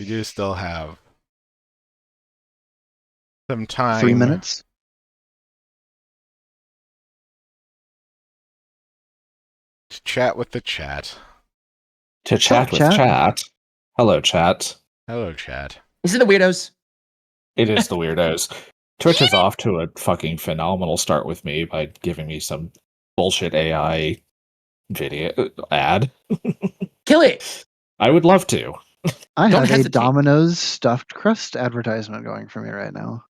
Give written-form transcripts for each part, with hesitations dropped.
We do still have some time. 3 minutes. To chat with the chat. To chat with chat. Hello, chat. Hello, chat. Is it the weirdos? It is the weirdos. Twitch is off to a fucking phenomenal start with me by giving me some bullshit AI video ad. Kill it. I would love to. I Don't have a hesitate. Domino's stuffed crust advertisement going for me right now.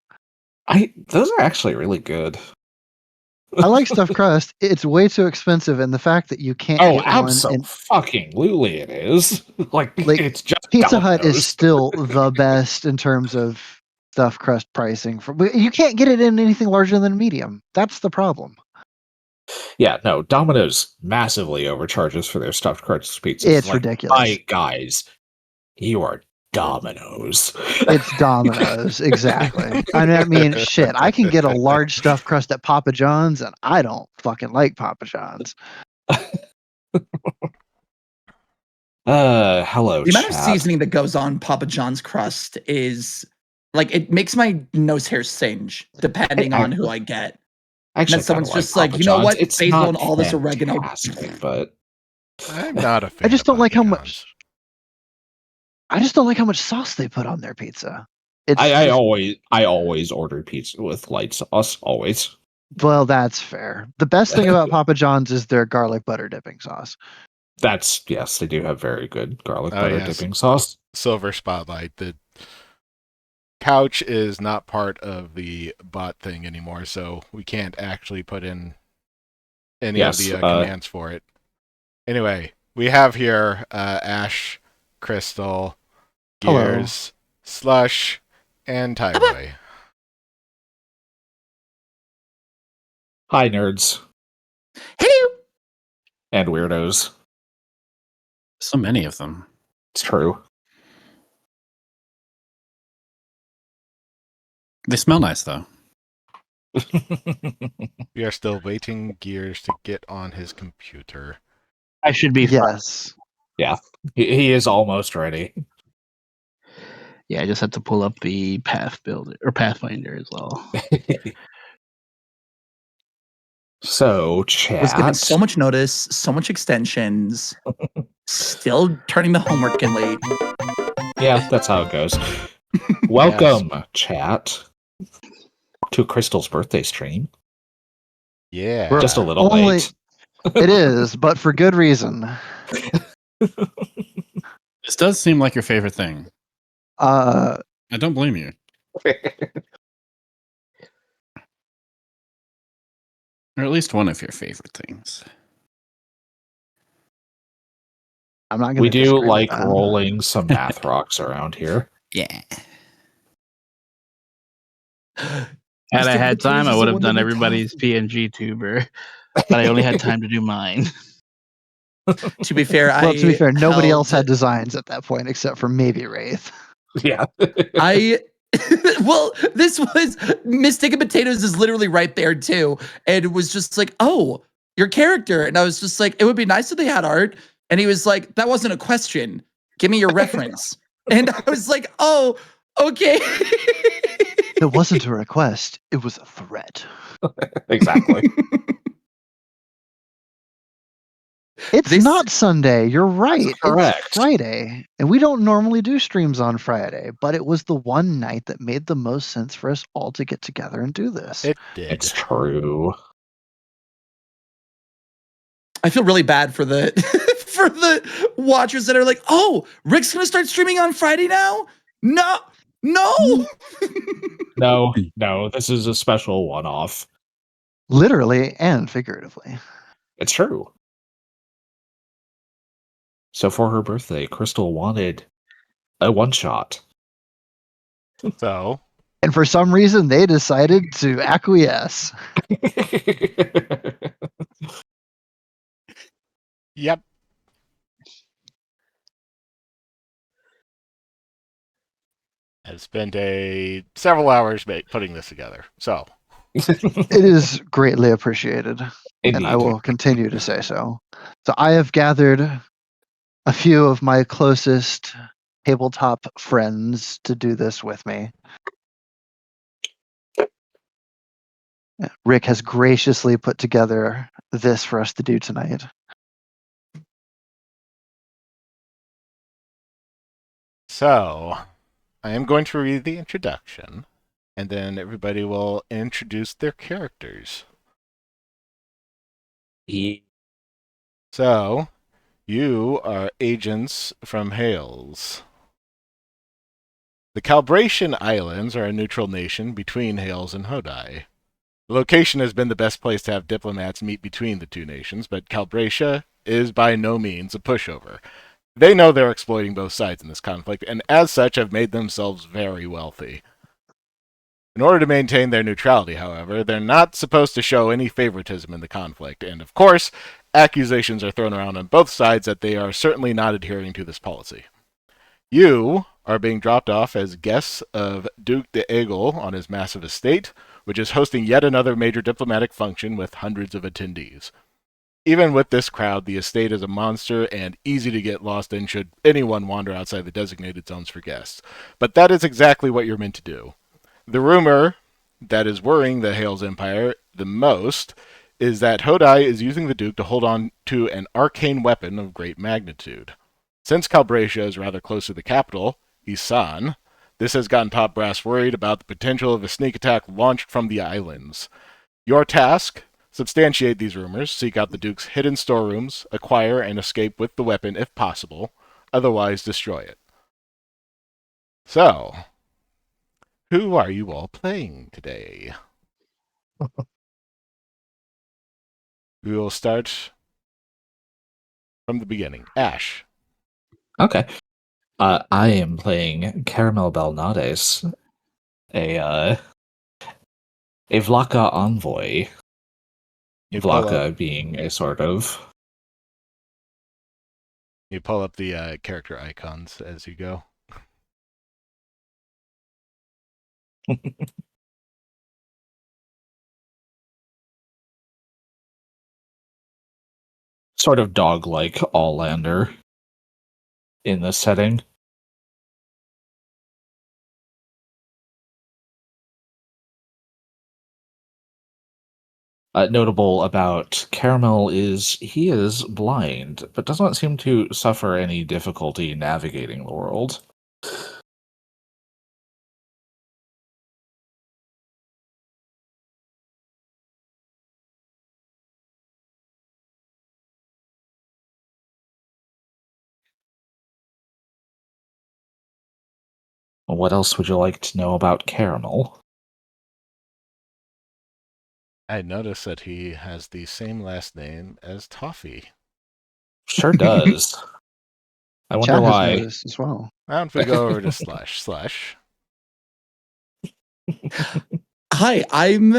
Those are actually really good. I like stuffed crust. It's way too expensive, and the fact that you can't Oh, get one. absolutely it is. like it's just Pizza Hut Domino's. is still the best in terms of stuffed crust pricing. But you can't get it in anything larger than medium. That's the problem. Yeah, no, Domino's massively overcharges for their stuffed crust pizzas. It's ridiculous. My guys, you are Domino's. It's Domino's, exactly. I mean, shit. I can get a large stuffed crust at Papa John's, and I don't fucking like Papa John's. Hello, The amount of chat. seasoning that goes on Papa John's crust is like it makes my nose hair singe depending on who I get. Actually, And then someone's kinda just like, Papa you know John's. what? It's Basil not and all this oregano. fantastic, but I'm not a fan. I just don't of like how Papa much. John's. I just don't like how much sauce they put on their pizza. It's I just- always order pizza with light sauce. Always. well, that's fair. The best thing about Papa John's is their garlic butter dipping sauce. Yes, they do have very good garlic Oh, butter yes. dipping sauce. Silver Spotlight. The couch is not part of the bot thing anymore, so we can't actually put in any of the commands for it. Anyway, we have here Ash, Crystal, Hello. Gears, Slush, and Tyboy. Hi, nerds Hello. and weirdos. So many of them. It's true. They smell nice, though. We are still waiting Gears to get on his computer. I should be fine. Yes. He is almost ready. Yeah, I just had to pull up the Pathfinder as well. So, chat. Was given so much notice, so much extensions, still turning the homework in late. Yeah, that's how it goes. Welcome, chat, to Crystal's birthday stream. Yeah. Just a little Only- late. It is, but for good reason. This does seem like your favorite thing. Uh, I don't blame you. Or at least one of your favorite things. I'm not going to. We do like rolling some math rocks around here. Yeah. Had I had time, I would have done everybody's PNG tuber, but I only had time to do mine. To be fair, Well, to be fair, nobody else had held- designs at that point except for maybe Wraith. Yeah. Well, this was Mistaken Potatoes is literally right there too, and it was just like, oh, your character, and I was just like, it would be nice if they had art, and he was like, that wasn't a question. Give me your reference, and I was like, oh, okay. It wasn't a request; it was a threat. Exactly. It's This- not Sunday. You're right. correct. It's Friday, and we don't normally do streams on Friday, but it was the one night that made the most sense for us all to get together and do this. It did. It's true. I feel really bad for the for the watchers that are like, oh, Rick's gonna start streaming on Friday now. No. No, this is a special one-off. Literally and figuratively. It's true. So for her birthday, Crystal wanted a one-shot. So, And for some reason, they decided to acquiesce. yep. I've spent several hours putting this together. So, It is greatly appreciated, and I Indeed. will continue to say so. So I have gathered a few of my closest tabletop friends to do this with me. Rick has graciously put together this for us to do tonight. So, I am going to read the introduction, and then everybody will introduce their characters. So, you are agents from Hales. The Calbratian Islands are a neutral nation between Hales and Hodai. The location has been the best place to have diplomats meet between the two nations, but Calbratia is by no means a pushover. They know they're exploiting both sides in this conflict, and as such have made themselves very wealthy. In order to maintain their neutrality, however, they're not supposed to show any favoritism in the conflict, and of course, accusations are thrown around on both sides that they are certainly not adhering to this policy. You are being dropped off as guests of Duke de Egel on his massive estate, which is hosting yet another major diplomatic function with hundreds of attendees. Even with this crowd, the estate is a monster and easy to get lost in should anyone wander outside the designated zones for guests. But that is exactly what you're meant to do. The rumor that is worrying the Hales Empire the most is that Hodai is using the Duke to hold on to an arcane weapon of great magnitude. Since Calbratia is rather close to the capital, Isan, this has gotten top brass worried about the potential of a sneak attack launched from the islands. Your task: substantiate these rumors, seek out the Duke's hidden storerooms, acquire and escape with the weapon if possible, otherwise destroy it. So, who are you all playing today? We will start from the beginning. Ash. Okay. I am playing Caramel Belnades, a Vlaka envoy. Vlaka being a sort of... You pull up the character icons as you go. sort of dog-like all-lander in this setting. Notable about Caramel is he is blind, but does not seem to suffer any difficulty navigating the world. What else would you like to know about Caramel? I noticed that he has the same last name as Toffee. Sure does. I wonder why. Noticed as well. Why don't we go over to Slash? Hi, I'm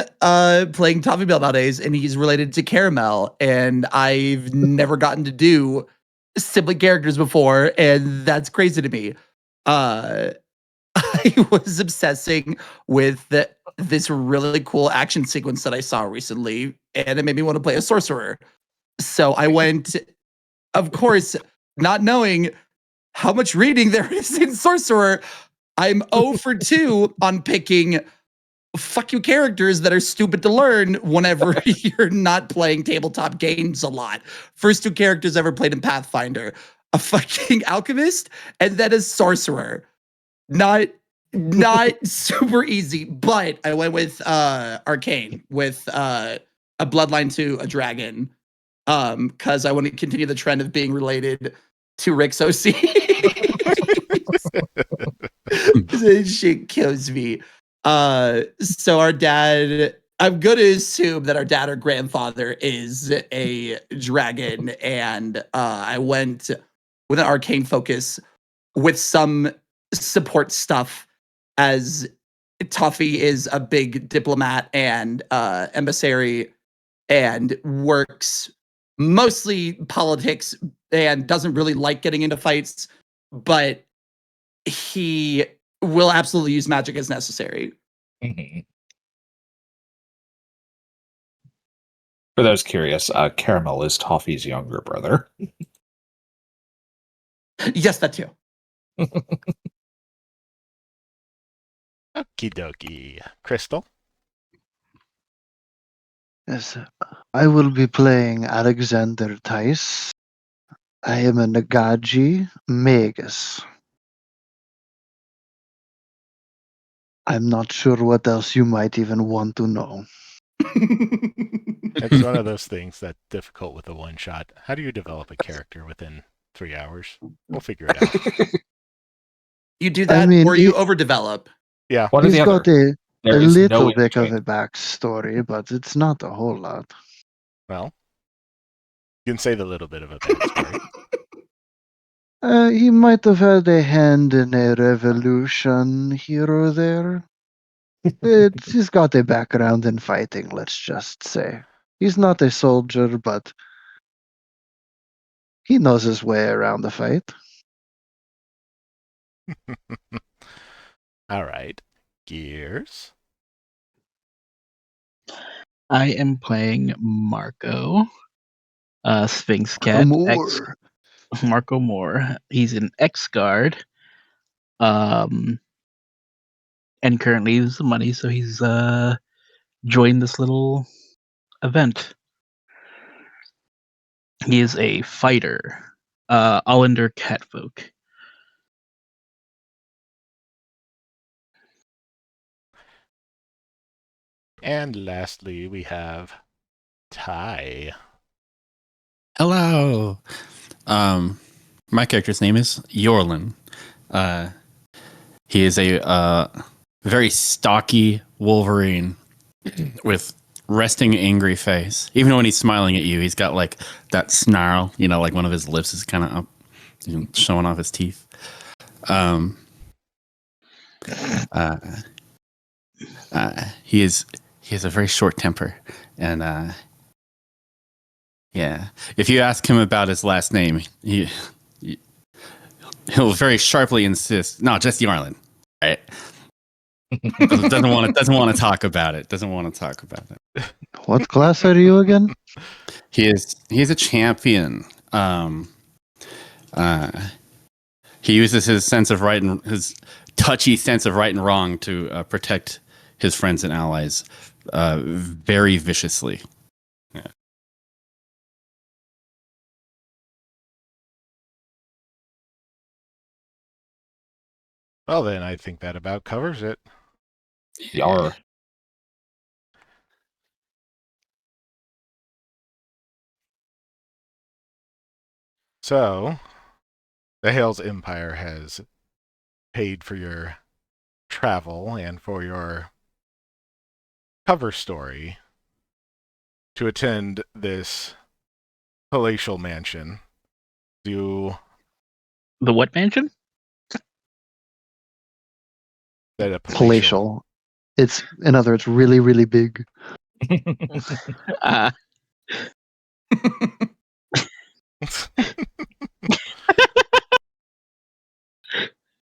playing Toffee Bell nowadays, and he's related to Caramel, and I've never gotten to do sibling characters before, and that's crazy to me. I was obsessing with this really cool action sequence that I saw recently, and it made me want to play a sorcerer. So I went, of course, not knowing how much reading there is in sorcerer. I'm 0 for 2 on picking fuck you characters that are stupid to learn whenever you're not playing tabletop games a lot. First 2 characters ever played in Pathfinder, a fucking alchemist and then a sorcerer. Not super easy, but I went with arcane with a bloodline to a dragon, because I want to continue the trend of being related to Rick's OC. This shit kills me. So our dad, I'm going to assume that our dad or grandfather is a dragon, and I went with an arcane focus with some support stuff, as Toffee is a big diplomat and emissary and works mostly politics and doesn't really like getting into fights, but he will absolutely use magic as necessary. Mm-hmm. For those curious, Caramel is Toffee's younger brother. Yes, that too. Okie dokie. Crystal? Yes, I will be playing Alexander Tice. I am a Nagaji Magus. I'm not sure what else you might even want to know. It's one of those things that's difficult with a one-shot. How do you develop a character within 3 hours? We'll figure it out. You do that, or you overdevelop. Yeah. He's got a little no bit of a backstory, but it's not a whole lot. Well, you can say the little bit of a backstory. He might have had a hand in a revolution here or there. He's got a background in fighting, let's just say. He's not a soldier, but he knows his way around the fight. All right. Gears. I am playing Marco, Sphinx Cat. Marco Moore. He's an ex-guard. And currently he's the money, so he's joined this little event. He is a fighter. Allender Catfolk. And lastly, we have Ty. Hello. My character's name is Yorlin. He is a very stocky Wolverine with resting angry face. Even when he's smiling at you, he's got like that snarl, like one of his lips is kind of up, showing off his teeth. He has a very short temper, and yeah, if you ask him about his last name, he'll very sharply insist, no, just Yarlin, right? doesn't want to talk about it. What class are you again? He's a champion. He uses his sense of right and his touchy sense of right and wrong to protect his friends and allies very viciously. Yeah. Well, then I think that about covers it. Yar. So, the Hales Empire has paid for your travel and for your cover story to attend this palatial mansion. The what mansion? Palatial. It's, in other words, really, really big.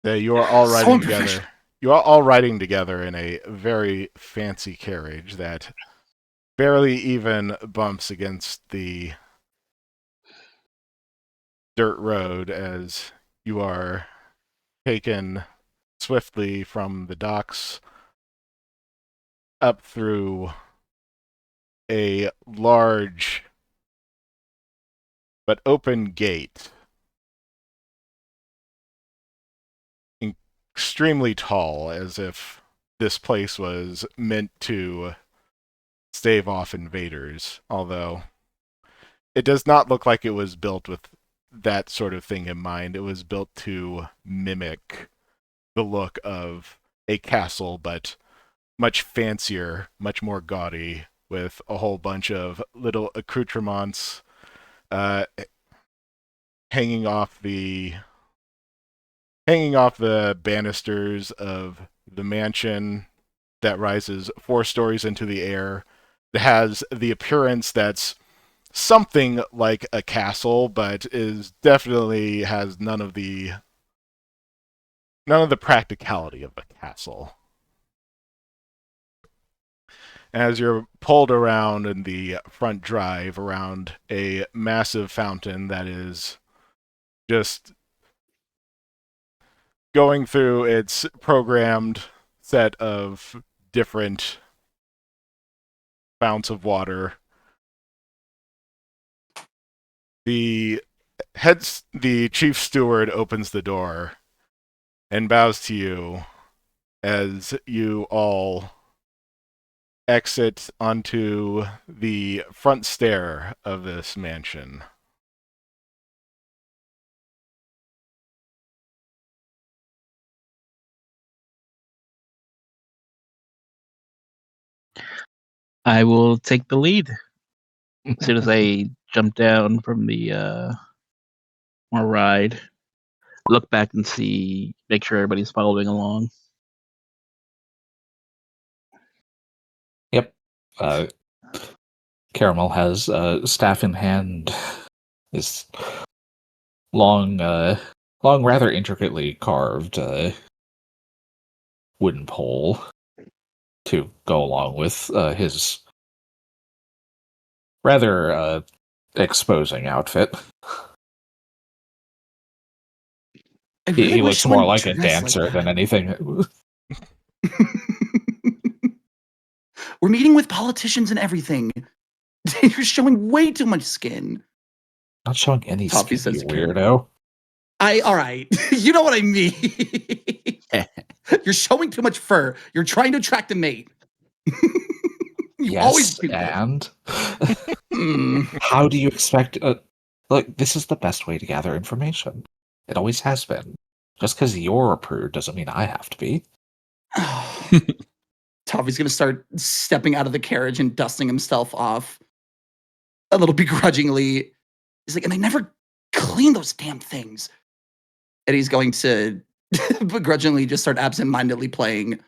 You are all riding together. You are all riding together in a very fancy carriage that barely even bumps against the dirt road as you are taken swiftly from the docks up through a large but open gate, extremely tall, as if this place was meant to stave off invaders, although it does not look like it was built with that sort of thing in mind. It was built to mimic the look of a castle, but much fancier, much more gaudy, with a whole bunch of little accoutrements hanging off the banisters of the mansion that rises 4 stories into the air. It has the appearance that's something like a castle, but is definitely has none of the practicality of a castle. As you're pulled around in the front drive around a massive fountain that is just going through its programmed set of different founts of water. The chief steward opens the door and bows to you as you all exit onto the front stair of this mansion. I will take the lead as soon as I jump down from the ride. Look back and make sure everybody's following along. Yep. Caramel has staff in hand, this long, rather intricately carved wooden pole to go along with his rather exposing outfit. He looks more like a dancer than anything. We're meeting with politicians and everything. You're showing way too much skin. Not showing any Toffee skin, you says weirdo. All right. You know what I mean. You're showing too much fur. You're trying to attract a mate. You always do that. And how do you expect? Look, this is the best way to gather information. It always has been. Just because you're a prude doesn't mean I have to be. Toffee's gonna start stepping out of the carriage and dusting himself off a little begrudgingly. He's like, and I never clean those damn things. And he's going to begrudgingly just start absentmindedly playing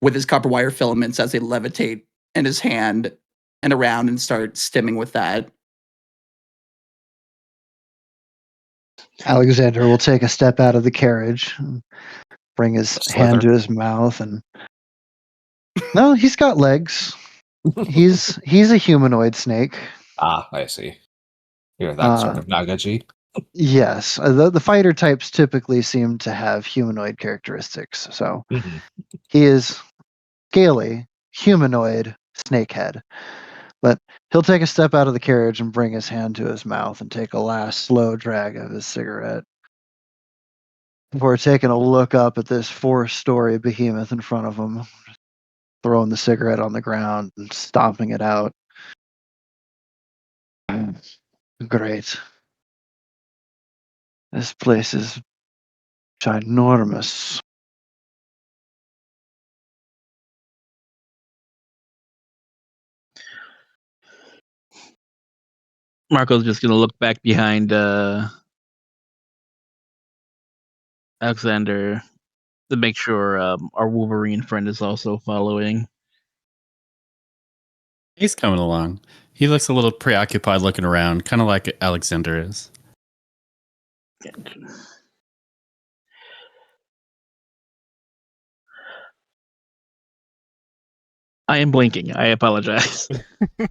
with his copper wire filaments as they levitate in his hand and around and start stimming with that. Alexander will take a step out of the carriage, and bring his hand to his mouth, and no, he's got legs. He's a humanoid snake. Ah, I see. You're that sort of Nagaji. Yes, the fighter types typically seem to have humanoid characteristics. So he is scaly, humanoid, snakehead. But he'll take a step out of the carriage and bring his hand to his mouth and take a last slow drag of his cigarette before taking a look up at this 4-story behemoth in front of him, throwing the cigarette on the ground and stomping it out. Great. This place is ginormous. Marco's just gonna look back behind Alexander to make sure our Wolverine friend is also following. He's coming along. He looks a little preoccupied looking around, kind of like Alexander is. I am blinking. I apologize.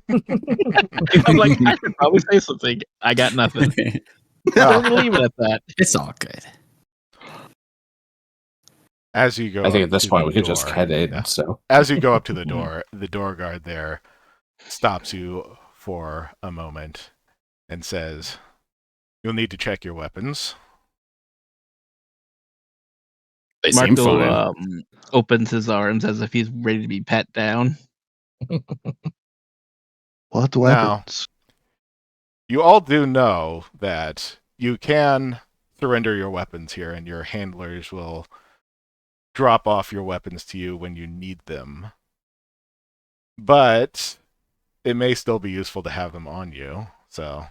I'm like, I should probably say something. I got nothing. I'm gonna leave it at that. It's all good. As you go, I think at this point we could door, just head in. Yeah. So as you go up to the door guard there stops you for a moment and says, "You'll need to check your weapons." They seem fine. Marco opens his arms as if he's ready to be pat down. What weapons? Now, you all do know that you can surrender your weapons here, and your handlers will drop off your weapons to you when you need them. But it may still be useful to have them on you, so.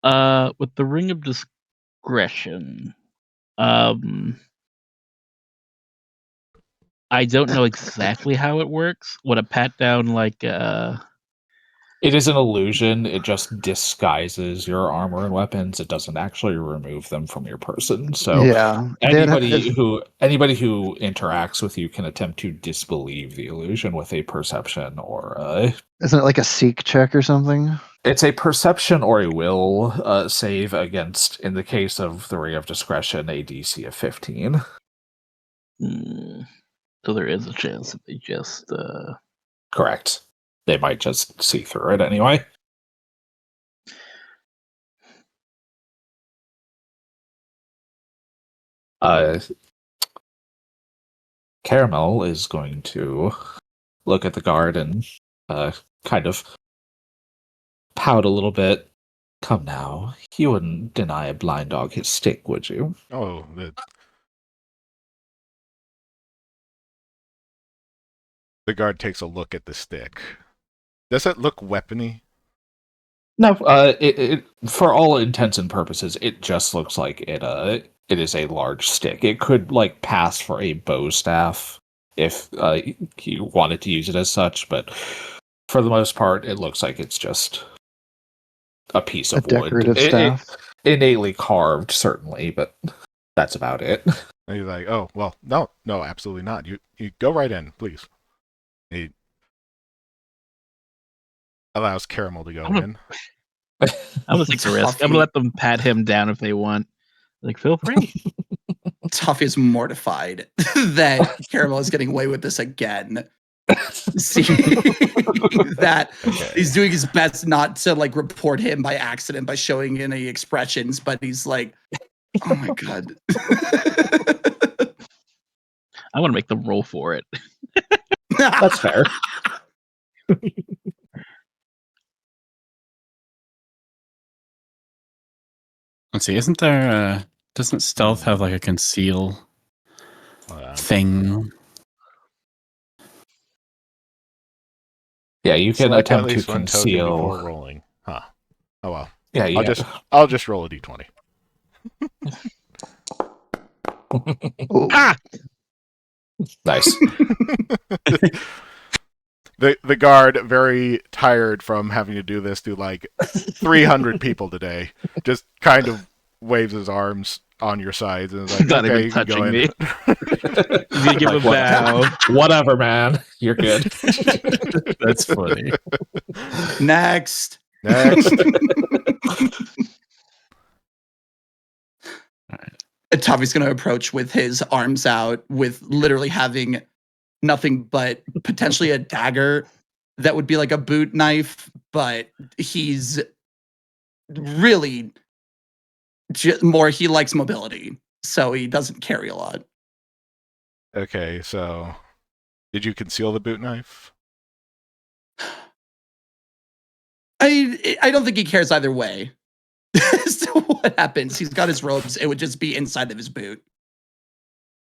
With the ring of discretion, I don't know exactly how it works. Would a pat down like it is an illusion. It just disguises your armor and weapons. It doesn't actually remove them from your person. So yeah, anybody who interacts with you can attempt to disbelieve the illusion with a perception or isn't it like a seek check or something? It's a perception or a will save against, in the case of the Ring of Discretion, a DC of 15. So there is a chance that they just... Correct. They might just see through it anyway. Caramel is going to look at the guard and kind of pout a little bit. Come now, you wouldn't deny a blind dog his stick, would you? Oh, the guard takes a look at the stick. Does it look weapony? No, it for all intents and purposes, it just looks like it is a large stick. It could pass for a bow staff if you wanted to use it as such, but for the most part, it looks like it's just a piece of wood. Decorative staff. Innately carved, certainly, but that's about it. And he's like, oh, well, no, absolutely not. You go right in, please. He allows Caramel to go in. I'm gonna take the risk. I'm gonna let them pat him down if they want. Feel free. Toffee is mortified that Caramel is getting away with this again. See that he's doing his best not to report him by accident by showing any expressions, but he's like, oh my god. I want to make them roll for it. That's fair. Let's see, isn't there doesn't stealth have a conceal thing? Yeah, you can Select attempt at to least one token conceal before rolling. Huh. Oh well. Yeah, I'll just roll a d20. Ah! Nice. The guard, very tired from having to do this to 300 people today, just kind of waves his arms on your sides and is like, Not okay, even you can go touching in. me. You give a bow. Whatever, man. You're good. That's funny. Next. Toffee's going to approach with his arms out, with literally having nothing but potentially a dagger that would be like a boot knife, but he's really he likes mobility, so he doesn't carry a lot. Okay, so did you conceal the boot knife? I don't think he cares either way. So what happens? He's got his robes. It would just be inside of his boot.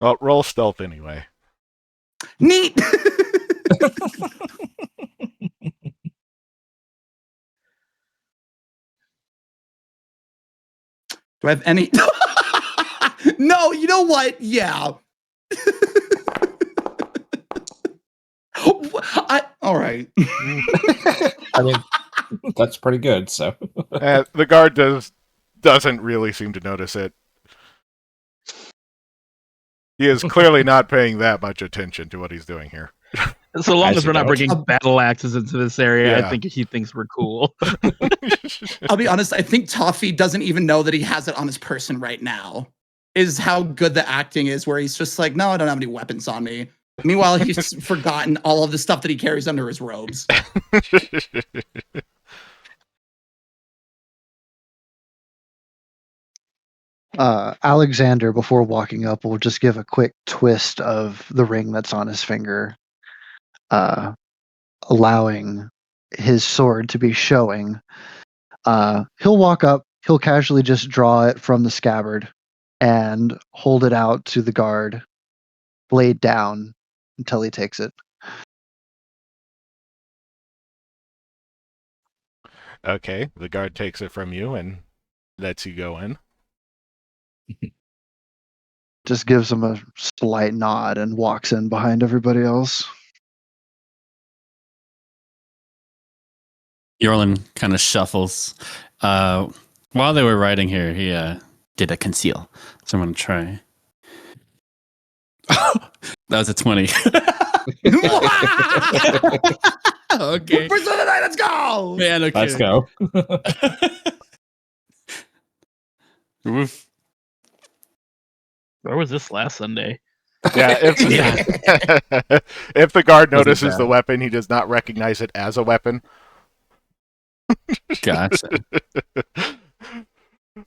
Well, roll stealth anyway. Neat. Do I have any? No, you know what? Yeah. All right. I mean, that's pretty good. So the guard doesn't really seem to notice it. He is clearly not paying that much attention to what he's doing here. So long as we're not bringing battle axes into this area, I think he thinks we're cool. I'll be honest, I think Toffee doesn't even know that he has it on his person right now, is how good the acting is, where he's just like, no, I don't have any weapons on me. Meanwhile, he's forgotten all of the stuff that he carries under his robes. Alexander, before walking up, will just give a quick twist of the ring that's on his finger, allowing his sword to be showing. He'll walk up, he'll casually just draw it from the scabbard and hold it out to the guard, blade down, until he takes it. Okay, the guard takes it from you and lets you go in. Just gives him a slight nod and walks in behind everybody else. Yorlin kind of shuffles. While they were riding here, he did a conceal. So I'm going to try. That was a 20. Okay. First of the night, let's go! Man, okay. Let's go. Woof. Where was this last Sunday? Yeah, if if the guard notices the weapon, he does not recognize it as a weapon. Gotcha.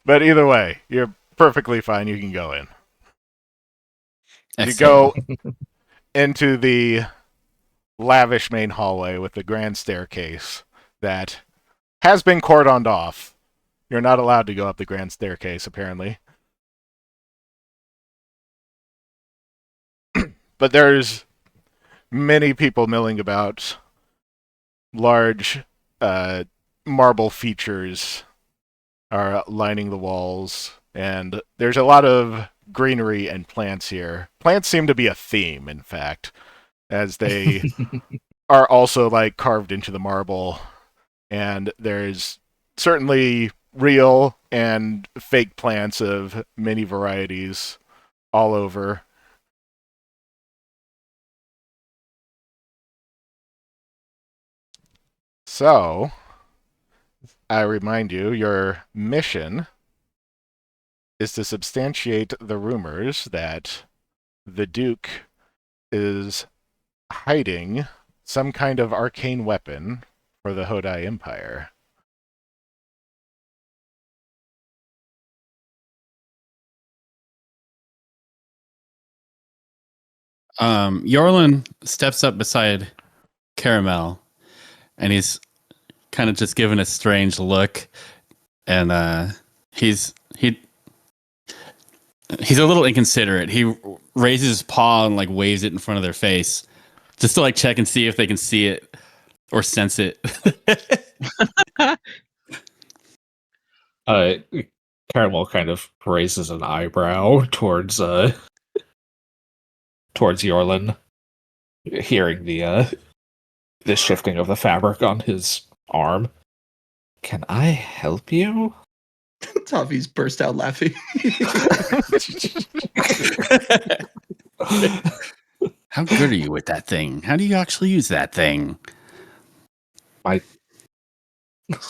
But either way, you're perfectly fine. You can go in. You Excellent. go into the lavish main hallway with the grand staircase that has been cordoned off. You're not allowed to go up the grand staircase, apparently. But there's many people milling about. Large marble features are lining the walls, and there's a lot of greenery and plants here. Plants seem to be a theme, in fact, as they are also like carved into the marble, and there's certainly real and fake plants of many varieties all over. So, I remind you, your mission is to substantiate the rumors that the Duke is hiding some kind of arcane weapon for the Hodai Empire. Yorlin steps up beside Caramel, and he's kind of just giving a strange look, and he's a little inconsiderate. He raises his paw and like waves it in front of their face, just to like check and see if they can see it or sense it. Caramel kind of raises an eyebrow towards Yorlin, hearing the shifting of the fabric on his arm. Can I help you? Toffee's burst out laughing. How good are you with that thing? How do you actually use that thing?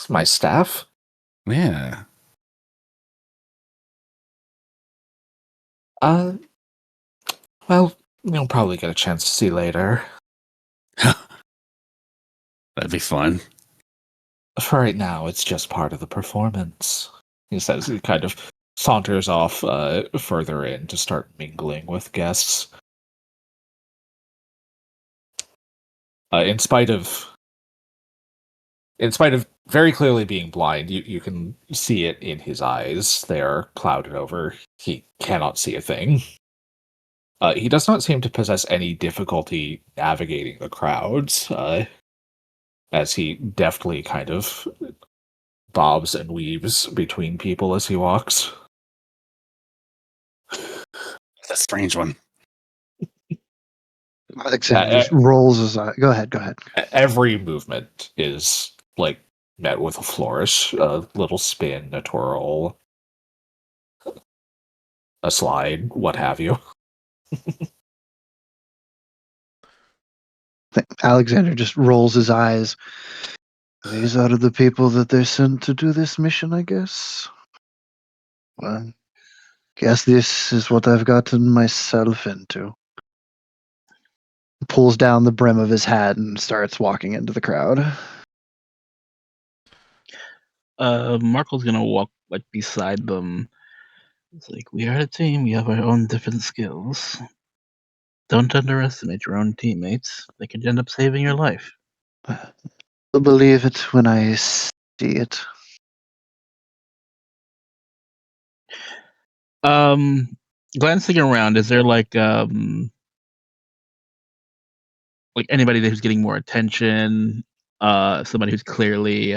My staff? Yeah. Well, you'll probably get a chance to see later. That'd be fun. For right now, it's just part of the performance. He says he kind of saunters off further in to start mingling with guests. In spite of very clearly being blind, you can see it in his eyes. They are clouded over. He cannot see a thing. He does not seem to possess any difficulty navigating the crowds, as he deftly kind of bobs and weaves between people as he walks. That's a strange one. Alexander just rolls his eye. Go ahead. Every movement is like met with a flourish, a little spin, a twirl, a slide, what have you. Alexander just rolls his eyes. These are the people that they're sent to do this mission, I guess. Well, guess this is what I've gotten myself into. Pulls down the brim of his hat and starts walking into the crowd. Marco's gonna walk like beside them. It's like, we are a team. We have our own different skills. Don't underestimate your own teammates. They could end up saving your life. I'll believe it when I see it. Glancing around, is there like anybody who's getting more attention? Somebody who's clearly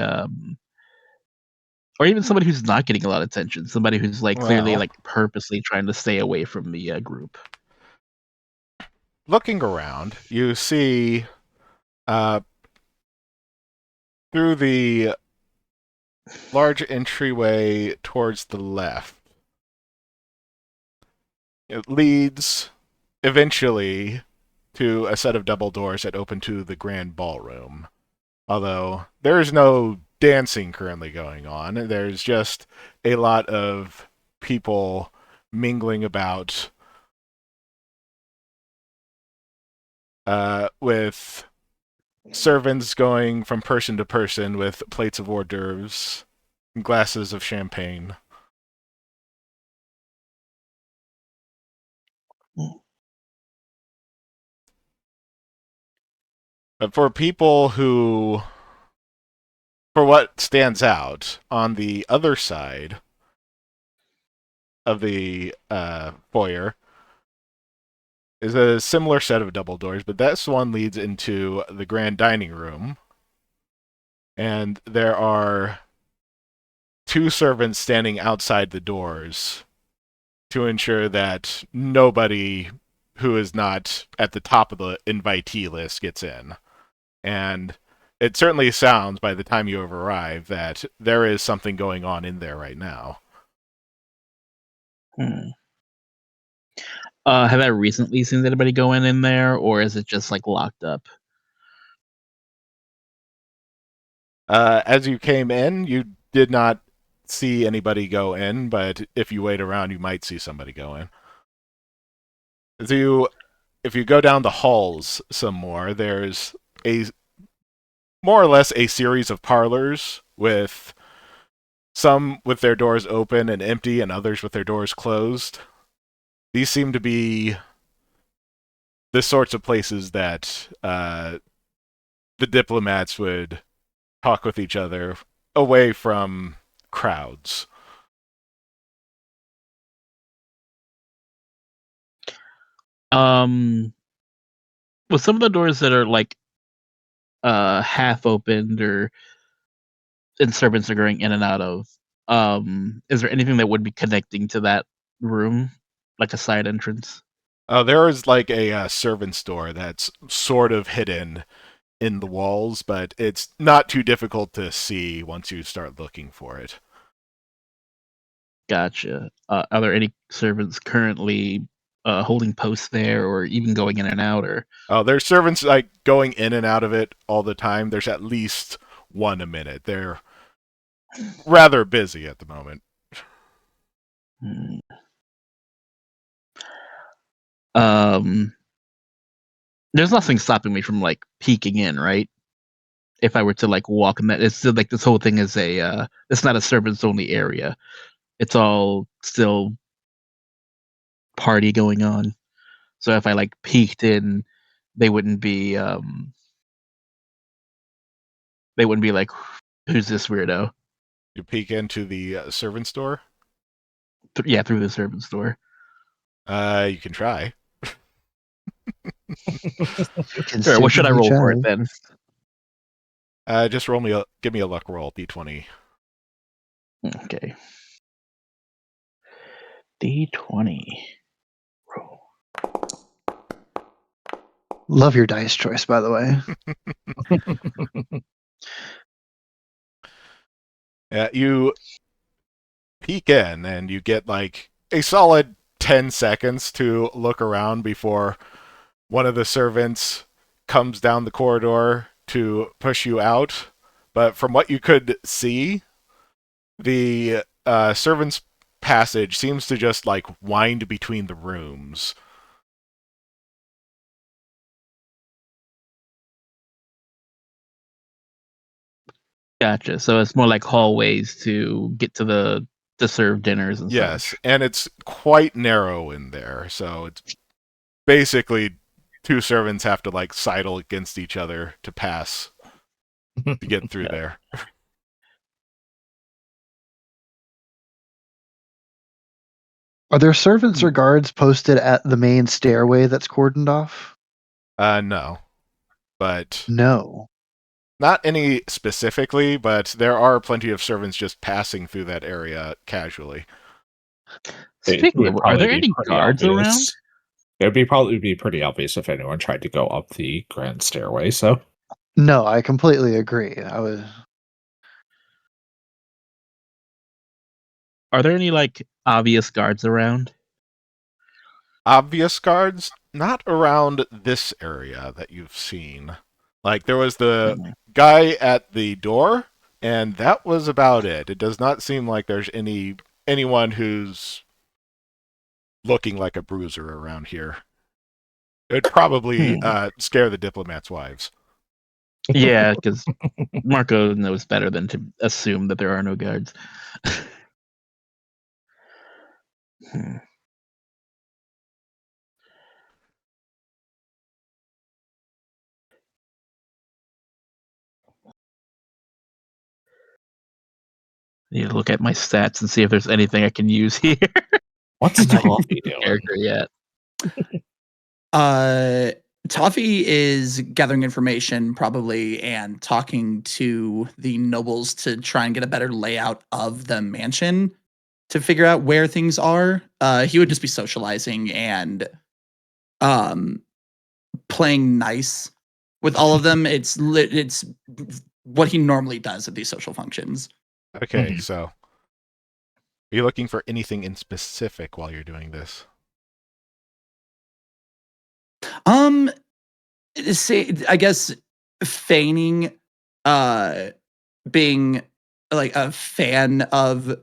or even somebody who's not getting a lot of attention, somebody who's like clearly like purposely trying to stay away from the group. Looking around, you see through the large entryway towards the left. It leads eventually to a set of double doors that open to the grand ballroom. Although there is no dancing currently going on. There's just a lot of people mingling about with servants going from person to person with plates of hors d'oeuvres, glasses of champagne. But for people who, for what stands out on the other side of the foyer is a similar set of double doors, but this one leads into the grand dining room. And there are 2 servants standing outside the doors to ensure that nobody who is not at the top of the invitee list gets in. And it certainly sounds, by the time you have arrived, that there is something going on in there right now. Have I recently seen anybody going in there, or is it just like locked up? As you came in, you did not see anybody go in, but if you wait around, you might see somebody go in. If you go down the halls some more, there's a more or less a series of parlors with some with their doors open and empty and others with their doors closed. These seem to be the sorts of places that the diplomats would talk with each other away from crowds. With some of the doors that are like half opened and servants are going in and out of, is there anything that would be connecting to that room, like a side entrance? There is like a servant's door that's sort of hidden in the walls, but it's not too difficult to see once you start looking for it. Gotcha. Are there any servants currently holding posts there, or even going in and out? Or there's servants like going in and out of it all the time. There's at least one a minute. They're rather busy at the moment. There's nothing stopping me from like peeking in, right? If I were to like walk in that, it's still like this whole thing is it's not a servants only area. It's all still party going on. So if I like peeked in, they wouldn't be like, who's this weirdo? You peek into the servant's door? Yeah, through the servant's door. You can try. Sure, what should I roll for it then? Just give me a luck roll, D20. Okay. D20. Roll. Love your dice choice, by the way. Yeah, you peek in and you get like a solid 10 seconds to look around before one of the servants comes down the corridor to push you out. But from what you could see, the servant's passage seems to just like wind between the rooms. Gotcha. So it's more like hallways to get to serve dinners and yes, such. And it's quite narrow in there, so it's basically 2 servants have to like sidle against each other to pass to get through there. Are there servants or guards posted at the main stairway that's cordoned off? No. But no. Not any specifically, but there are plenty of servants just passing through that area casually. Speaking of, are there any guards around? It would probably be pretty obvious if anyone tried to go up the grand stairway, so. No, I completely agree. Are there any like obvious guards around? Obvious guards? Not around this area that you've seen. Like, there was the guy at the door, and that was about it. It does not seem like there's anyone who's looking like a bruiser around here. It would probably scare the diplomats' wives. Yeah, because Marco knows better than to assume that there are no guards. Need to look at my stats and see if there's anything I can use here. What's Toffee doing? Character yet? Toffee is gathering information probably and talking to the nobles to try and get a better layout of the mansion to figure out where things are. He would just be socializing and playing nice with all of them. It's what he normally does at these social functions. Okay, so are you looking for anything in specific while you're doing this? Say, I guess feigning being like a fan of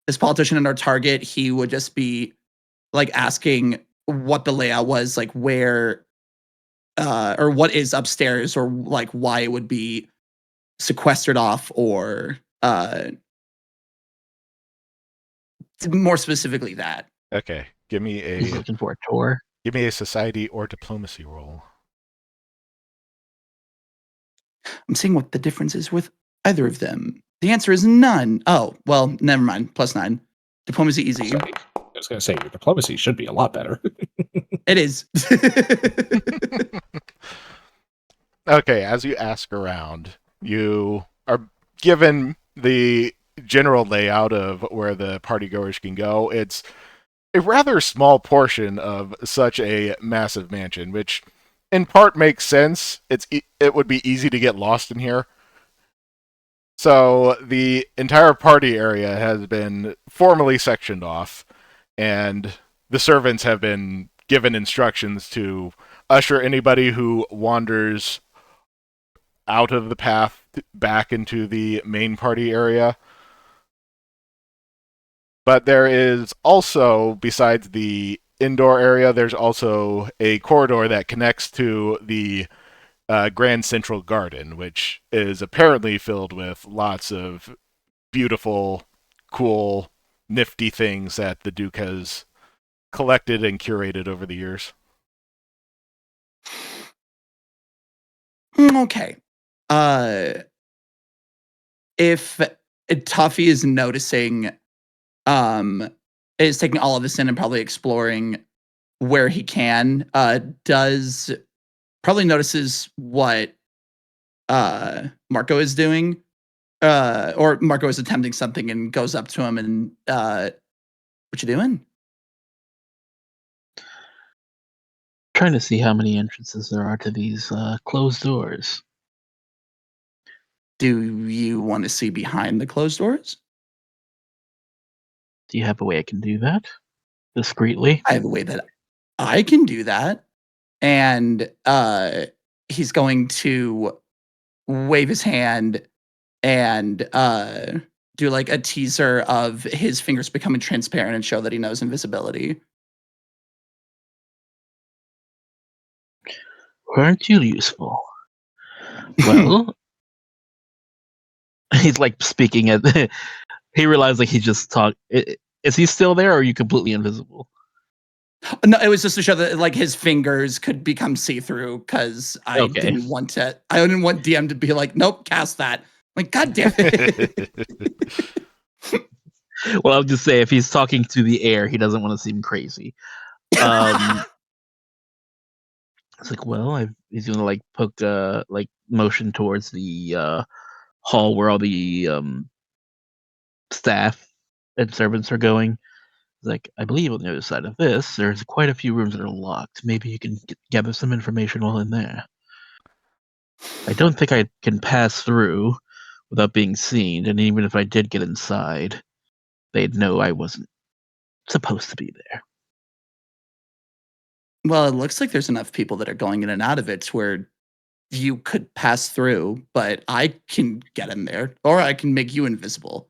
this politician and our target, he would just be like asking what the layout was, like where or what is upstairs, or like why it would be sequestered off, or more specifically that. Okay, He's looking for a tour. Give me a society or diplomacy roll. I'm seeing what the difference is with either of them. The answer is none. Oh, well, never mind. +9. Diplomacy easy. I was going to say, your diplomacy should be a lot better. It is. Okay, as you ask around, you are given the general layout of where the partygoers can go. It's a rather small portion of such a massive mansion, which in part makes sense. It would be easy to get lost in here. So the entire party area has been formally sectioned off, and the servants have been given instructions to usher anybody who wanders out of the path back into the main party area. But there is also, besides the indoor area, there's also a corridor that connects to the Grand Central Garden, which is apparently filled with lots of beautiful, cool, nifty things that the Duke has collected and curated over the years. Okay. If Toffee is noticing, is taking all of this in and probably exploring where he can, does probably notices what Marco is doing, or Marco is attempting something and goes up to him and, what you doing? Trying to see how many entrances there are to these closed doors. Do you want to see behind the closed doors? Do you have a way I can do that discreetly? I have a way that I can do that. And he's going to wave his hand and do like a teaser of his fingers becoming transparent and show that he knows invisibility. Weren't you useful? Well, he's like speaking at. He realized like he just talked. Is he still there, or are you completely invisible? No, it was just to show that like his fingers could become see-through, because I didn't want DM to be like, nope, cast that. Like, God damn it. Well, I'll just say if he's talking to the air, he doesn't want to seem crazy. It's like, well, he's gonna like poke like motion towards the hall where all the staff and servants are going. It's like, I believe on the other side of this, there's quite a few rooms that are locked. Maybe you can gather some information while in there. I don't think I can pass through without being seen, and even if I did get inside, they'd know I wasn't supposed to be there. Well, it looks like there's enough people that are going in and out of it where you could pass through, but I can get in there, or I can make you invisible.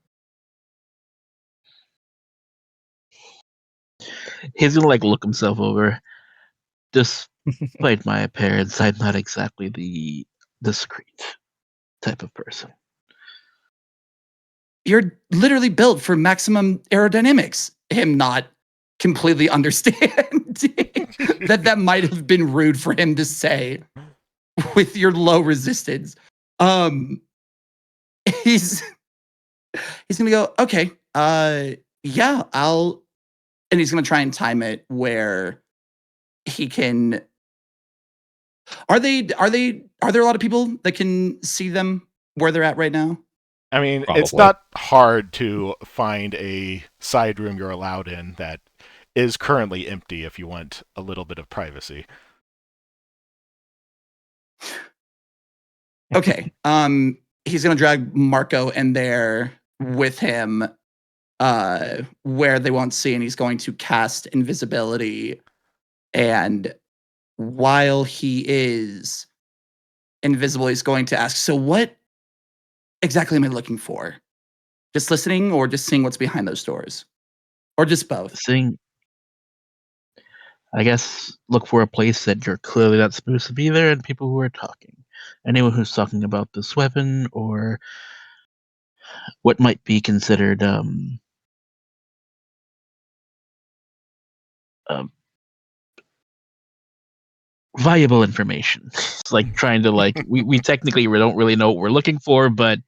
He's gonna like look himself over. Despite my appearance, I'm not exactly the discreet type of person. You're literally built for maximum aerodynamics. Him not completely understanding that might have been rude for him to say with your low resistance. He's gonna go, okay, yeah, and he's gonna try and time it where he can. Are there a lot of people that can see them where they're at right now? I mean, Probably. It's not hard to find a side room you're allowed in that is currently empty if you want a little bit of privacy. Okay. He's gonna drag Marco in there with him, where they won't see, and he's going to cast invisibility. And while he is invisible, he's going to ask, so what exactly am I looking for? Just listening, or just seeing what's behind those doors? Or just both? I guess look for a place that you're clearly not supposed to be there and people who are talking. Anyone who's talking about this weapon or what might be considered valuable information. It's like trying to we technically don't really know what we're looking for, but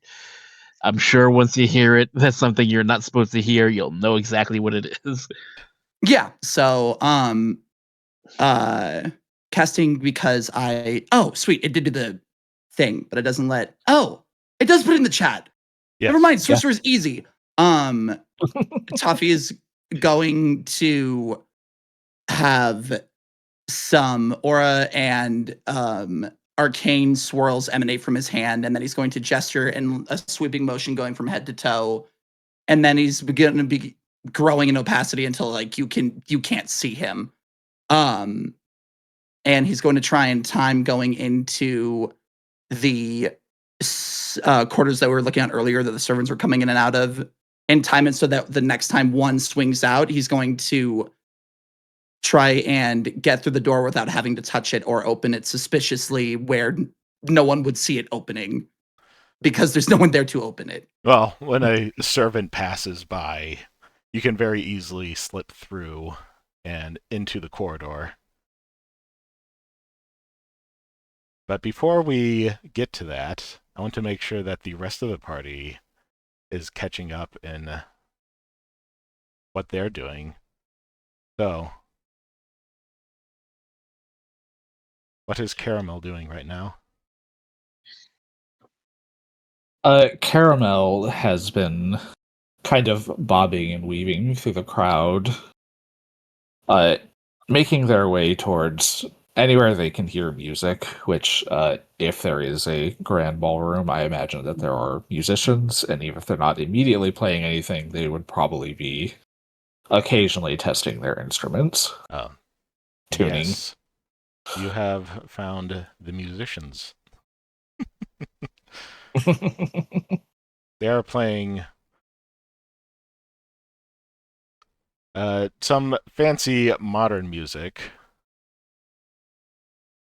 I'm sure once you hear it, that's something you're not supposed to hear. You'll know exactly what it is. Yeah. So, casting because sweet, it did do the thing, but it doesn't let. Oh, it does put it in the chat. Yes. Never mind. Sorcerer is easy. Toffee is going to have some aura and arcane swirls emanate from his hand, and then he's going to gesture in a sweeping motion going from head to toe, and then he's going to be growing in opacity until like you can't see him. And he's going to try and time going into the quarters that we were looking at earlier that the servants were coming in and out of, and time it so that the next time one swings out, he's going to try and get through the door without having to touch it or open it suspiciously where no one would see it opening because there's no one there to open it. Well, when a servant passes by, you can very easily slip through and into the corridor. But before we get to that, I want to make sure that the rest of the party is catching up in what they're doing. So, what is Caramel doing right now? Caramel has been kind of bobbing and weaving through the crowd, making their way towards anywhere they can hear music, which, if there is a grand ballroom, I imagine that there are musicians, and even if they're not immediately playing anything, they would probably be occasionally testing their instruments. Tuning. Yes. You have found the musicians. They are playing some fancy modern music.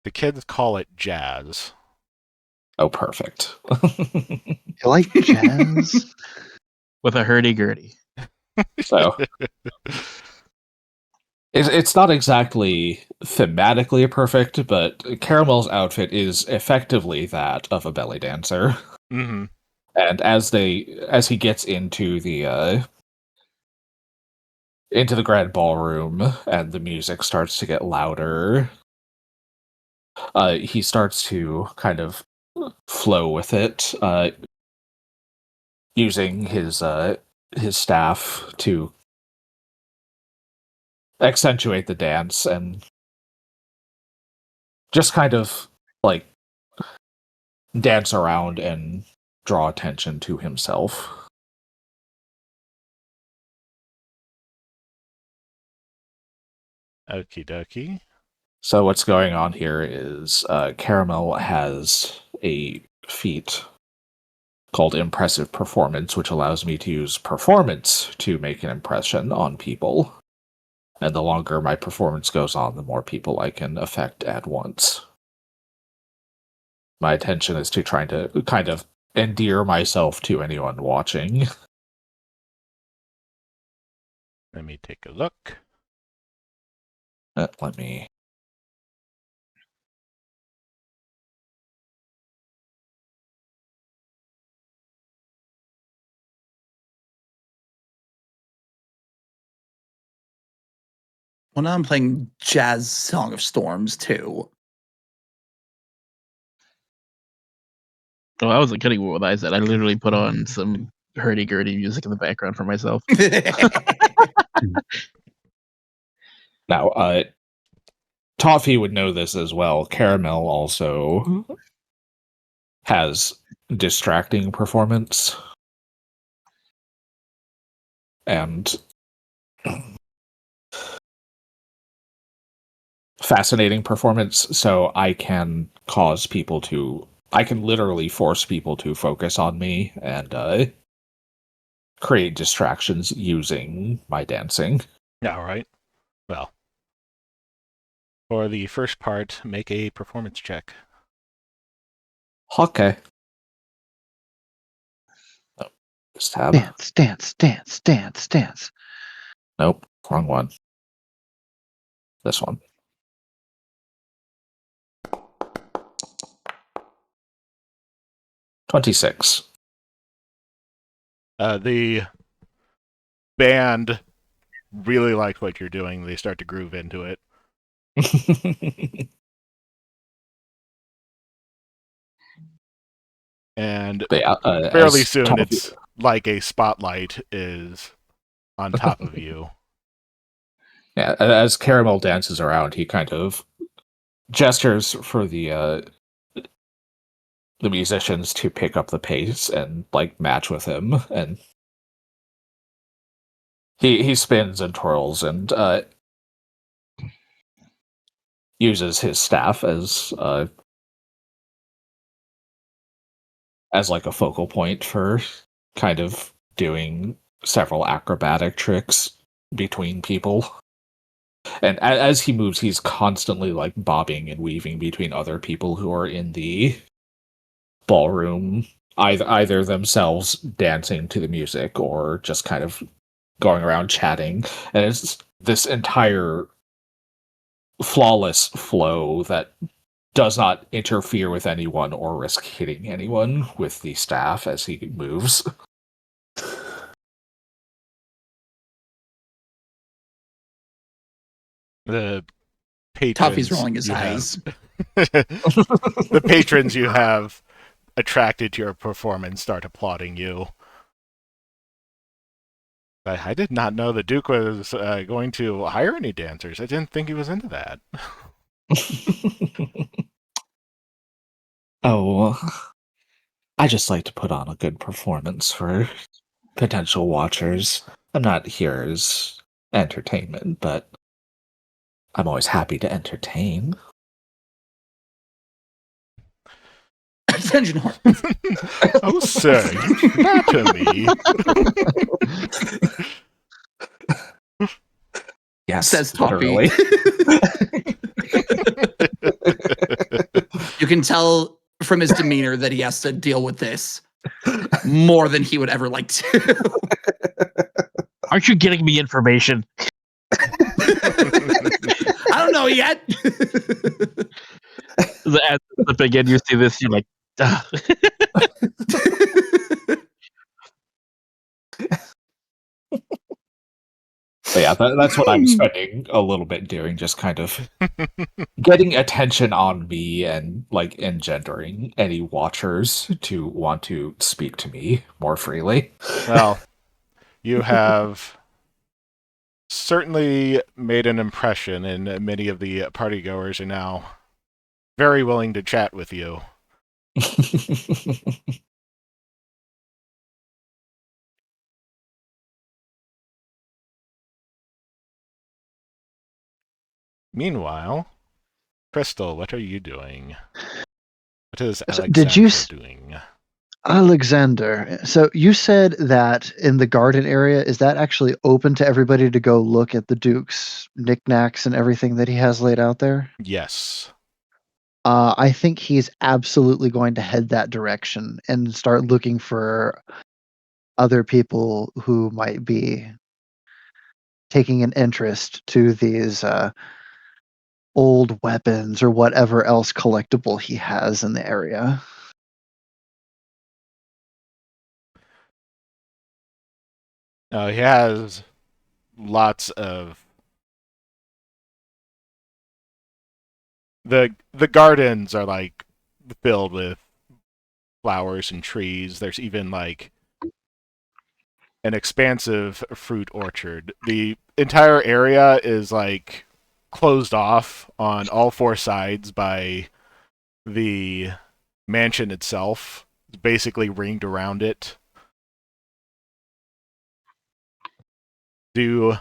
The kids call it jazz. Oh, perfect. You like jazz? With a hurdy-gurdy. So, it's not exactly thematically perfect, but Caramel's outfit is effectively that of a belly dancer. Mm-hmm. And as he gets into the grand ballroom and the music starts to get louder, he starts to kind of flow with it, using his staff to accentuate the dance and just kind of like dance around and draw attention to himself. Okie dokie. So what's going on here is Caramel has a feat called Impressive Performance, which allows me to use performance to make an impression on people. And the longer my performance goes on, the more people I can affect at once. My intention is to try to kind of endear myself to anyone watching. Let me take a look. Let me... Well, now I'm playing Jazz Song of Storms too. Oh, I wasn't kidding with what I said. I literally put on some hurdy-gurdy music in the background for myself. Now, Toffee would know this as well. Caramel also has distracting performance. And fascinating performance, so I can literally force people to focus on me and create distractions using my dancing. All right. Well, for the first part, make a performance check. Okay. Oh, this tab. Dance, dance, dance, dance, dance. Nope, wrong one. This one. $26. The band really liked what you're doing. They start to groove into it. And fairly soon, it's like a spotlight is on top of you. Yeah, as Caramel dances around, he kind of gestures for the musicians to pick up the pace and like match with him, and he spins and twirls and uses his staff as like a focal point for kind of doing several acrobatic tricks between people. And as he moves, he's constantly like bobbing and weaving between other people who are in the ballroom, either themselves dancing to the music or just kind of going around chatting. And it's this entire flawless flow that does not interfere with anyone or risk hitting anyone with the staff as he moves. The patrons Toffee's rolling his eyes. The patrons you have attracted to your performance start applauding you. I did not know the Duke was going to hire any dancers. I didn't think he was into that. Oh, I just like to put on a good performance for potential watchers. I'm not here as entertainment, but I'm always happy to entertain. Attention, Horn. Oh, sir, you flatter me. Yes, Says Toffee. literally. You can tell from his demeanor that he has to deal with this more than he would ever like to. Aren't you getting me information? I don't know yet. At the beginning, you see this, you're like, But yeah, that's what I'm spending a little bit doing, just kind of getting attention on me and like engendering any watchers to want to speak to me more freely. Well, you have certainly made an impression, and many of the partygoers are now very willing to chat with you. Meanwhile, Crystal, what are you doing? What is So Alexandra doing? Alexander, so you said that in the garden area, is that actually open to everybody to go look at the Duke's knickknacks and everything that he has laid out there? Yes. I think he's absolutely going to head that direction and start looking for other people who might be taking an interest to these old weapons or whatever else collectible he has in the area. He has lots of the gardens are like filled with flowers and trees. There's even like an expansive fruit orchard. The entire area is like closed off on all four sides by the mansion itself. It's basically ringed around it. Do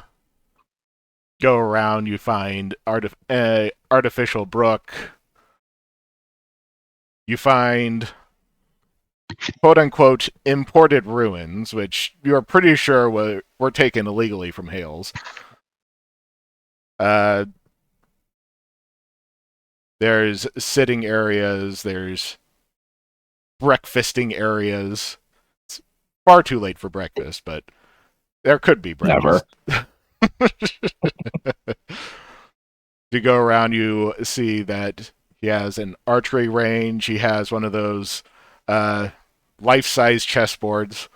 go around, you find artificial brook. You find quote-unquote imported ruins, which you're pretty sure were taken illegally from Hales. There's sitting areas, there's breakfasting areas. It's far too late for breakfast, but there could be breakfast. Never. You go around, you see that he has an archery range. He has one of those life-size chessboards.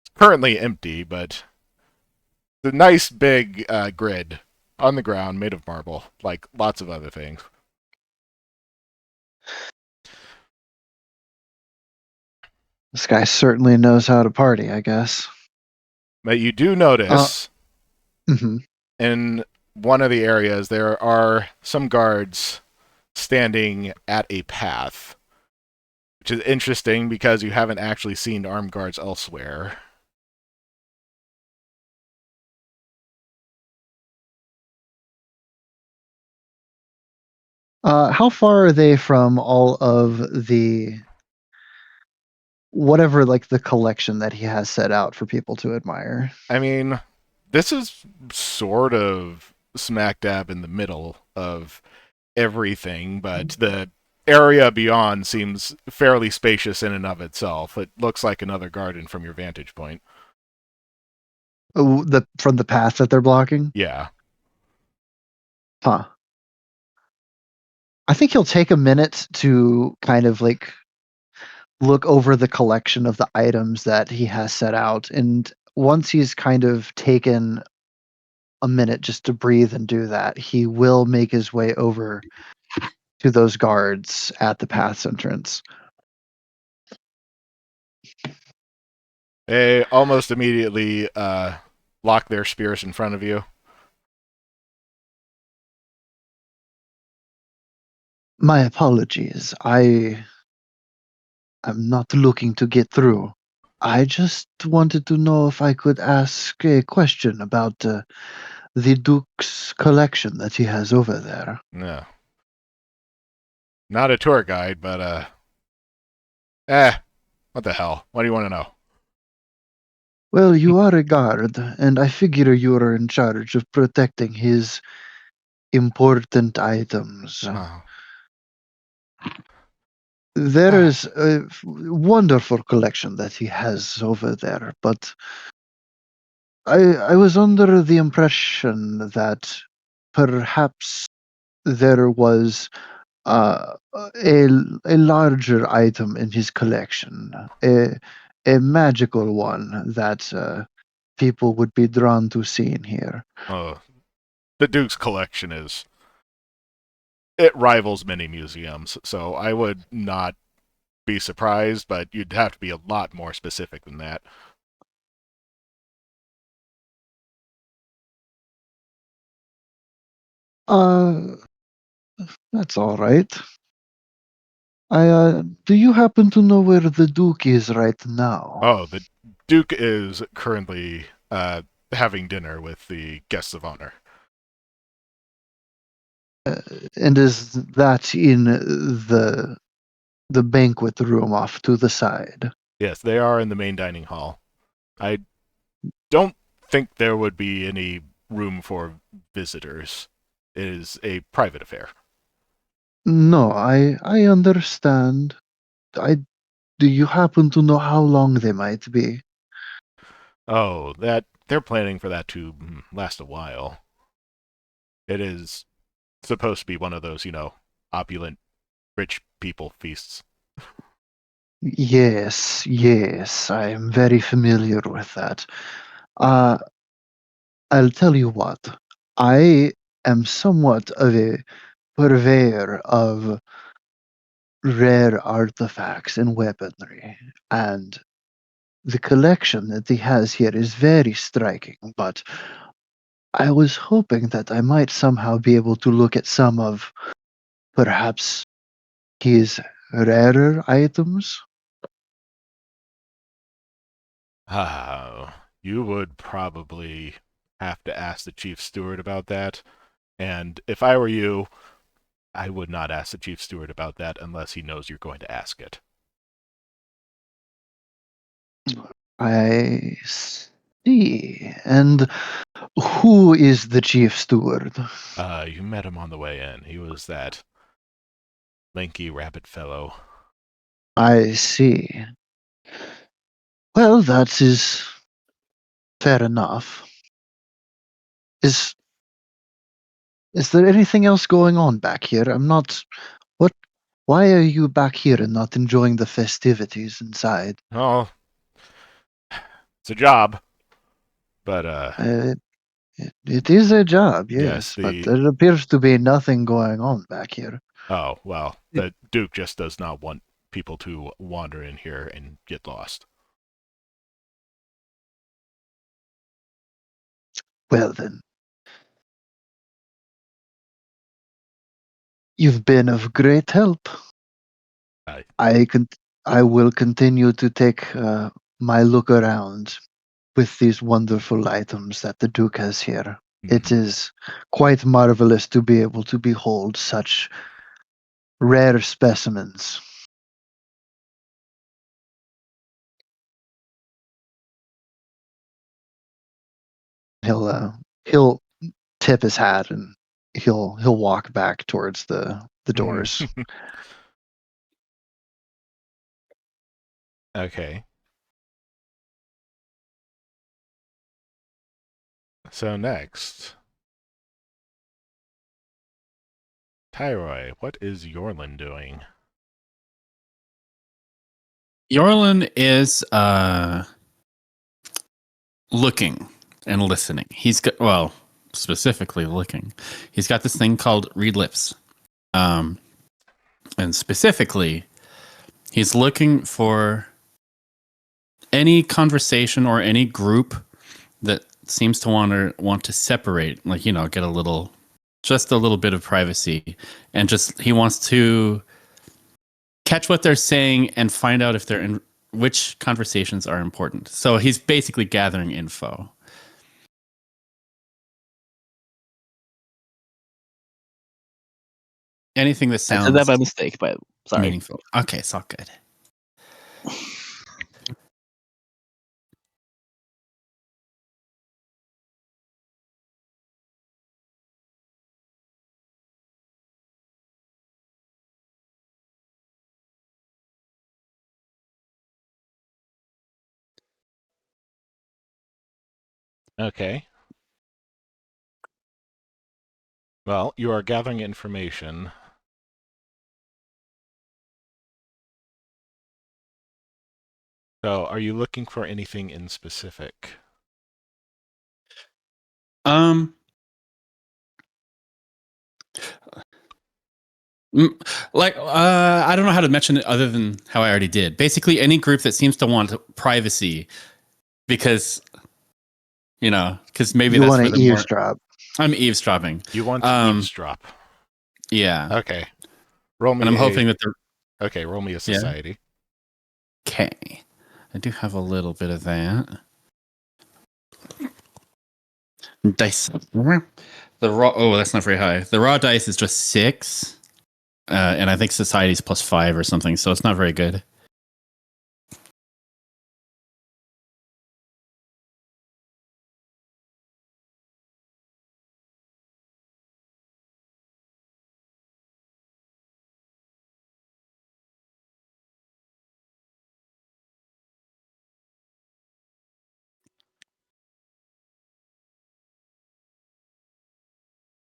It's currently empty, but the nice big grid on the ground made of marble, like lots of other things. This guy certainly knows how to party, I guess. But you do notice Mm-hmm. in one of the areas there are some guards standing at a path, which is interesting because you haven't actually seen armed guards elsewhere. How far are they from all of the whatever, like the collection that he has set out for people to admire? I mean, this is sort of smack dab in the middle of everything, but the area beyond seems fairly spacious in and of itself. It looks like another garden from your vantage point. Oh, from the path that they're blocking? Yeah. Huh. I think he'll take a minute to kind of like look over the collection of the items that he has set out. And once he's kind of taken a minute just to breathe and do that, he will make his way over to those guards at the path's entrance. They almost immediately lock their spears in front of you. My apologies. I'm not looking to get through. I just wanted to know if I could ask a question about the Duke's collection that he has over there. No. Not a tour guide, but what the hell? What do you want to know? Well, you are a guard, and I figure you are in charge of protecting his important items. Oh. There is a wonderful collection that he has over there, but I was under the impression that perhaps there was a larger item in his collection, a magical one that people would be drawn to seeing here. Oh. The Duke's collection it rivals many museums, so I would not be surprised, but you'd have to be a lot more specific than that. That's all right. Do you happen to know where the Duke is right now? Oh, the Duke is currently having dinner with the guests of honor. And is that in the banquet room off to the side? Yes, they are in the main dining hall. I don't think there would be any room for visitors. It is a private affair. No, I understand. Do you happen to know how long they might be? Oh, that they're planning for that to last a while. It is supposed to be one of those, opulent rich people feasts. Yes, I am very familiar with that. I'll tell you what. I am somewhat of a purveyor of rare artifacts and weaponry, and the collection that he has here is very striking, but I was hoping that I might somehow be able to look at some of perhaps his rarer items. You would probably have to ask the chief steward about that. And if I were you, I would not ask the chief steward about that unless he knows you're going to ask it. I see. And who is the chief steward? You met him on the way in. He was that lanky rabbit fellow. I see. Well, that is fair enough. Is there anything else going on back here? I'm not. What? Why are you back here and not enjoying the festivities inside? Oh, it's a job. But, it is a job, yes, yes, but there appears to be nothing going on back here. Oh, well, the Duke just does not want people to wander in here and get lost. Well, then. You've been of great help. I will continue to take my look around with these wonderful items that the Duke has here. Mm-hmm. It is quite marvelous to be able to behold such rare specimens. He'll tip his hat and he'll walk back towards the doors. Okay. So next, Tyroy, what is Yorlin doing? Yorlin is looking and listening. He's got, specifically looking. He's got this thing called Read Lips. And specifically, he's looking for any conversation or any group that seems to want to separate, like, get just a little bit of privacy, and he wants to catch what they're saying and find out if they're in which conversations are important. So he's basically gathering info. Anything that sounds. I said that by mistake, but sorry. Meaningful. Okay, it's all good. Okay. Well, you are gathering information. So, are you looking for anything in specific? I don't know how to mention it other than how I already did. Basically, any group that seems to want privacy, because maybe you that's want to eavesdrop. I'm eavesdropping. You want to eavesdrop. Yeah. Okay. Roll me. And I'm hoping that they're. Okay, roll me a society. Yeah. Okay. I do have a little bit of that. Dice. The raw. Oh, that's not very high. The raw dice is just 6, and I think society's +5 or something. So it's not very good.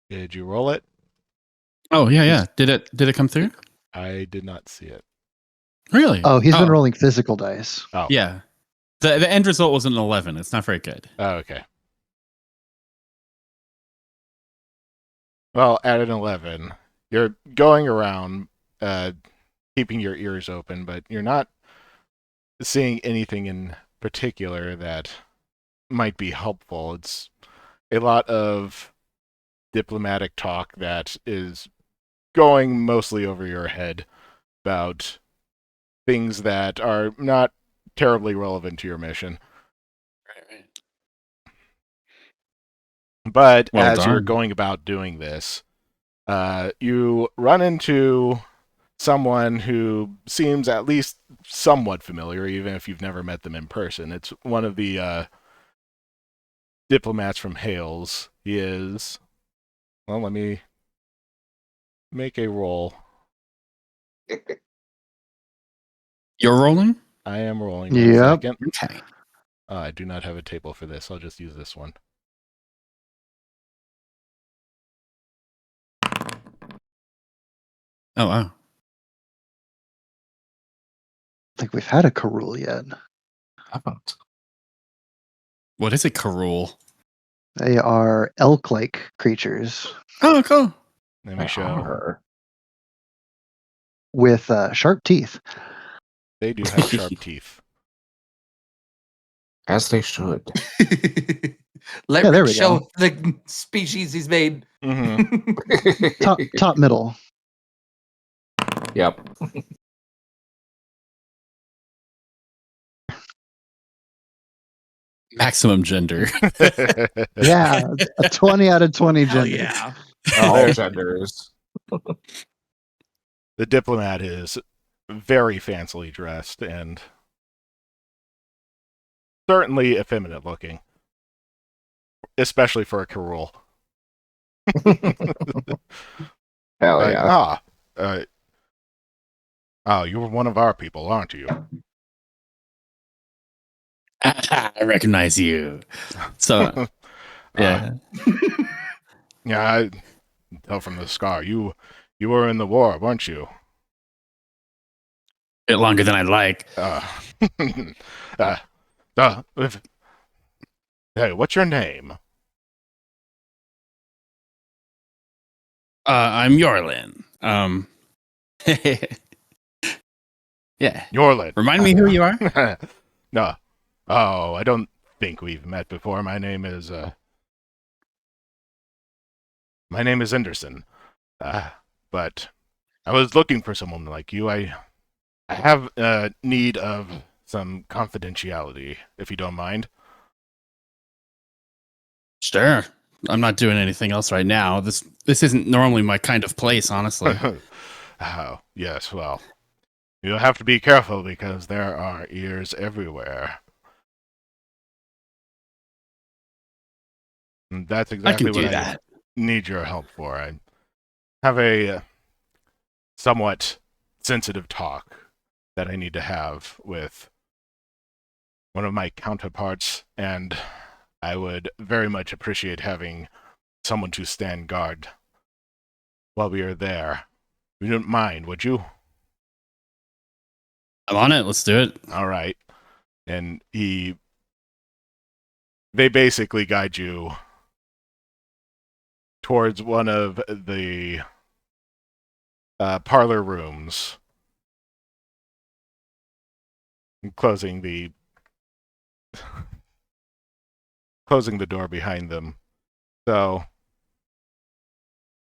Did you roll it? Oh yeah. Did it come through? I did not see it. Really? Oh, he's been rolling physical dice. Oh. Yeah. The end result was an 11. It's not very good. Oh, okay. Well, at an 11, you're going around keeping your ears open, but you're not seeing anything in particular that might be helpful. It's a lot of diplomatic talk that is going mostly over your head about things that are not terribly relevant to your mission. Right. But Well as you're done. going about doing this, you run into someone who seems at least somewhat familiar, even if you've never met them in person. It's one of the diplomats from Hales. He is... Well, let me make a roll. You're rolling? I am rolling. 1 Yep. second. Okay. I do not have a table for this. I'll just use this one. Oh wow. I think we've had a Karul yet. Haven't. What is it, Karul? They are elk-like creatures Oh, cool. Let me show. with sharp teeth. They do have sharp teeth. As they should. Let Yeah, there Rick we show go. the species he's made. Top middle. Yep. Maximum gender. Yeah, a 20 out of 20 Hell gender. yeah. All genders. The diplomat is very fancily dressed and certainly effeminate looking, especially for a Karul. Hell yeah. You're one of our people, aren't you? I recognize you. So yeah. Yeah, I can tell from the scar. You were in the war, weren't you? A bit longer than I'd like. Hey, what's your name? I'm Yorlin. Yeah. Yorlin. Remind me who you are? No. Oh, I don't think we've met before. My name is Anderson. But I was looking for someone like you. I have need of some confidentiality, if you don't mind. Sure. I'm not doing anything else right now. This isn't normally my kind of place, honestly. Oh, yes, well, you'll have to be careful because there are ears everywhere. And that's exactly what I need your help for. I have a somewhat sensitive talk that I need to have with one of my counterparts, and I would very much appreciate having someone to stand guard while we are there. You don't mind, would you? I'm on it. Let's do it. All right. And they basically guide you towards one of the parlor rooms, closing the door behind them. So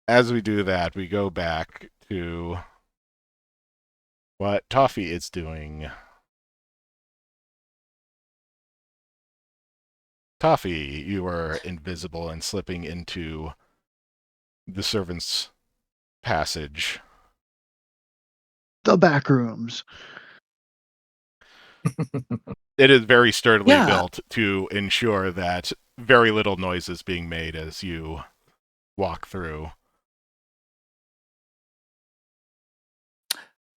as we do that, we go back to what Toffee is doing. Toffee, you were invisible and slipping into the servants' passage. The back rooms. It is very sturdily Yeah. built to ensure that very little noise is being made as you walk through.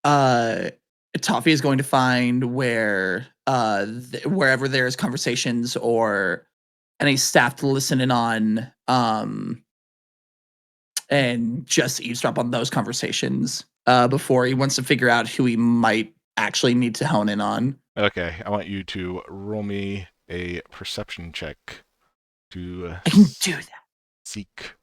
Toffee is going to find where wherever there's conversations or any staff to listen in on, and just eavesdrop on those conversations before he wants to figure out who he might actually need to hone in on. Okay, I want you to roll me a perception check to I can do that. seek.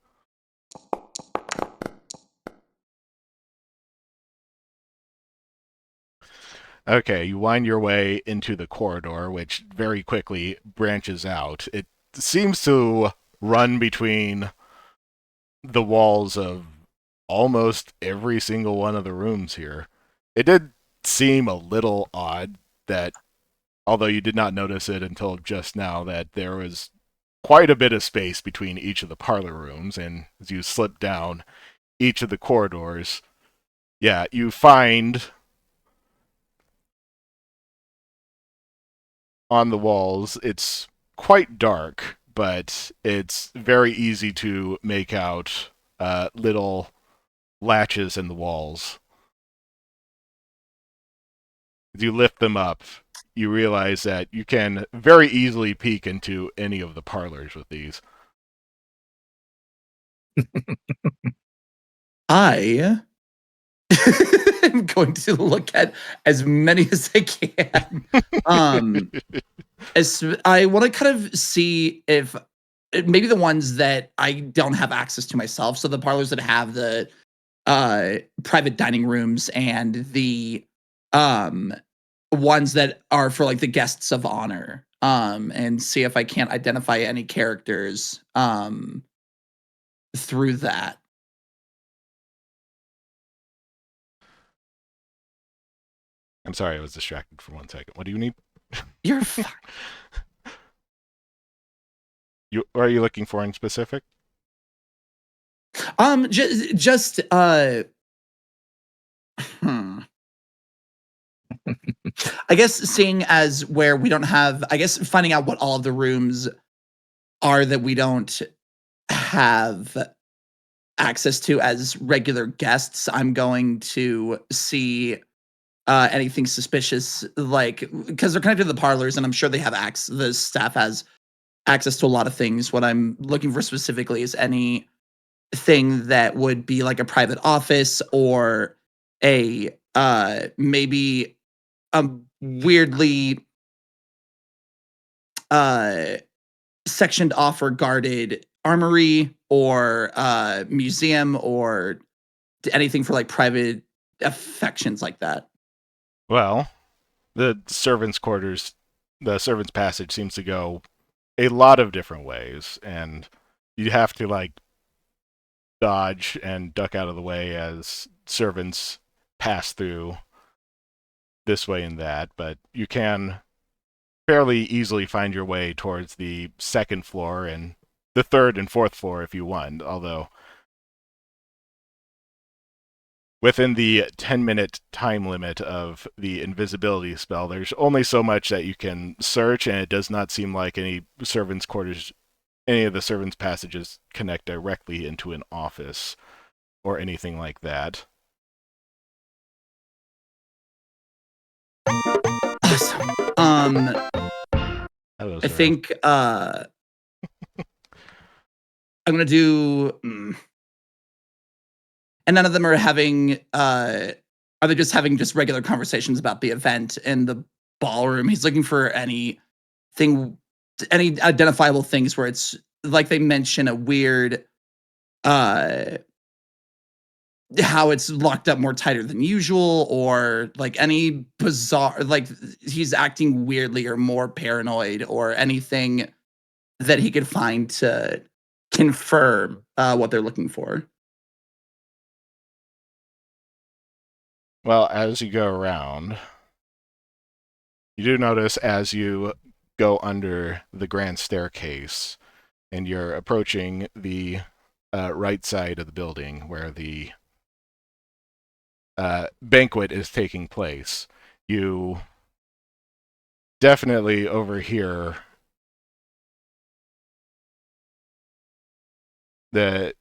Okay, you wind your way into the corridor, which very quickly branches out. It seems to run between the walls of almost every single one of the rooms here. It did seem a little odd that, although you did not notice it until just now, that there was quite a bit of space between each of the parlor rooms, and as you slip down each of the corridors, yeah, you find on the walls, it's quite dark, but it's very easy to make out little latches in the walls. As you lift them up, you realize that you can very easily peek into any of the parlors with these. I am going to look at as many as I can. As I want to kind of see if maybe the ones that I don't have access to myself. So the parlors that have the private dining rooms and the um ones that are for like the guests of honor. And see if I can't identify any characters through that. I'm sorry, I was distracted for 1 second. What do you need? You're fine. What are you looking for in specific? Just I guess seeing as where we don't have, I guess finding out what all of the rooms are that we don't have access to as regular guests. I'm going to see anything suspicious, like because they're connected to the parlors, and I'm sure they have access. The staff has access to a lot of things. What I'm looking for specifically is anything that would be like a private office or a maybe a weirdly sectioned off or guarded armory or museum or anything for like private affections like that. Well, the servants' quarters, the servants' passage seems to go a lot of different ways, and you have to like dodge and duck out of the way as servants pass through this way and that, but you can fairly easily find your way towards the second floor and the third and fourth floor if you want, although within the 10-minute time limit of the invisibility spell, there's only so much that you can search, and it does not seem like any servants' quarters, any of the servants' passages connect directly into an office or anything like that. Awesome. Hello, I think I'm gonna do. And none of them are having. Are they just having just regular conversations about the event in the ballroom? He's looking for any identifiable things where it's like they mention a weird, how it's locked up more tighter than usual, or like any bizarre, like he's acting weirdly or more paranoid, or anything that he could find to confirm what they're looking for. Well, as you go around, you do notice as you go under the grand staircase and you're approaching the right side of the building where the banquet is taking place. You definitely overhear the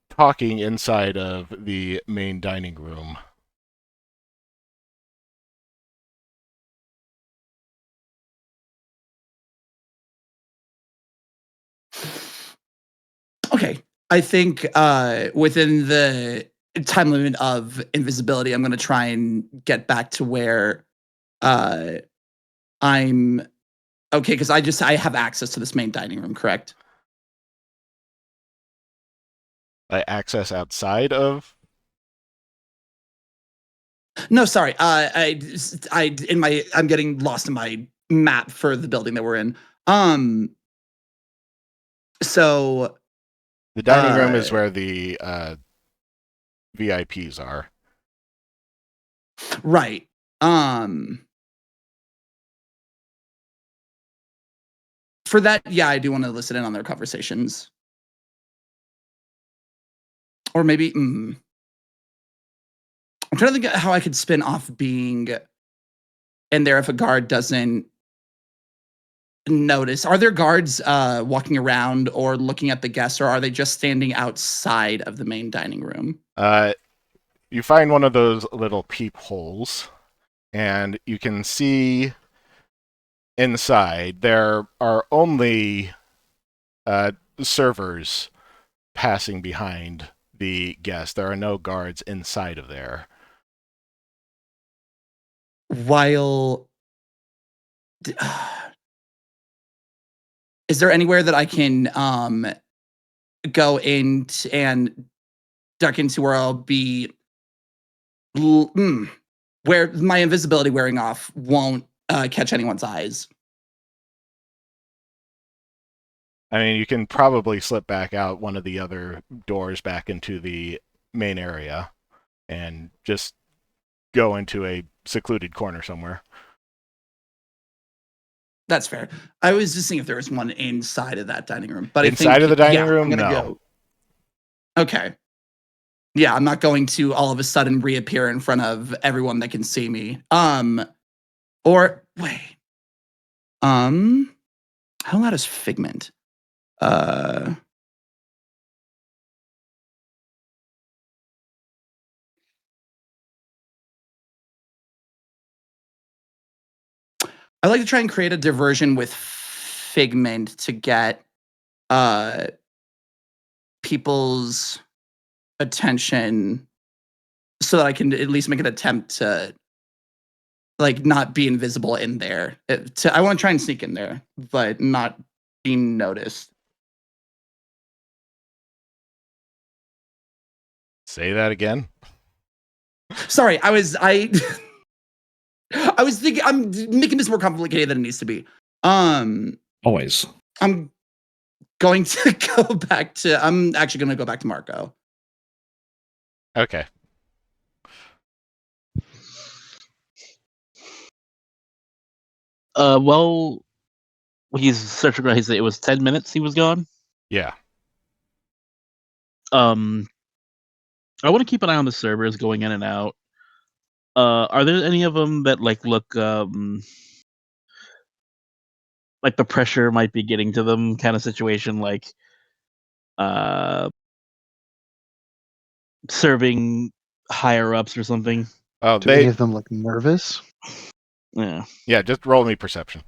talking inside of the main dining room. Okay. I think within the time limit of invisibility, I'm going to try and get back to where I'm okay, because I have access to this main dining room, correct? Access outside of. No, sorry. I'm getting lost in my map for the building that we're in. So The dining room is where the VIPs are. Right. For that, yeah, I do want to listen in on their conversations. Or maybe I'm trying to think of how I could spin off being in there if a guard doesn't notice. Are there guards walking around or looking at the guests, or are they just standing outside of the main dining room? You find one of those little peepholes, and you can see inside. There are only servers passing behind the guests. There are no guards inside of there. While is there anywhere that I can go in and duck into where I'll be where my invisibility wearing off won't catch anyone's eyes? I mean, you can probably slip back out one of the other doors back into the main area and just go into a secluded corner somewhere. That's fair. I was just seeing if there was one inside of that dining room. But inside of the dining room, I'm gonna go. Okay. Yeah, I'm not going to all of a sudden reappear in front of everyone that can see me. Or wait. How loud is Figment? I like to try and create a diversion with Figment to get people's attention so that I can at least make an attempt to like not be invisible in there. I want to try and sneak in there, but not being noticed. Say that again. Sorry, I was thinking I'm making this more complicated than it needs to be. Always. I'm going to go back to I'm actually going to go back to Marco. Okay. Well, he's searching around. He said it was 10 minutes he was gone. Yeah. I want to keep an eye on the servers going in and out. Are there any of them that like look like the pressure might be getting to them kind of situation, like serving higher ups or something? Oh, Do any of them look nervous? Yeah. Yeah, just roll me perception.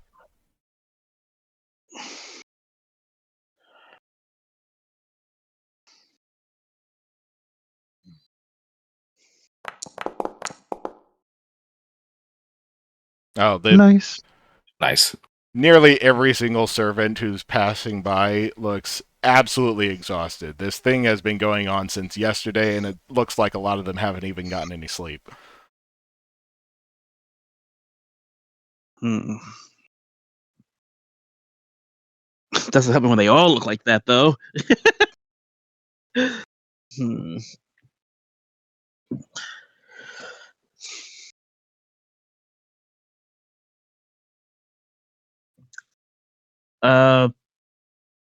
Oh, Nice. Nearly every single servant who's passing by looks absolutely exhausted. This thing has been going on since yesterday, and it looks like a lot of them haven't even gotten any sleep. Doesn't happen when they all look like that, though.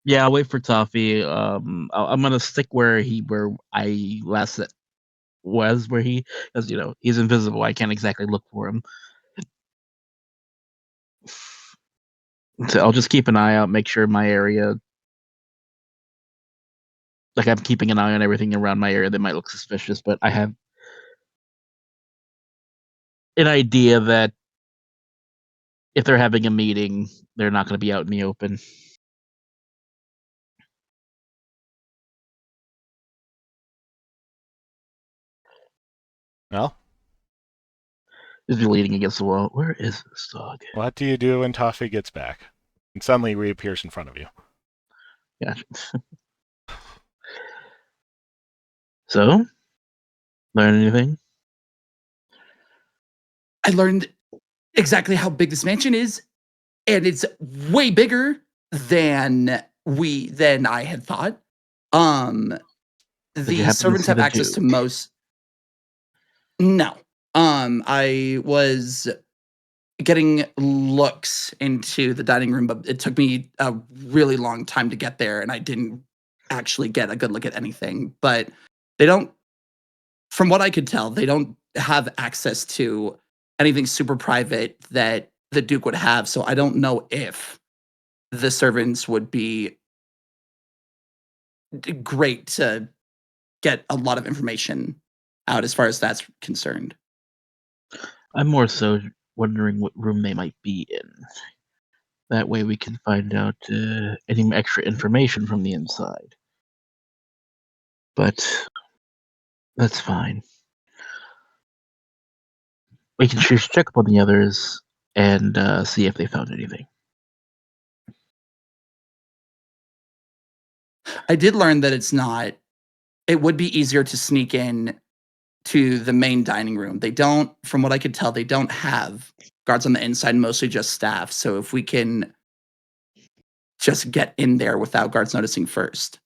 Yeah, I'll wait for Toffee. I'm gonna stick where I last was, because he's invisible. I can't exactly look for him. So I'll just keep an eye out, make sure my area, like I'm keeping an eye on everything around my area that might look suspicious, but I have an idea that if they're having a meeting, they're not going to be out in the open. Well, Just be leaning against the wall. Where is this dog? what do you do when Toffee gets back and suddenly reappears in front of you? Gotcha. So, learn anything? I learned exactly how big this mansion is, and it's way bigger than I had thought. The servants have access to most. No. I was getting looks into the dining room, but it took me a really long time to get there, and I didn't actually get a good look at anything. But they don't, from what I could tell, they don't have access to anything super private that the Duke would have. So I don't know if the servants would be great to get a lot of information out as far as that's concerned. I'm more so wondering what room they might be in. That way we can find out any extra information from the inside. But that's fine. We can just check up on the others and see if they found anything. I did learn that it would be easier to sneak in to the main dining room. They don't, from what I could tell, they don't have guards on the inside, mostly just staff. So if we can just get in there without guards noticing first,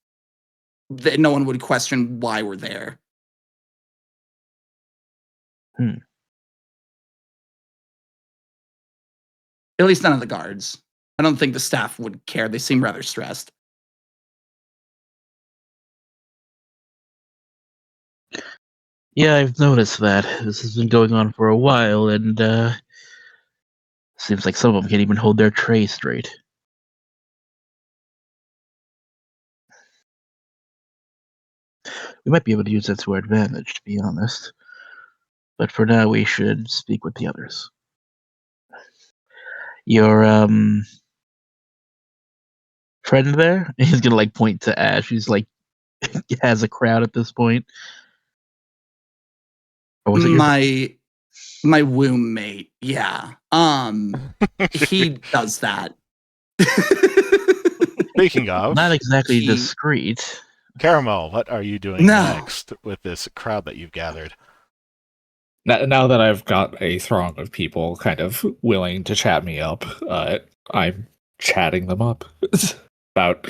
no one would question why we're there. At least none of the guards. I don't think the staff would care. They seem rather stressed. Yeah, I've noticed that. This has been going on for a while, and seems like some of them can't even hold their tray straight. We might be able to use that to our advantage, to be honest. But for now, we should speak with the others. Your friend there? He's gonna point to Ash. He's has a crowd at this point. Or was it my womb mate? Yeah. He does that. Speaking of, not exactly discreet. Caramel, what are you doing next with this crowd that you've gathered? Now that I've got a throng of people kind of willing to chat me up, I'm chatting them up about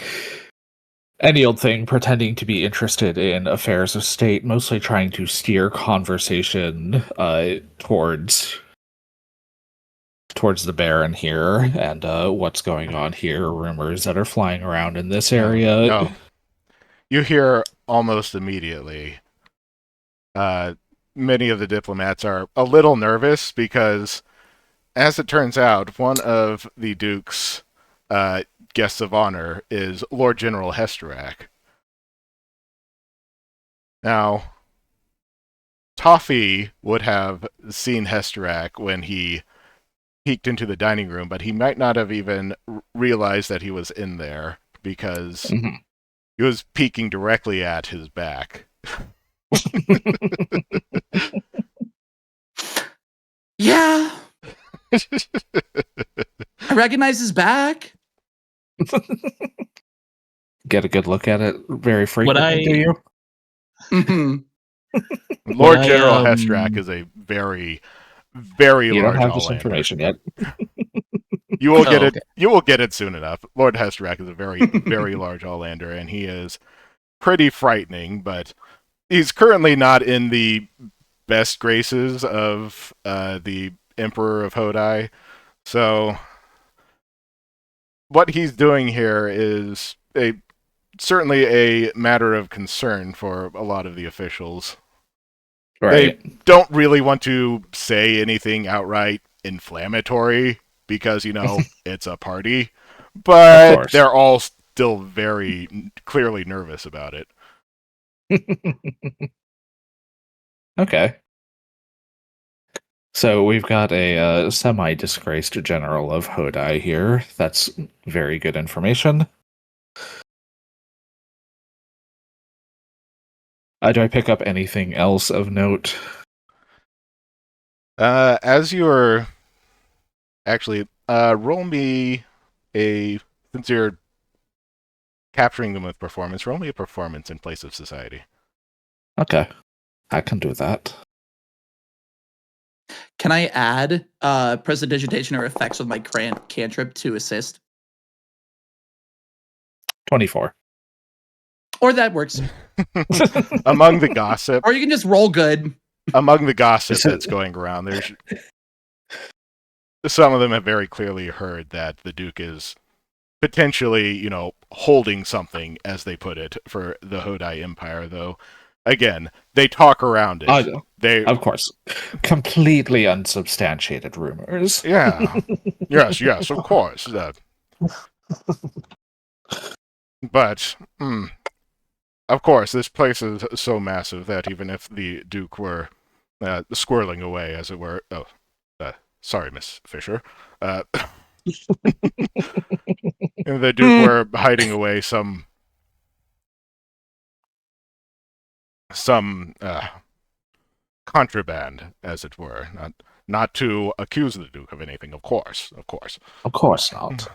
any old thing, pretending to be interested in affairs of state, mostly trying to steer conversation towards the Baron here and what's going on here, rumors that are flying around in this area. No. You hear almost immediately many of the diplomats are a little nervous because, as it turns out, one of the Duke's guests of honor is Lord General Hesterak. Now, Toffee would have seen Hesterak when he peeked into the dining room, but he might not have even realized that he was in there because he was peeking directly at his back. Yeah. I recognize his back. Get a good look at it very frequently, do you? Mm-hmm. Lord General Hesterak is a very, very you large. You don't have this information yet. You will get it. You will get it soon enough. Lord Hesterak is a very, very large Allander, and he is pretty frightening. But he's currently not in the best graces of the Emperor of Hodai. So what he's doing here is certainly a matter of concern for a lot of the officials. Right. They don't really want to say anything outright inflammatory because, it's a party, but they're all still very clearly nervous about it. Okay. So we've got a semi-disgraced general of Hodai here. That's very good information. Do I pick up anything else of note? As you're actually, roll me since you're capturing them with performance, roll me a performance in place of society. Okay, I can do that. Can I add prestidigitation or effects with my cantrip to assist? 24. Or that works. Among the gossip. Or you can just roll good. Among the gossip that's going around, there's some of them have very clearly heard that the Duke is potentially, holding something, as they put it, for the Hodai Empire, though. Again, they talk around it. Of course. Completely unsubstantiated rumors. Yeah. Yes, of course. But, of course, this place is so massive that even if the Duke were squirreling away, as it were... Oh, sorry, Miss Fisher. If the Duke were hiding away some contraband, as it were. Not to accuse the Duke of anything, of course. Of course not.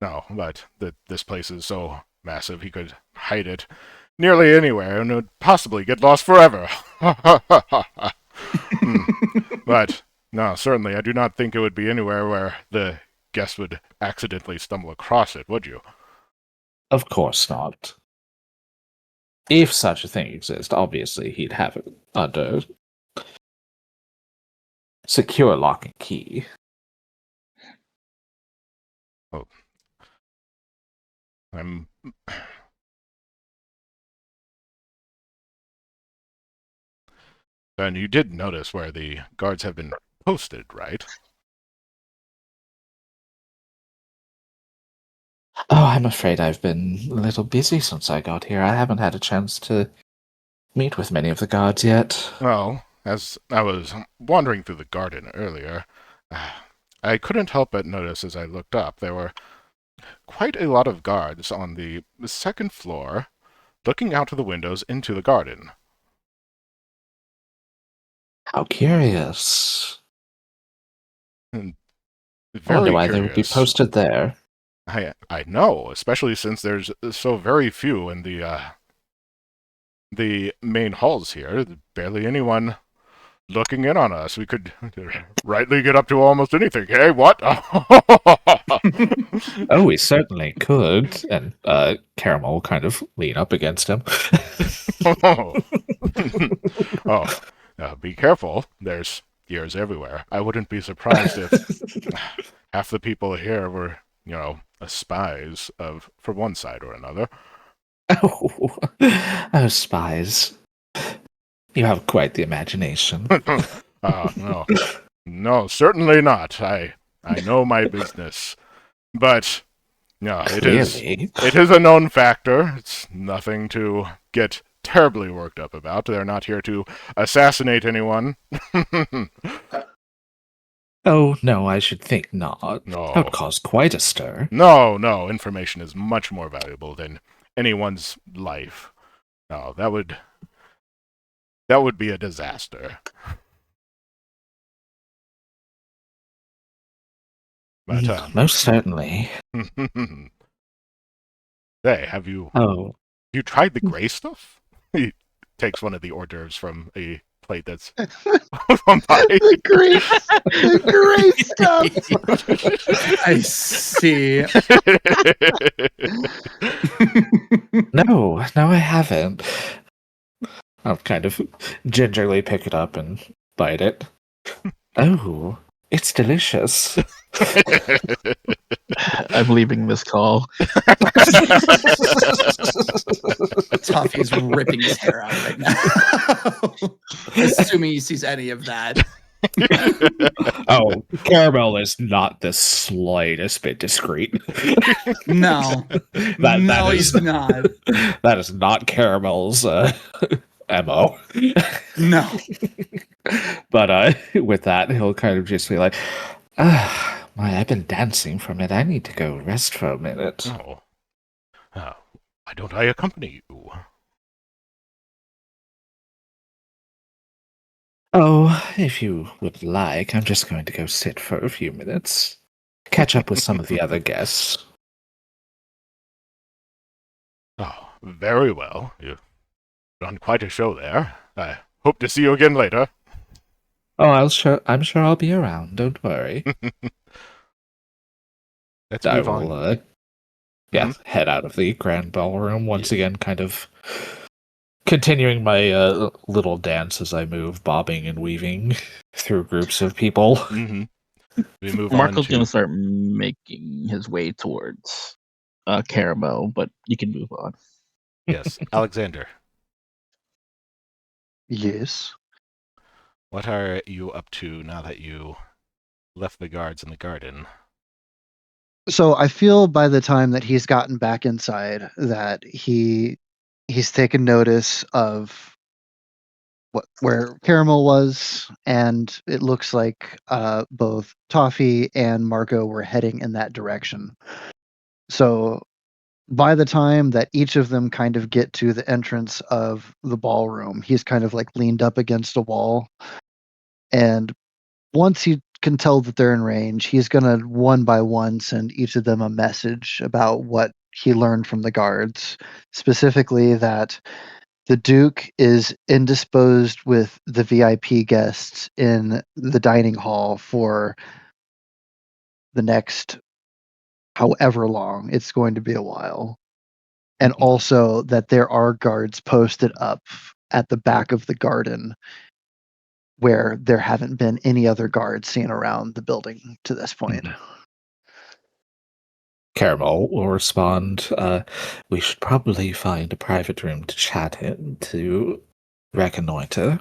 No, but this place is so massive he could hide it nearly anywhere and would possibly get lost forever. But, no, certainly I do not think it would be anywhere where the guest would accidentally stumble across it, would you? Of course not. If such a thing exists, obviously he'd have it under secure lock and key. Oh. And you did notice where the guards have been posted, right? Oh, I'm afraid I've been a little busy since I got here. I haven't had a chance to meet with many of the guards yet. Well, as I was wandering through the garden earlier, I couldn't help but notice as I looked up there were quite a lot of guards on the second floor looking out of the windows into the garden. How curious. Very I wonder why curious. they would be posted there. I know, especially since there's so very few in the main halls here. Barely anyone looking in on us. We could rightly get up to almost anything. Hey, what? Oh, we certainly could. And Caramel will kind of lean up against him. Be careful. There's ears everywhere. I wouldn't be surprised if half the people here were, spies for one side or another. Oh, spies. You have quite the imagination. No, certainly not. I know my business. But, no, it is a known factor. It's nothing to get terribly worked up about. They're not here to assassinate anyone. Oh, no, I should think not. No. That would cause quite a stir. No, information is much more valuable than anyone's life. No, that would be a disaster. But, most certainly. Hey, have you tried the gray stuff? He takes one of the hors d'oeuvres from a plate that's on by. The gray stuff. I see. No, I haven't. I'll kind of gingerly pick it up and bite it. Oh, It's delicious. I'm leaving this call. Toffee's ripping his hair out right now. Assuming he sees any of that. Oh, Caramel is not the slightest bit discreet. No. That he's not. That is not Caramel's MO. No. But with that, he'll kind of just be like, I've been dancing from it. I need to go rest for a minute. Oh. Why don't I accompany you? Oh, if you would like, I'm just going to go sit for a few minutes. Catch up with some of the other guests. Oh, very well. You've done quite a show there. I hope to see you again later. Oh, I'm sure I'll be around. Don't worry. Let's move on. Head out of the grand ballroom once again, kind of continuing my little dance as I move, bobbing and weaving through groups of people. Mm-hmm. We move Marco's on going to start making his way towards Caramel, but you can move on. Yes, Alexander. Yes. What are you up to now that you left the guards in the garden? So I feel by the time that he's gotten back inside that he's taken notice of where Caramel was, and it looks like both Toffee and Marco were heading in that direction. So by the time that each of them kind of get to the entrance of the ballroom, he's kind of like leaned up against a wall. And once he can tell that they're in range, he's going to one by one send each of them a message about what he learned from the guards, specifically that the Duke is indisposed with the VIP guests in the dining hall for the next however long. It's going to be a while. And also that there are guards posted up at the back of the garden where there haven't been any other guards seen around the building to this point. Caramel will respond, we should probably find a private room to chat in to reconnoiter.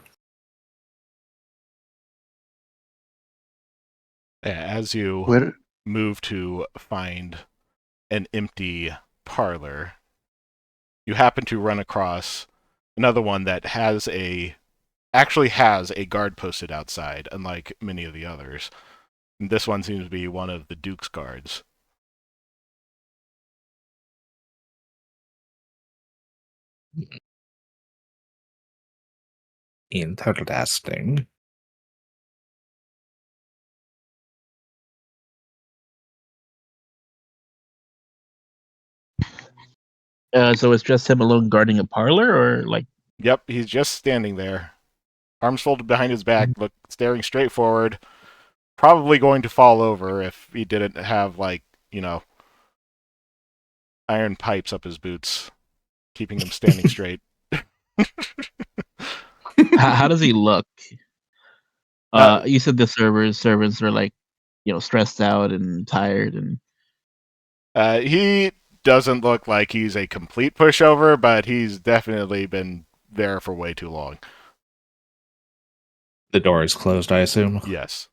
As you move to find an empty parlor, you happen to run across another one that actually has a guard posted outside, unlike many of the others. And this one seems to be one of the Duke's guards. Interesting. So it's just him alone guarding a parlor, or like? Yep, he's just standing there, arms folded behind his back, staring straight forward. Probably going to fall over if he didn't have, iron pipes up his boots, keeping him standing straight. How does he look? You said the servants are stressed out and tired, and he doesn't look like he's a complete pushover, but he's definitely been there for way too long. The door is closed, I assume? Yes.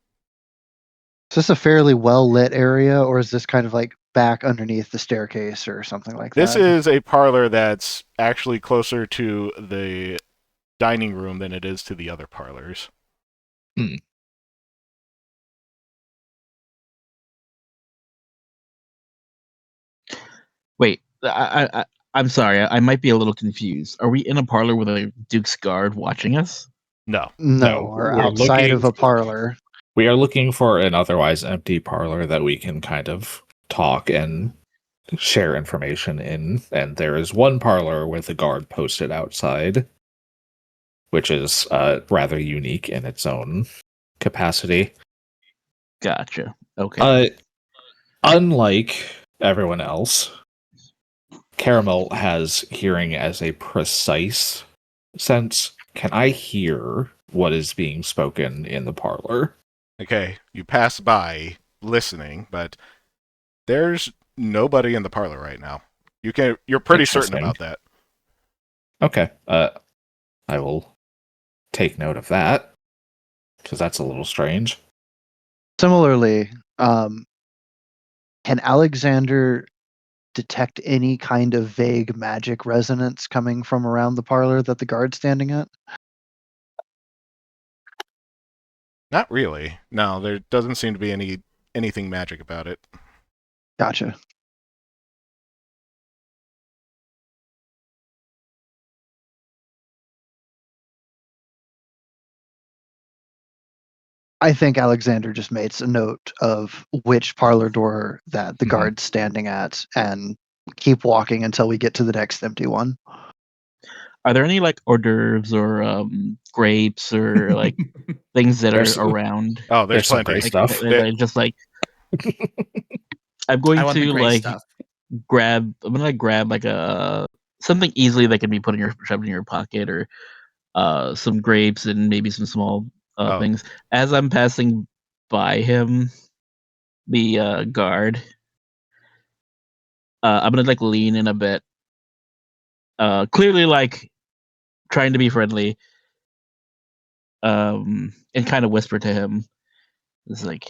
Is this a fairly well lit area, or is this kind of like back underneath the staircase or something like that? This is a parlor that's actually closer to the dining room than it is to the other parlors. Wait, I'm sorry. I might be a little confused. Are we in a parlor with a Duke's guard watching us? No. We're outside of a parlor. We are looking for an otherwise empty parlor that we can kind of talk and share information in. And there is one parlor with a guard posted outside, which is rather unique in its own capacity. Gotcha. Okay. Unlike everyone else, Caramel has hearing as a precise sense. Can I hear what is being spoken in the parlor? Okay, you pass by listening, but there's nobody in the parlor right now. You're pretty certain about that. Okay. I will take note of that, because that's a little strange. Similarly, can Alexander detect any kind of vague magic resonance coming from around the parlor that the guard's standing at? Not really. No, there doesn't seem to be anything magic about it. Gotcha. I think Alexander just makes a note of which parlor door that the guard's standing at and keep walking until we get to the next empty one. Are there any like hors d'oeuvres or grapes or like things that are around? Oh, there's plenty great of stuff. Just like I'm going I want the to great like stuff. grab. I'm gonna grab like a something easily that can be shoved in your pocket, or some grapes and maybe some small things. As I'm passing by him, the guard, I'm gonna like lean in a bit, clearly like trying to be friendly, and kind of whisper to him. It's like,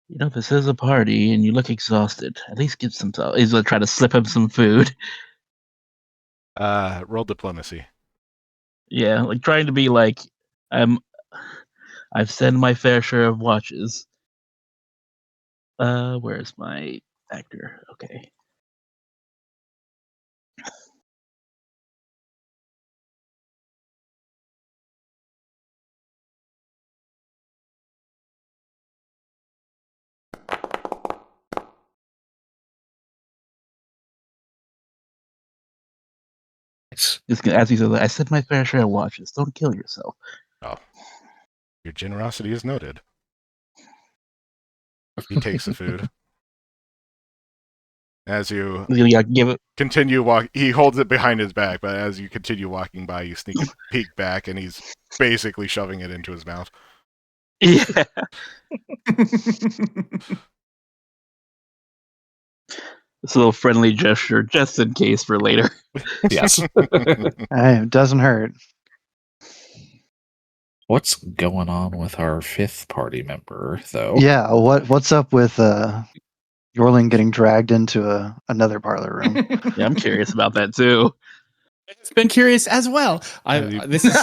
this is a party, and you look exhausted. At least get some. He's gonna try to slip him some food. Roll diplomacy. Yeah, like trying to be like, I've sent my fair share of watches. Where's my actor? Okay. Just as he says, I said my fair share of watches. Don't kill yourself. Oh, your generosity is noted. He takes the food. As you continue walking, he holds it behind his back, but as you continue walking by, you sneak a peek back, and he's basically shoving it into his mouth. Yeah. This little friendly gesture, just in case for later. Yes. It doesn't hurt. What's going on with our fifth party member, though? Yeah, what's up with Yorling getting dragged into another parlor room? Yeah, I'm curious about that too. I've been curious as well. This is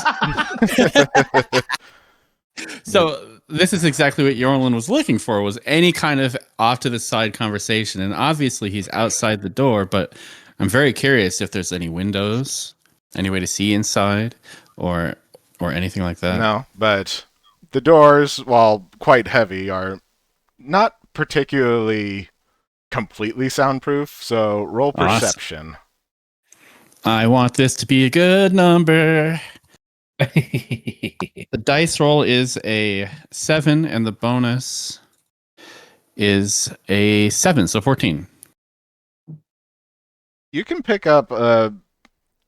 so. This is exactly what Yorlin was looking for. Was any kind of off to the side conversation, and obviously he's outside the door. But I'm very curious if there's any windows, any way to see inside, or anything like that. No, but the doors, while quite heavy, are not particularly completely soundproof. So roll perception. Awesome. I want this to be a good number. The dice roll is a 7, and the bonus is a 7, so 14. You can pick up a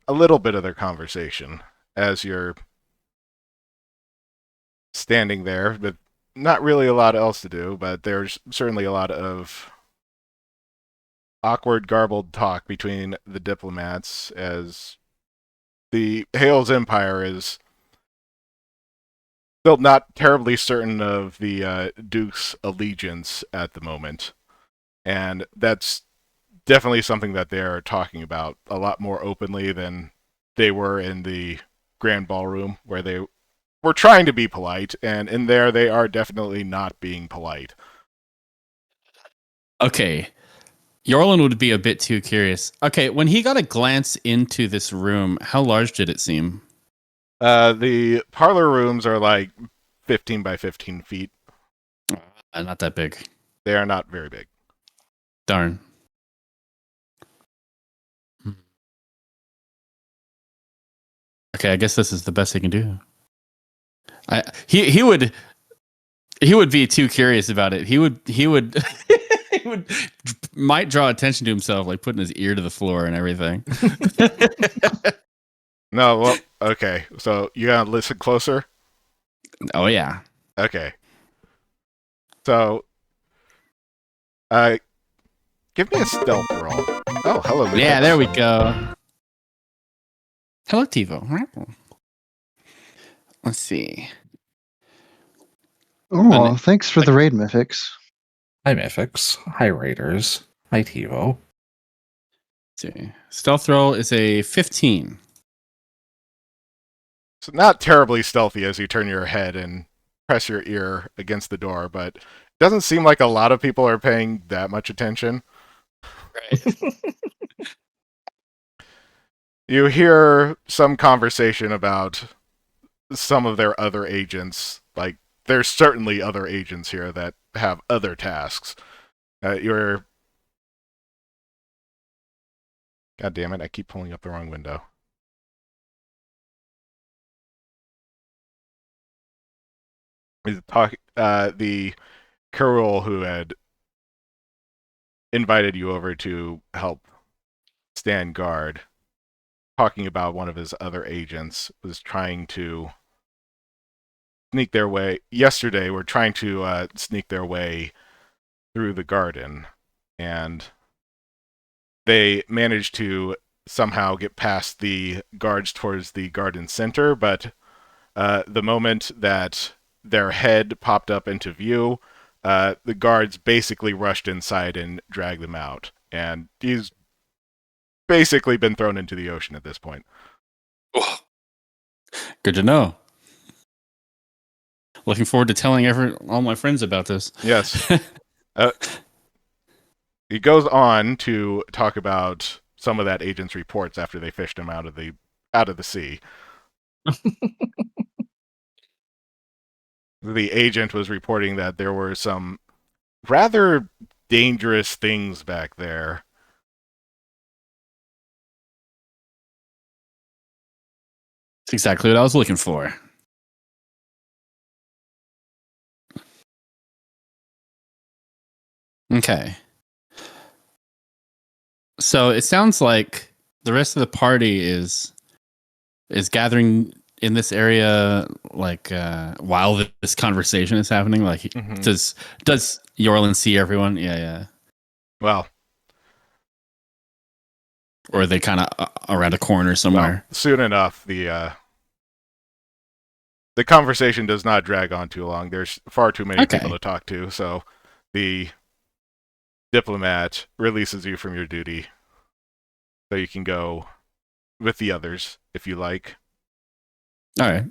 little bit of their conversation as you're standing there, but not really a lot else to do. But there's certainly a lot of awkward, garbled talk between the diplomats as the Hales Empire is still not terribly certain of the Duke's allegiance at the moment. And that's definitely something that they're talking about a lot more openly than they were in the Grand Ballroom, where they were trying to be polite, and in there they are definitely not being polite. Okay. Yorlin would be a bit too curious. Okay, when he got a glance into this room, how large did it seem? The parlor rooms are like 15 by 15 feet. Not that big. They are not very big. Darn. Okay, I guess this is the best he can do. He would be too curious about it. He would he might draw attention to himself, like putting his ear to the floor and everything. No, well, okay. So you gotta listen closer. Oh yeah. Okay. So, give me a stealth roll. Oh, hello, Mythix. Yeah, there we go. Hello, Tivo. Let's see. Oh, thanks for the raid, Mythix. Hi, Mythix. Hi, Raiders. Hi, Tivo. Let's see. Stealth roll is a 15. So not terribly stealthy as you turn your head and press your ear against the door, but it doesn't seem like a lot of people are paying that much attention. Right. You hear some conversation about some of their other agents. Like, there's certainly other agents here that have other tasks. God damn it, I keep pulling up the wrong window. The Carol who had invited you over to help stand guard, talking about one of his other agents, was trying to sneak their way. Yesterday, were trying to sneak their way through the garden, and they managed to somehow get past the guards towards the garden center, but the moment that their head popped up into view, the guards basically rushed inside and dragged them out. And he's basically been thrown into the ocean at this point. Good to know. Looking forward to telling all my friends about this. Yes. He goes on to talk about some of that agent's reports after they fished him out of the sea. The agent was reporting that there were some rather dangerous things back there. That's exactly what I was looking for. Okay. So it sounds like the rest of the party is gathering in this area, like while this conversation is happening. Like, does Yorlin see everyone? Yeah. Well, or are they kind of around a corner somewhere? Well, soon enough, the conversation does not drag on too long. There's far too many people to talk to, so the diplomat releases you from your duty, so you can go with the others if you like. All right.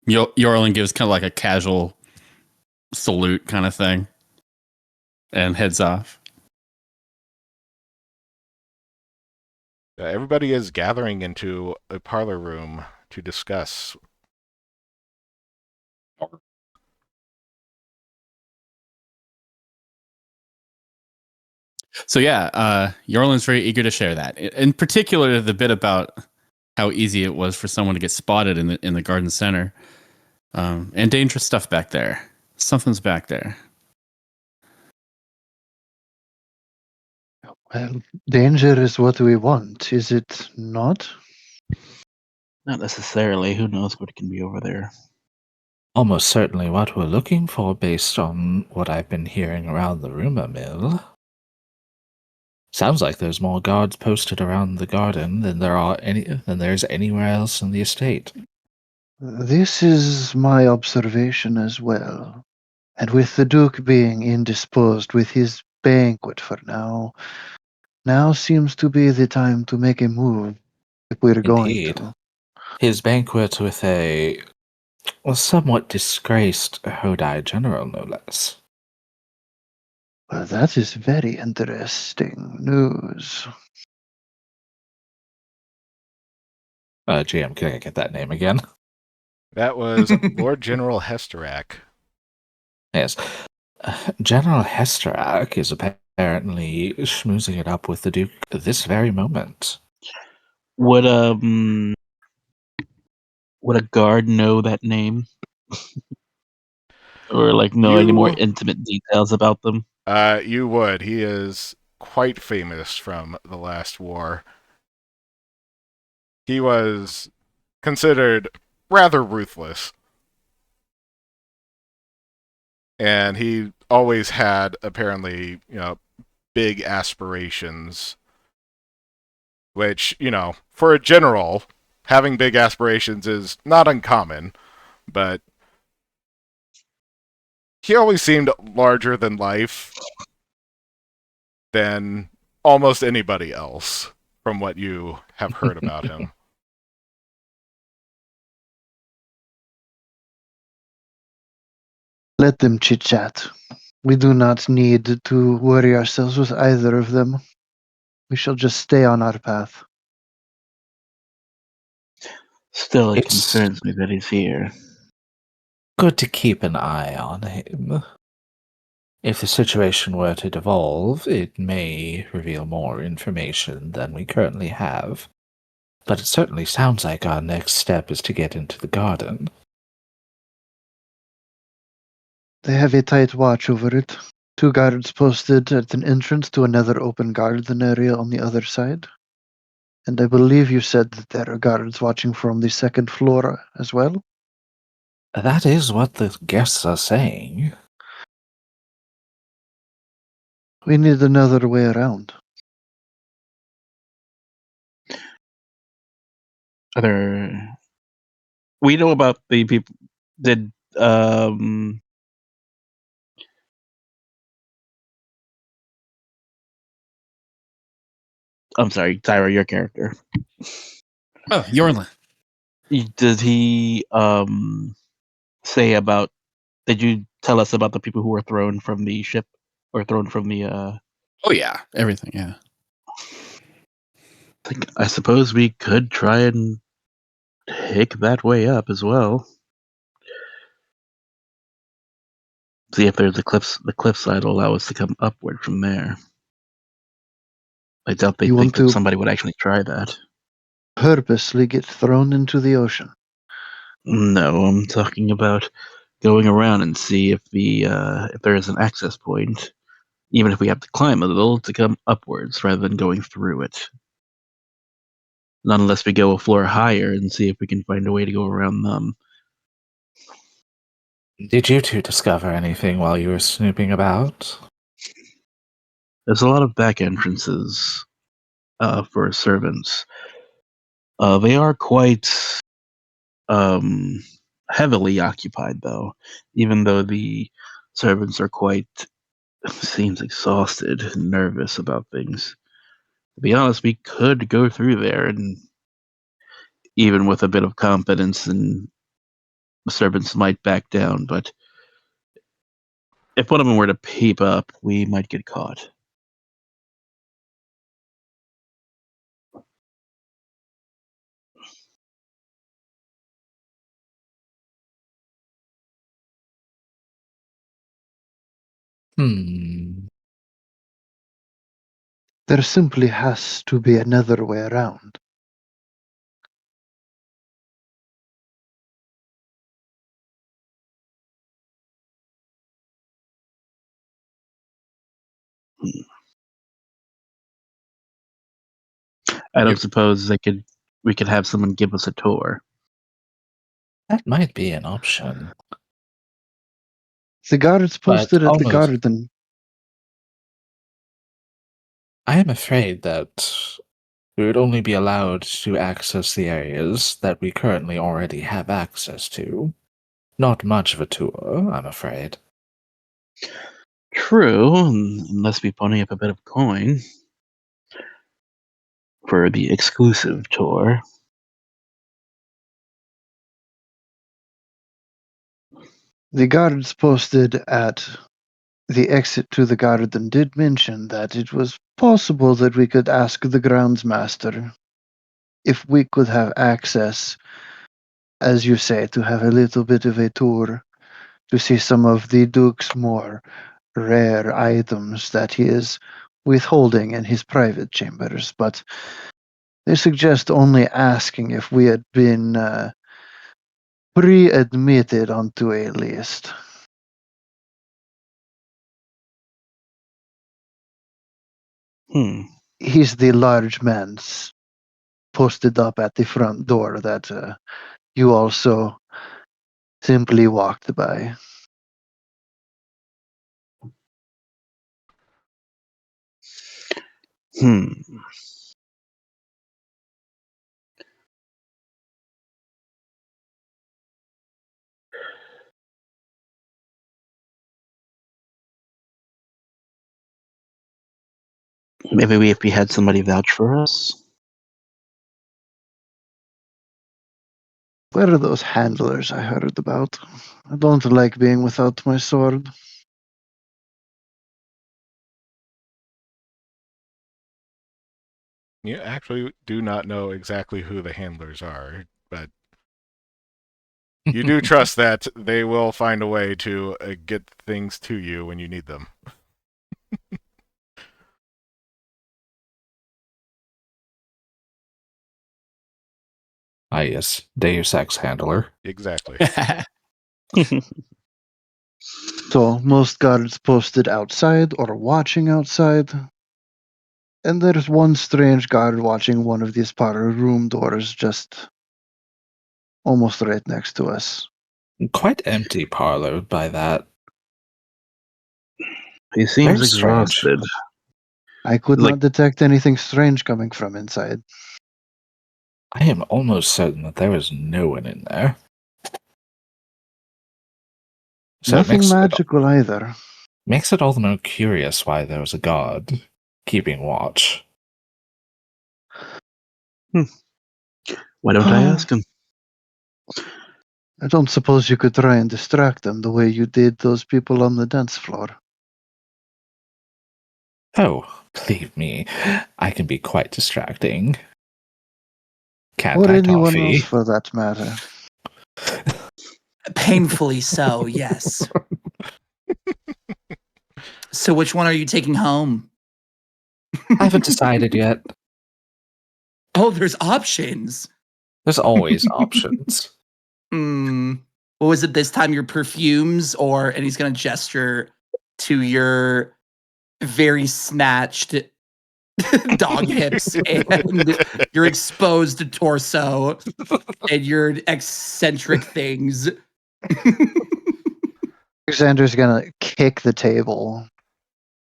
Yorlin gives kind of like a casual salute kind of thing and heads off. Everybody is gathering into a parlor room to discuss. So yeah, Yorlin's very eager to share that. In particular, the bit about how easy it was for someone to get spotted in the garden center, and dangerous stuff back there. Something's back there. Well, danger is what we want, is it not? Not necessarily. Who knows what can be over there? Almost certainly what we're looking for based on what I've been hearing around the rumor mill. Sounds like there's more guards posted around the garden than there's anywhere else in the estate. This is my observation as well. And with the Duke being indisposed with his banquet for now seems to be the time to make a move if we're going to. His banquet with a somewhat disgraced Hodai general, no less. Well, that is very interesting news. GM, can I get that name again? That was Lord General Hesterak. Yes. General Hesterak is apparently schmoozing it up with the Duke this very moment. Would a guard know that name? Or know any more intimate details about them? You would. He is quite famous from the last war. He was considered rather ruthless. And he always had, apparently, big aspirations, which, for a general, having big aspirations is not uncommon, but he always seemed larger than life than almost anybody else from what you have heard about him. Let them chit-chat. We do not need to worry ourselves with either of them. We shall just stay on our path. Still, it concerns me that he's here. Good to keep an eye on him. If the situation were to devolve, it may reveal more information than we currently have. But it certainly sounds like our next step is to get into the garden. They have a tight watch over it. 2 guards posted at an entrance to another open garden area on the other side. And I believe you said that there are guards watching from the 2nd floor as well? That is what the guests are saying. We need another way around. We know about the people. Did I'm sorry, Tyra, your character. Oh, Yorla. Did he say about? Did you tell us about the people who were thrown from the ship or thrown from the? Oh yeah, everything. Yeah. I suppose we could try and take that way up as well. See if there's the cliffside will allow us to come upward from there. I doubt they think that somebody would actually try that. Purposely get thrown into the ocean. No, I'm talking about going around and see if if there is an access point, even if we have to climb a little to come upwards rather than going through it. Not unless we go a floor higher and see if we can find a way to go around them. Did you two discover anything while you were snooping about? There's a lot of back entrances for servants. They are quite heavily occupied, though, even though the servants are quite seems exhausted and nervous about things. To be honest, we could go through there, and even with a bit of confidence, and the servants might back down. But if one of them were to peep up, we might get caught. There simply has to be another way around. I don't suppose we could have someone give us a tour. That might be an option. The guards posted at the garden. I am afraid that we would only be allowed to access the areas that we currently already have access to. Not much of a tour, I'm afraid. True, unless we pony up a bit of coin for the exclusive tour. The guards posted at the exit to the garden did mention that it was possible that we could ask the groundsmaster if we could have access, as you say, to have a little bit of a tour to see some of the Duke's more rare items that he is withholding in his private chambers. But they suggest only asking if we had been pre-admitted onto a list. He's the large man posted up at the front door that you also simply walked by. Maybe if we had somebody vouch for us. Where are those handlers I heard about? I don't like being without my sword. You actually do not know exactly who the handlers are, but you do trust that they will find a way to get things to you when you need them. Yes, Deus Ex handler. Exactly. So most guards posted outside or watching outside. And there's one strange guard watching one of these parlor room doors just almost right next to us. Quite empty parlor by that. He seems Very strange. exhausted. I could not detect anything strange coming from inside. I am almost certain that there was no one in there. So Nothing magical either. Makes it all the more curious why there was a guard keeping watch. Why don't I ask him? I don't suppose you could try and distract them the way you did those people on the dance floor. Oh, believe me, I can be quite distracting. Can't Or I, anyone Toffee? else for that matter. Painfully so, yes. So which one are you taking home? I haven't decided yet. Oh, there's options. There's always options. What was it this time? Your perfumes, and he's gonna gesture to your very snatched dog hips and your exposed torso and your eccentric things. Alexander's gonna kick the table.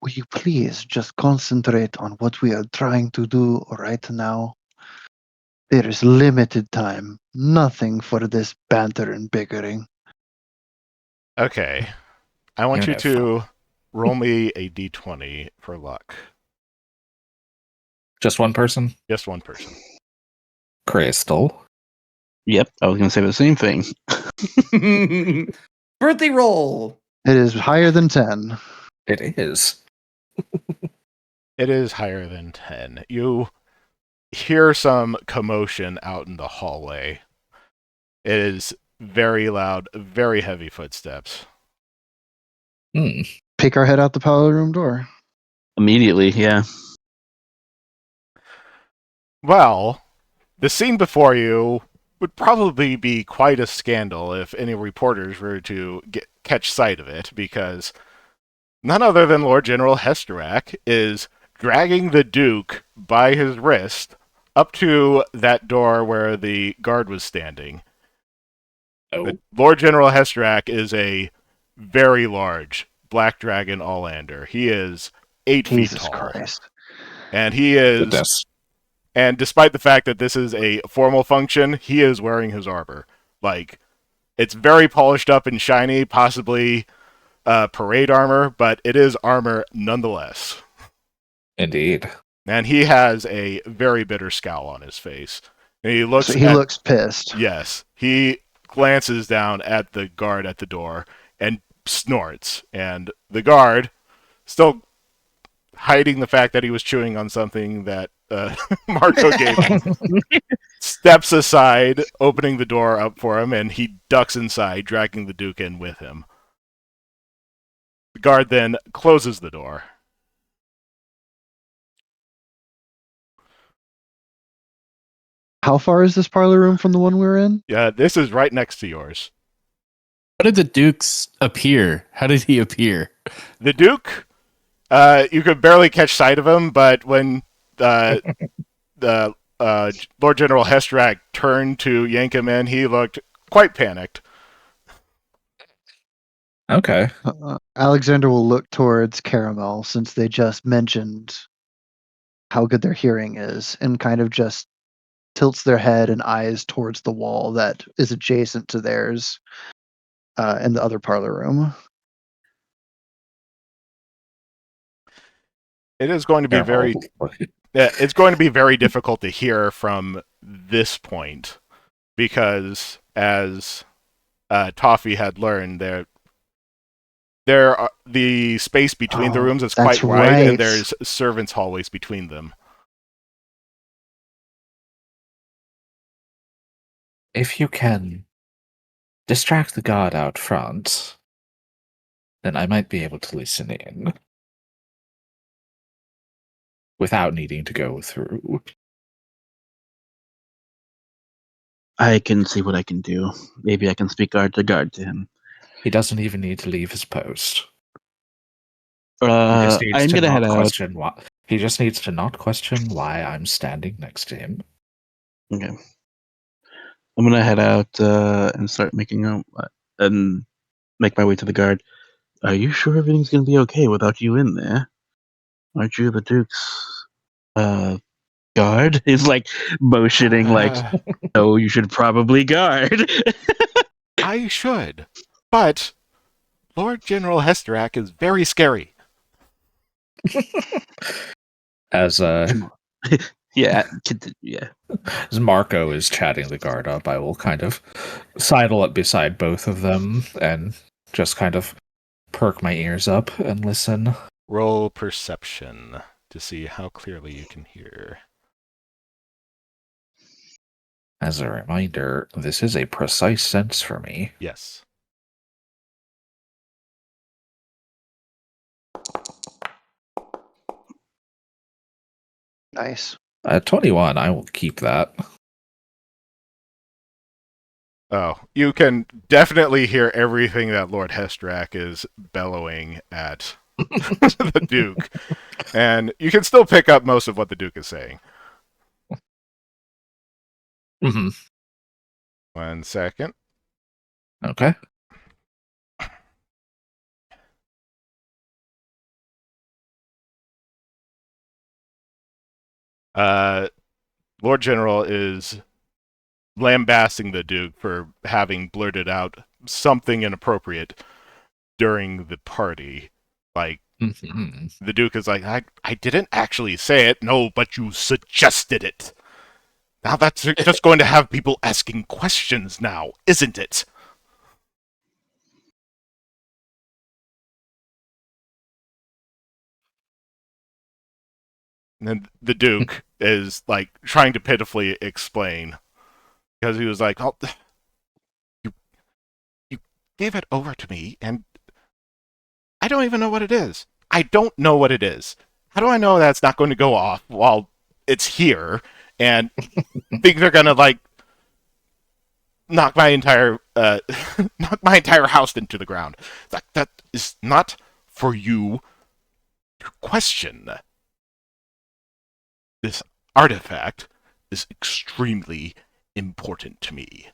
Will you please just concentrate on what we are trying to do right now? There is limited time. Nothing for this banter and bickering. Okay. I want you to roll me a d20 for luck. Just one person? Just one person. Crystal. Yep, I was going to say the same thing. Birthday roll. It is higher than 10. It is. It is higher than 10. You hear some commotion out in the hallway. It is very loud, very heavy footsteps. Peek our head out the parlor room door. Immediately, yeah. Well, the scene before you would probably be quite a scandal if any reporters were to catch sight of it, because none other than Lord General Hesterak is dragging the Duke by his wrist up to that door where the guard was standing. Oh. Lord General Hesterak is a very large black dragon Allander. He is 8 feet tall. Christ. And he is... Goodness. And despite the fact that this is a formal function, he is wearing his armor. Like, it's very polished up and shiny, possibly parade armor, but it is armor nonetheless. Indeed. And he has a very bitter scowl on his face. And he looks pissed. Yes. He glances down at the guard at the door and snorts. And the guard, still hiding the fact that he was chewing on something that Marco gave him, steps aside, opening the door up for him, and he ducks inside, dragging the Duke in with him. The guard then closes the door. How far is this parlor room from the one we're in? Yeah, this is right next to yours. How did the Dukes appear? How did he appear? The Duke, you could barely catch sight of him, but when the Lord General Hestrak turned to yank him in, he looked quite panicked. Okay. Alexander will look towards Caramel since they just mentioned how good their hearing is, and kind of just tilts their head and eyes towards the wall that is adjacent to theirs in the other parlor room. It is going to be it's going to be very difficult to hear from this point because, as Toffee had learned, the space between the rooms is quite wide, and there's servants' hallways between them. If you can distract the guard out front, then I might be able to listen in without needing to go through. I can see what I can do. Maybe I can speak guard to him. He doesn't even need to leave his post. I'm gonna head out. He just needs to not question why I'm standing next to him. Okay. I'm gonna head out and start and make my way to the guard. Are you sure everything's gonna be okay without you in there? Aren't you the Duke's guard? He's like motioning like, no, you should probably guard. I should, but Lord General Hestrak is very scary. As yeah. As Marco is chatting the guard up, I will kind of sidle up beside both of them and just kind of perk my ears up and listen. Roll perception to see how clearly you can hear. As a reminder, this is a precise sense for me. Yes. Nice. At 21, I will keep that. Oh, you can definitely hear everything that Lord Hestrak is bellowing at the Duke. And you can still pick up most of what the Duke is saying. Mm-hmm. 1 second. Okay. Lord General is lambasting the Duke for having blurted out something inappropriate during the party. Like, the Duke is like, I didn't actually say it. No, but you suggested it. Now that's just going to have people asking questions now, isn't it? And then the Duke is like trying to pitifully explain because he was like, "Oh, you gave it over to me, and I don't even know what it is. I don't know what it is. How do I know that it's not going to go off while it's here and think they're gonna like knock my entire house into the ground? That is not for you to question. This artifact is extremely important to me.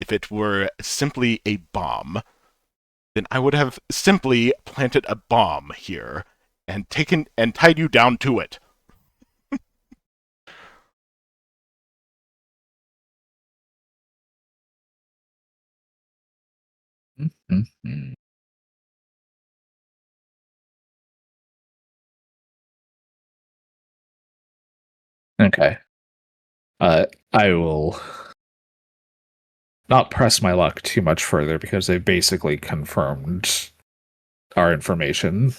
If it were simply a bomb, then I would have simply planted a bomb here and tied you down to it. Okay. I will not press my luck too much further because they basically confirmed our information,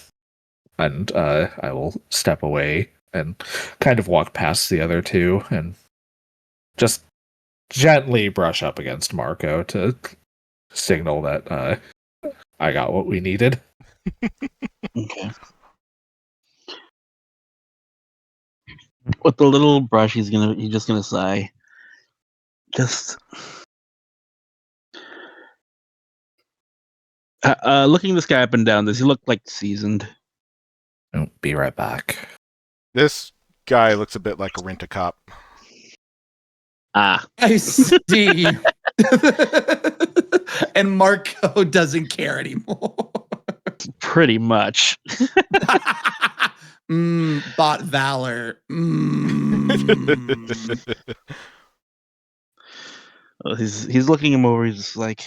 and I will step away and kind of walk past the other two and just gently brush up against Marco to signal that I got what we needed. Okay. With the little brush, he's just gonna sigh. Just looking this guy up and down. Does he look like seasoned? I'll be right back. This guy looks a bit like a rent-a-cop. Ah, I see. And Marco doesn't care anymore. pretty much. Bot Valor. He's looking him over. He's just like,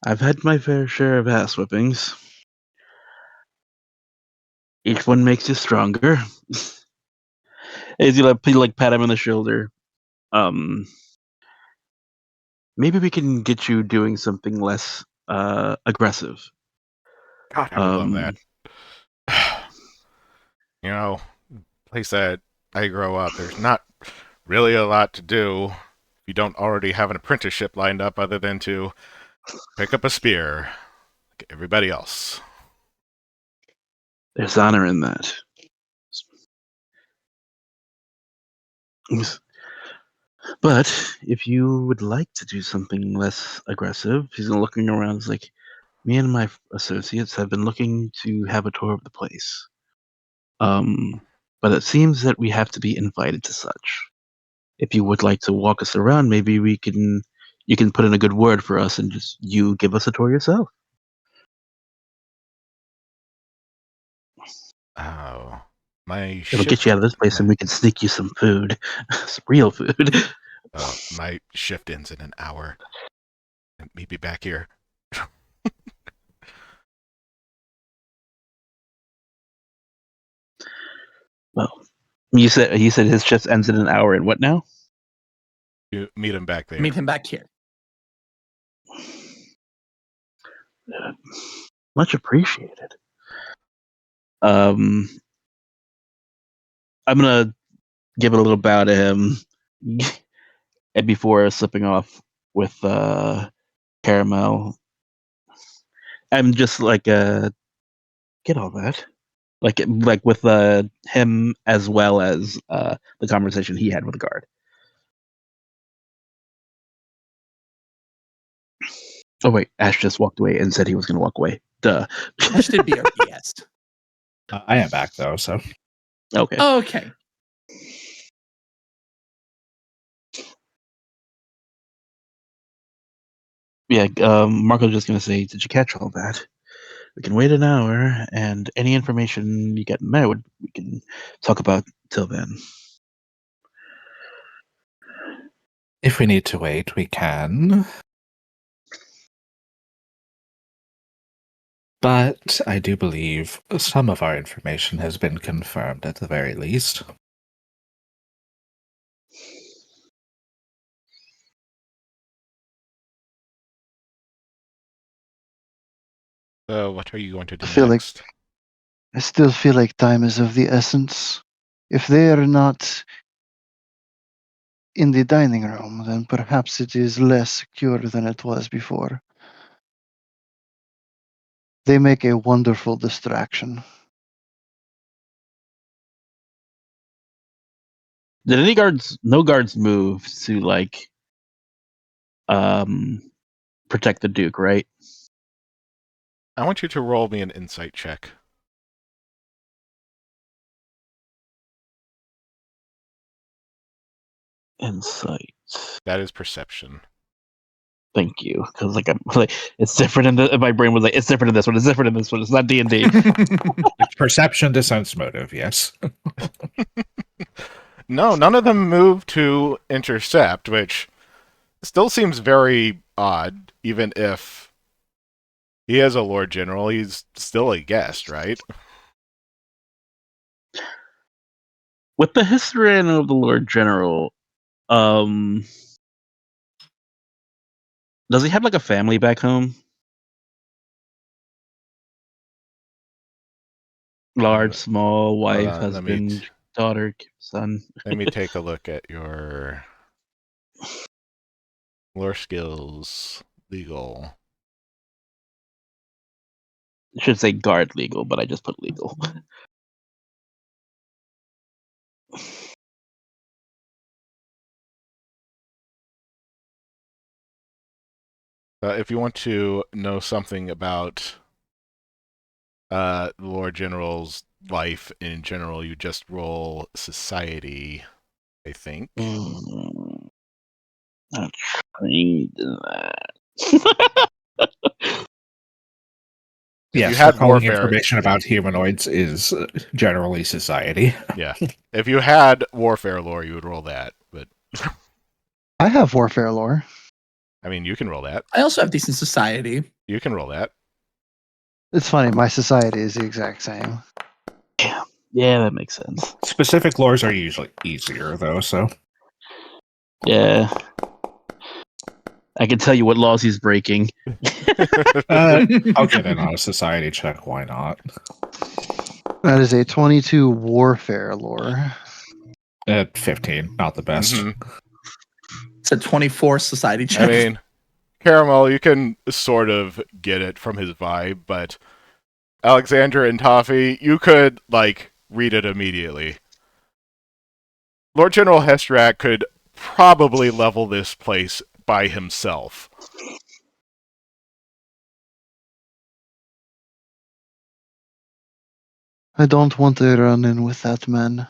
I've had my fair share of ass whippings. Each one makes you stronger. As you like pat him on the shoulder. Maybe we can get you doing something less aggressive. God, I would love that. You know, place that I grow up, there's not really a lot to do if you don't already have an apprenticeship lined up other than to pick up a spear like everybody else. There's honor in that. But if you would like to do something less aggressive, he's looking around. He's like, me and my associates have been looking to have a tour of the place. But it seems that we have to be invited to such. If you would like to walk us around, maybe you can put in a good word for us and just you give us a tour yourself. Oh, my It'll get you out of this place and we can sneak you some food. Some real food. My shift ends in an hour. Meet me back here. Well, you said his shift ends in an hour, and what now? You meet him back there. Meet him back here. Much appreciated. I'm gonna give it a little bow to him, and before slipping off with caramel, I'm just like get all that, like with him as well as the conversation he had with the guard. Oh wait, Ash just walked away and said he was going to walk away. Duh. Ash did be our guest. I am back though, so Okay. Oh, okay. Yeah, Marco's just going to say, did you catch all that? We can wait an hour, and any information you get now, we can talk about till then. if we need to wait, we can. But I do believe some of our information has been confirmed at the very least. So what are you going to do next? I still feel like time is of the essence. If they are not in the dining room, then perhaps it is less secure than it was before. They make a wonderful distraction. Did any guards? No guards move to protect the Duke, right? I want you to roll me an insight check. Insight. That is perception. Thank you, because I'm like it's different in my brain was like it's different in this one. It's different in this one. It's not D&D. It's perception to sense motive, yes. No, none of them move to intercept, which still seems very odd, even if he is a Lord General. He's still a guest, right? With the history of the Lord General, does he have like a family back home? Large, small, wife, husband, daughter, son. Let me take a look at your lore skills, legal. I should say guard legal, but I just put legal. If you want to know something about the Lord General's life in general, you just roll society, I think. I'm trying that. If Yes, you had recalling warfare, information about humanoids is generally society. Yeah. If you had warfare lore, you would roll that. But I have warfare lore. I mean, you can roll that. I also have decent society. You can roll that. It's funny, my society is the exact same. Yeah, that makes sense. Specific lores are usually easier, though, so. Yeah. I can tell you what laws he's breaking. I'll get in on a society check, why not? That is a 22 warfare lore. At 15, not the best. Mm-hmm. It's a 24 society check. I mean, Caramel, you can sort of get it from his vibe, but Alexander and Toffee, you could, read it immediately. Lord General Hestrak could probably level this place by himself. I don't want to run in with that man.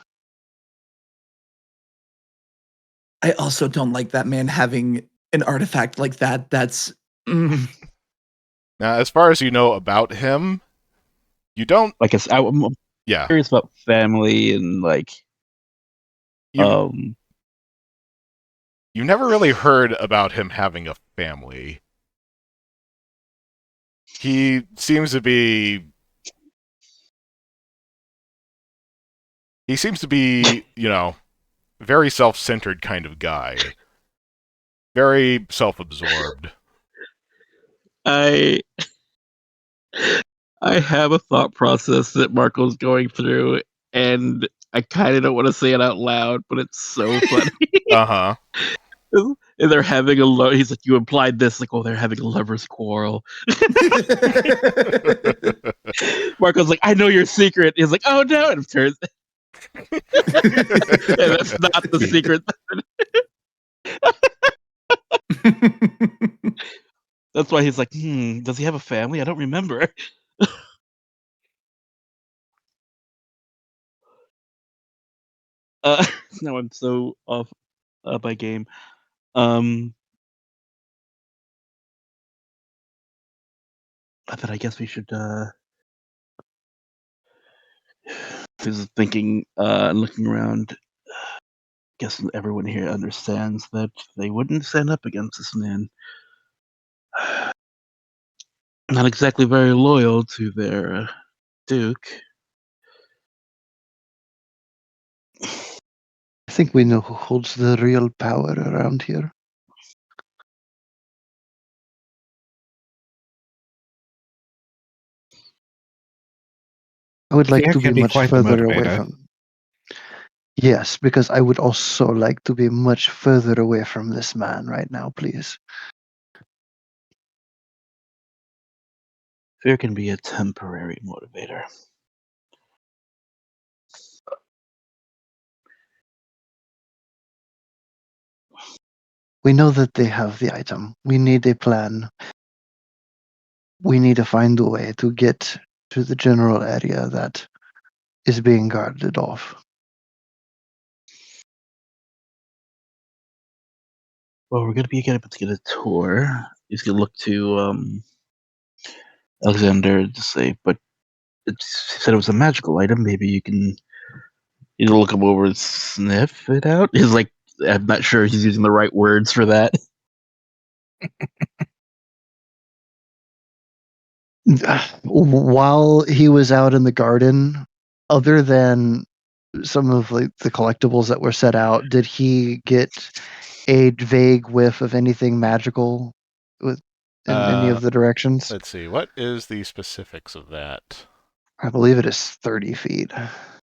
I also don't like that man having an artifact like that. That's. Now, as far as you know about him, you don't. Like, I'm Yeah. curious about family and, You never really heard about him having a family. He seems to be, very self-centered kind of guy. Very self-absorbed. I have a thought process that Marco's going through, and I kind of don't want to say it out loud, but it's so funny. Uh-huh. And they're having he's like, you implied this, they're having a lover's quarrel. Marco's like, I know your secret. He's like, oh no, and it turns and that's not the secret. That's why he's like, does he have a family? I don't remember. Now I'm so off by game. But I guess we should is thinking and looking around. Guess everyone here understands that they wouldn't stand up against this man. Not exactly very loyal to their duke. I think we know who holds the real power around here. I would like to be much further away from. Yes, because I would also like to be much further away from this man right now, please. Fear can be a temporary motivator. We know that they have the item. We need a plan. We need to find a way to get to the general area that is being guarded off. Well, we're going to be able to get a tour. He's going to look to Alexander to say, but he said it was a magical item. Maybe you can either look him over and sniff it out. He's like, I'm not sure he's using the right words for that. While he was out in the garden, other than some of the collectibles that were set out, did he get a vague whiff of anything magical in any of the directions? Let's see. What is the specifics of that? I believe it is 30 feet.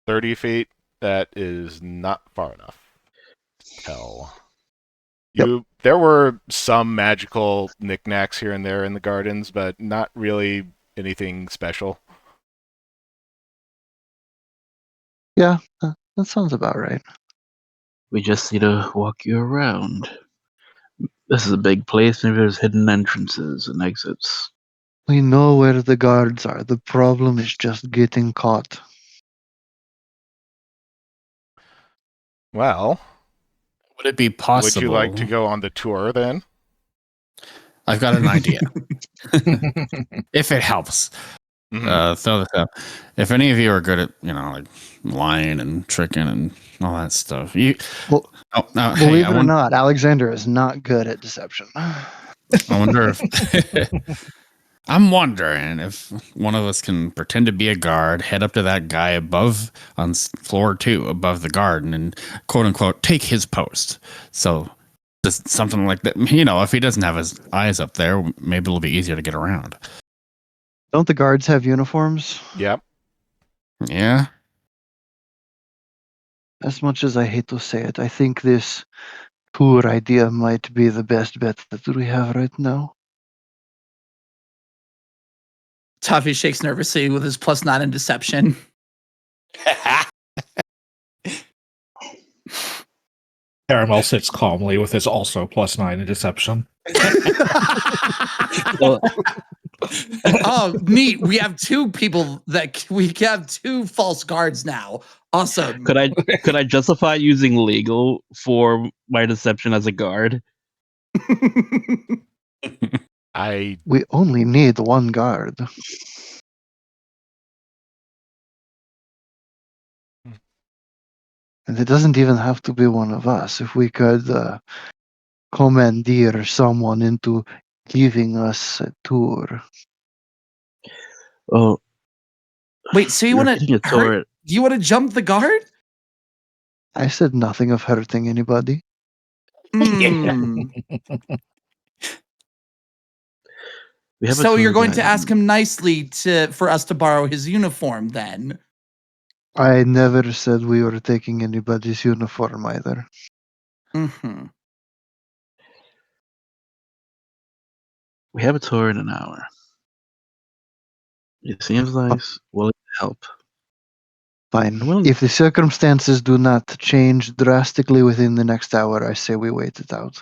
30 feet? That is not far enough to tell. There were some magical knickknacks here and there in the gardens, but not really anything special. Yeah, that sounds about right. We just need to walk you around. This is a big place. Maybe there's hidden entrances and exits. We know where the guards are. The problem is just getting caught. Well, Would it be possible? would you like to go on the tour then? I've got an idea. If it helps. Throw this out. If any of you are good at, like lying and tricking and all that stuff, Believe it or not, Alexander is not good at deception. I wonder if I'm wondering if one of us can pretend to be a guard, head up to that guy above on floor 2 above the garden, and quote unquote take his post. So just something like that. If he doesn't have his eyes up there, maybe it'll be easier to get around. Don't the guards have uniforms? Yep. Yeah. As much as I hate to say it, I think this tour idea might be the best bet that we have right now. Toffee shakes nervously with his +9 in deception. Caramel sits calmly with his also +9 in deception. Oh, neat. We have 2 people we have 2 false guards now. Awesome. Could I justify using legal for my deception as a guard? We only need 1 guard. And it doesn't even have to be one of us. If we could commandeer someone into giving us a tour. Oh, wait. So you want to? You want to jump the guard? I said nothing of hurting anybody. So you're going to ask him nicely for us to borrow his uniform, then? I never said we were taking anybody's uniform either. Mm-hmm. We have a tour in an hour. It seems nice. Willing to help. Fine. If the circumstances do not change drastically within the next hour, I say we wait it out.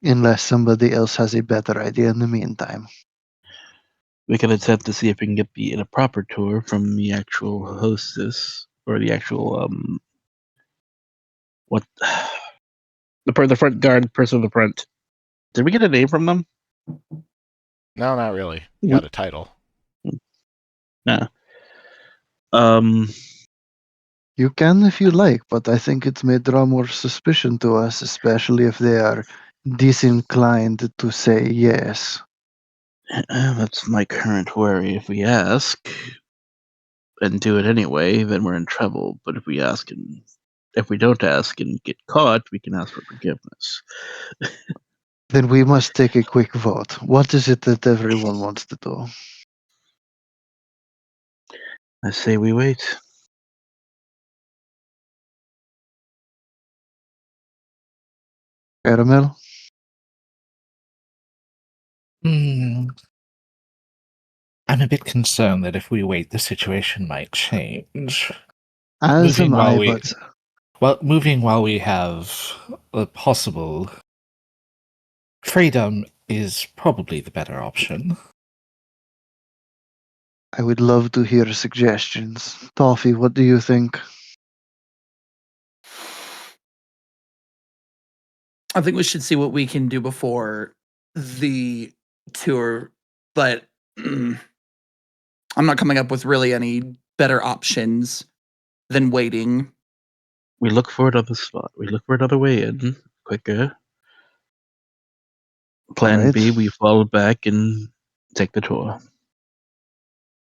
Unless somebody else has a better idea in the meantime. We can attempt to see if we can get a proper tour from the actual hostess or the actual the front guard person in the front. Did we get a name from them? No, not really. You got a title. No. You can if you like, but I think it may draw more suspicion to us, especially if they are disinclined to say yes. That's my current worry. If we ask and do it anyway, then we're in trouble. But if we don't ask and get caught, we can ask for forgiveness. Then we must take a quick vote. What is it that everyone wants to do? I say we wait. Caramel? I'm a bit concerned that if we wait, the situation might change. As am I, but... Well, moving while we have a possible freedom is probably the better option. I would love to hear suggestions. Toffee, what do you think? I think we should see what we can do before the tour, but I'm not coming up with really any better options than waiting. We look for another spot. We look for another way in quicker. Plan B, we fall back and take the tour.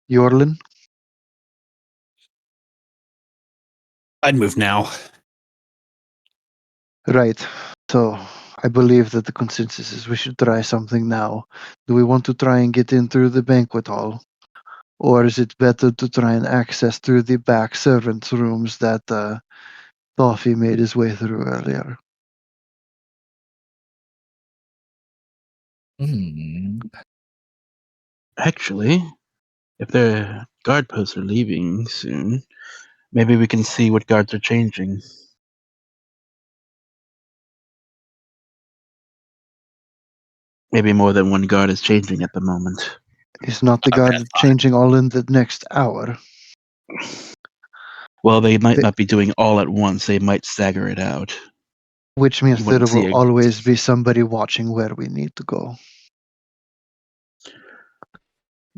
Yorlin? I'd move now. Right. So, I believe that the consensus is we should try something now. Do we want to try and get in through the banquet hall? Or is it better to try and access through the back servants' rooms that Toffee made his way through earlier? Actually, if the guard posts are leaving soon, maybe we can see what guards are changing. Maybe more than one guard is changing at the moment. Is not the guard changing all in the next hour? Well, they might not be doing all at once. They might stagger it out. Which means there will always be somebody watching where we need to go.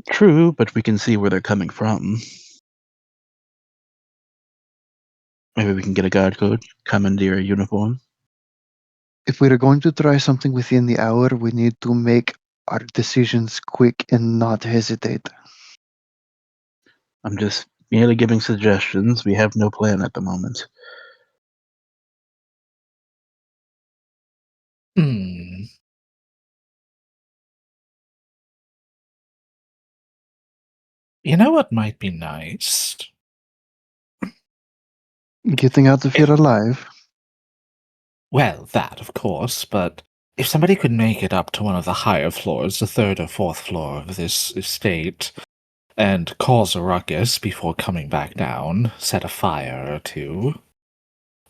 True, but we can see where they're coming from. Maybe we can get a guard code, commandeer a uniform. If we're going to try something within the hour, we need to make our decisions quick and not hesitate. I'm just merely giving suggestions. We have no plan at the moment. You know what might be nice? Getting out of here alive. Well, that, of course, but if somebody could make it up to one of the higher floors, the third or fourth floor of this estate, and cause a ruckus before coming back down, set a fire or two,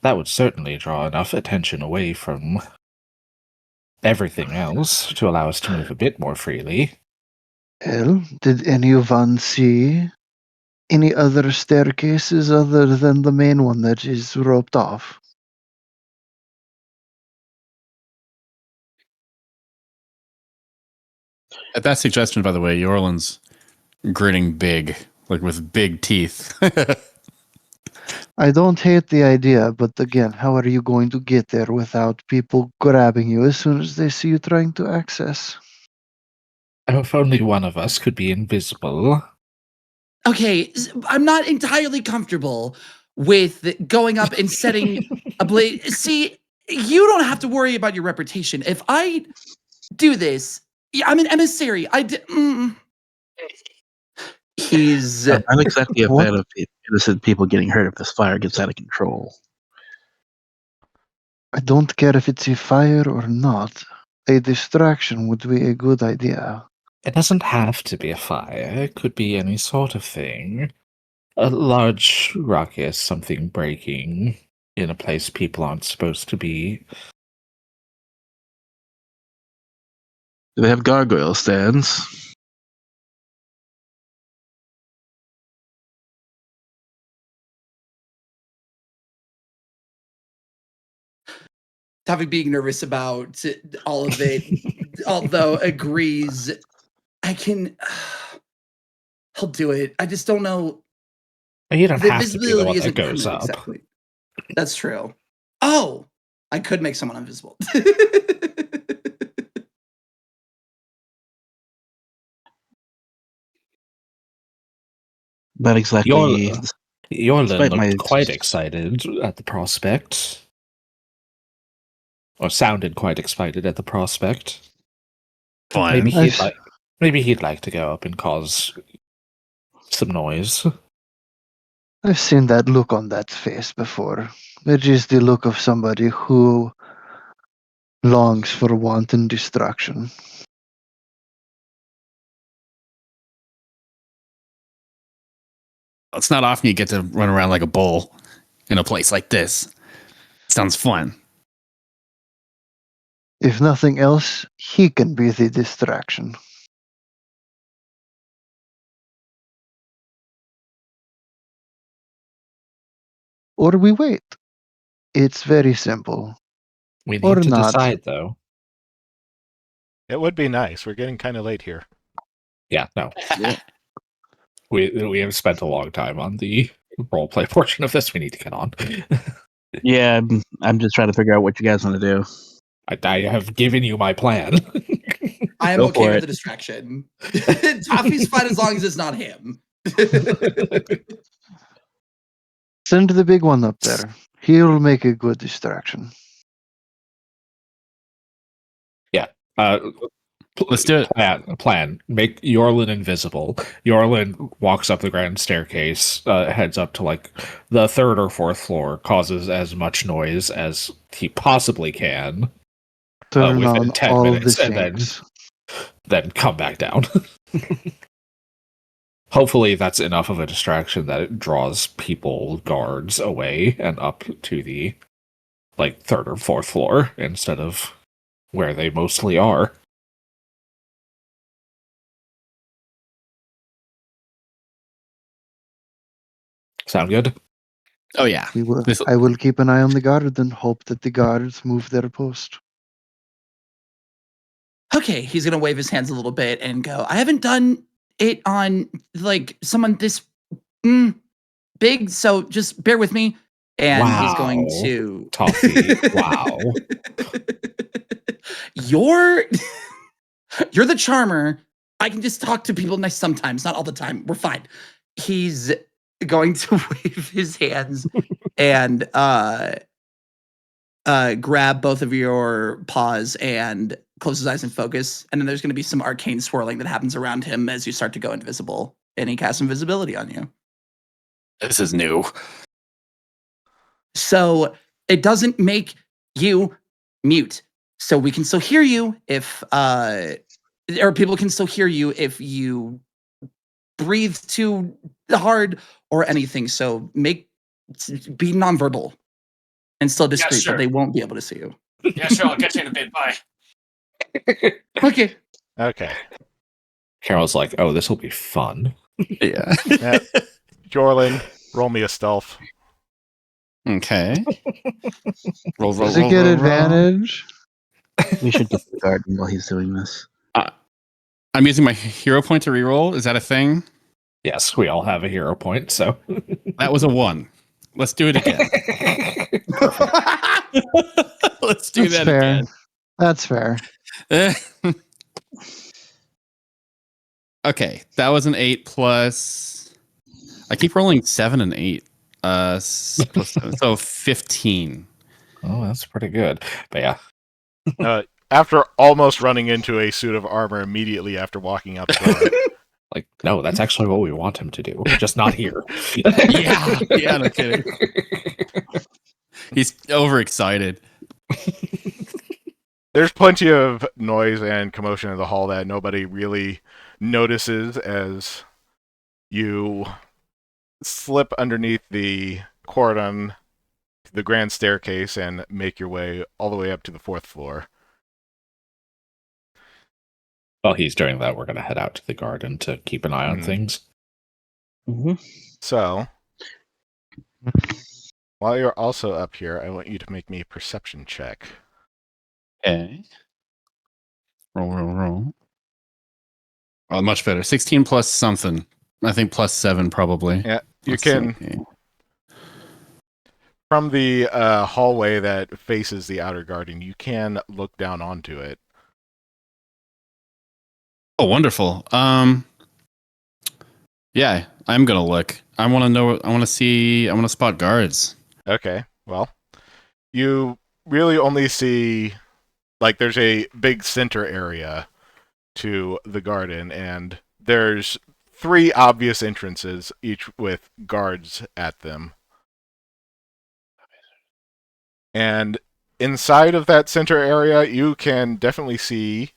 that would certainly draw enough attention away from everything else to allow us to move a bit more freely. Well, did anyone see any other staircases other than the main one that is roped off? At that suggestion, by the way, Yorlin's grinning big, like with big teeth. I don't hate the idea, but again, how are you going to get there without people grabbing you as soon as they see you trying to access? If only one of us could be invisible. Okay, I'm not entirely comfortable with going up and setting a blade. See, you don't have to worry about your reputation. If I do this, I'm an emissary. He's. I'm not exactly a fan of innocent people getting hurt if this fire gets out of control. I don't care if it's a fire or not. A distraction would be a good idea. It doesn't have to be a fire. It could be any sort of thing. A large ruckus, something breaking in a place people aren't supposed to be. Do they have gargoyle stands? Tavi being nervous about all of it, although agrees, he'll do it. I just don't know. You don't have to be the one that goes up. Exactly. That's true. Oh, I could make someone invisible. Not exactly. Yorlin looked quite excited at the prospect. Or sounded quite excited at the prospect. Fine. Maybe he'd like to go up and cause some noise. I've seen that look on that face before. It is the look of somebody who longs for wanton destruction. It's not often you get to run around like a bull in a place like this. Sounds fun. If nothing else, he can be the distraction. Or we wait. It's very simple. We need to decide, though. It would be nice. We're getting kind of late here. Yeah, no. We have spent a long time on the roleplay portion of this. We need to get on. Yeah, I'm just trying to figure out what you guys want to do. I have given you my plan. I am okay with the distraction. Toffee's fine as long as it's not him. Send the big one up there. He'll make a good distraction. Yeah. Let's do it. Plan. Make Yorlin invisible. Yorlin walks up the grand staircase, heads up to like the third or fourth floor, causes as much noise as he possibly can. Turn within on 10 all minutes, the and then come back down. Hopefully that's enough of a distraction that it draws people, guards, away and up to the like third or fourth floor instead of where they mostly are. Sound good? Oh yeah. I will keep an eye on the guard and hope that the guards move their post. Okay, he's gonna wave his hands a little bit and go, I haven't done it on like someone this big, so just bear with me. And he's going to Toffee. Wow. You're the charmer. I can just talk to people nice sometimes, not all the time. We're fine. He's going to wave his hands and grab both of your paws and close his eyes and focus. And then there's going to be some arcane swirling that happens around him as you start to go invisible. And he casts invisibility on you. This is new. So it doesn't make you mute. So we can still hear you if, or people can still hear you if you breathe too hard or anything. So be nonverbal and still discreet, but they won't be able to see you. Yeah, sure. I'll get you in a bit. Bye. Okay. Okay. Carol's like, oh, this will be fun. Yeah. Jorlin, roll me a stealth. Okay. Roll. Does he get advantage? We should disregard him while he's doing this. I'm using my hero point to reroll. Is that a thing? Yes, we all have a hero point, so. That was a 1. Let's do it again. Let's do That's that fair. again. That's fair. Okay, that was an 8 plus. I keep rolling 7 and 8. Plus 7, so 15. Oh, that's pretty good. But yeah. After almost running into a suit of armor immediately after walking out the door. Like, no, that's actually what we want him to do, just not here. Yeah, no kidding. He's overexcited. There's plenty of noise and commotion in the hall that nobody really notices as you slip underneath the cordon, the grand staircase, and make your way all the way up to the 4th floor. While he's doing that, we're going to head out to the garden to keep an eye on things. Mm-hmm. So, while you're also up here, I want you to make me a perception check. Okay. Roll. Oh, much better. 16 plus something. I think plus 7 probably. Yeah, you can. From the hallway that faces the outer garden, you can look down onto it. Oh, wonderful. Yeah, I'm gonna look. I want to know. I want to see. I want to spot guards. Okay, well, you really only see, like, there's a big center area to the garden, and there's 3 obvious entrances, each with guards at them. And inside of that center area, you can definitely see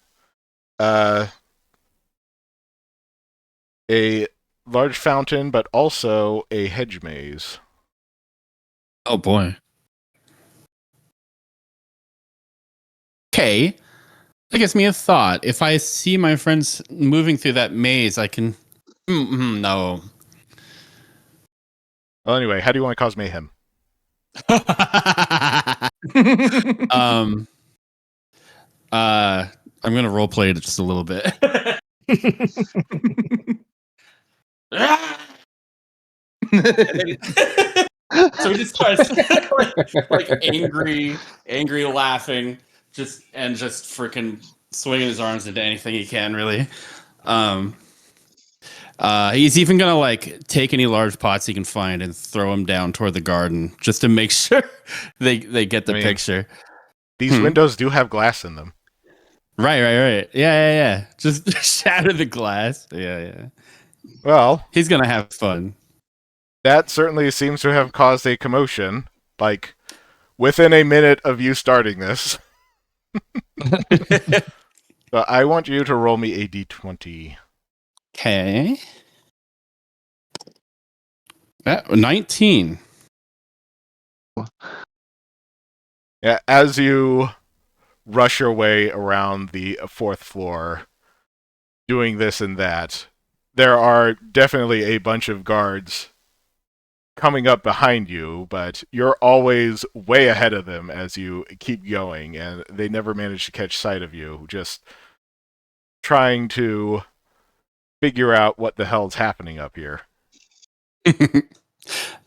a large fountain, but also a hedge maze. Oh boy. Okay. That gives me a thought. If I see my friends moving through that maze, I can. No. Well, anyway, how do you want to cause mayhem? I'm gonna roleplay it just a little bit. So he just starts like angry laughing, just freaking swinging his arms into anything he can, really. He's even gonna like take any large pots he can find and throw them down toward the garden just to make sure they get the picture. These windows do have glass in them. Right. Yeah. Just shatter the glass. Yeah. Well, he's gonna have fun. That certainly seems to have caused a commotion, like, within a minute of you starting this. So I want you to roll me a d20. Okay. 19. Yeah, as you rush your way around the 4th floor, doing this and that, there are definitely a bunch of guards coming up behind you, but you're always way ahead of them as you keep going, and they never manage to catch sight of you, just trying to figure out what the hell's happening up here.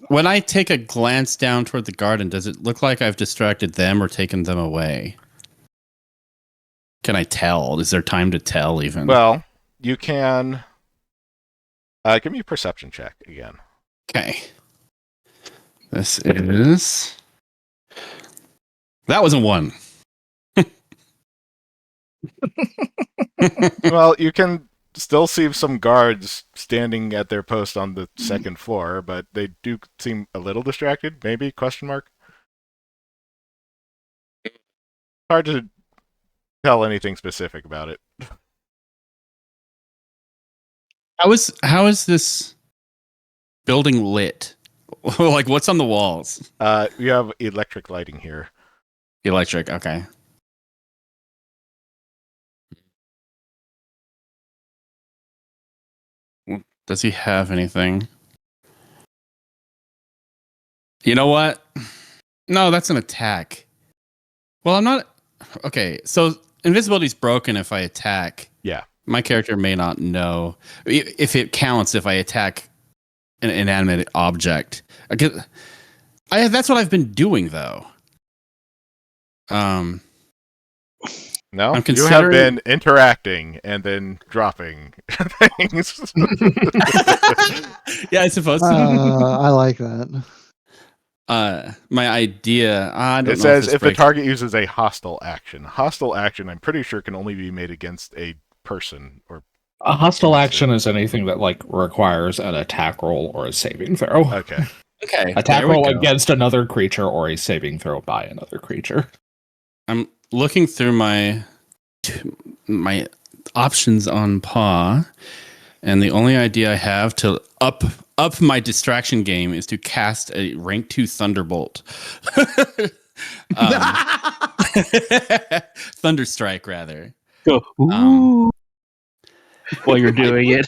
When I take a glance down toward the garden, does it look like I've distracted them or taken them away? Can I tell? Is there time to tell even? Well, you can... give me a perception check again. Okay. This is... That was a 1. Well, you can still see some guards standing at their post on the second floor, but they do seem a little distracted, maybe? Question mark? Hard to tell anything specific about it. How is this building lit? Like, what's on the walls? You have electric lighting here. Electric, okay. Does he have anything? You know what? No, that's an attack. Well, I'm not... Okay, so invisibility's broken if I attack. Yeah. My character may not know. If it counts if I attack an inanimate object. That's what I've been doing, though. No, I'm you have been interacting and then dropping things. Yeah, I suppose so. I like that. My idea... I don't know it says if the breaks. target uses a hostile action. Hostile action, I'm pretty sure, can only be made against a person or... A hostile action is anything that like requires an attack roll or a saving throw. Okay. Okay. Attack roll against another creature or a saving throw by another creature. I'm looking through my options on Paw, and the only idea I have to up my distraction game is to cast a rank 2 Thunderbolt. Thunderstrike, rather. Go. Ooh. While you're doing it.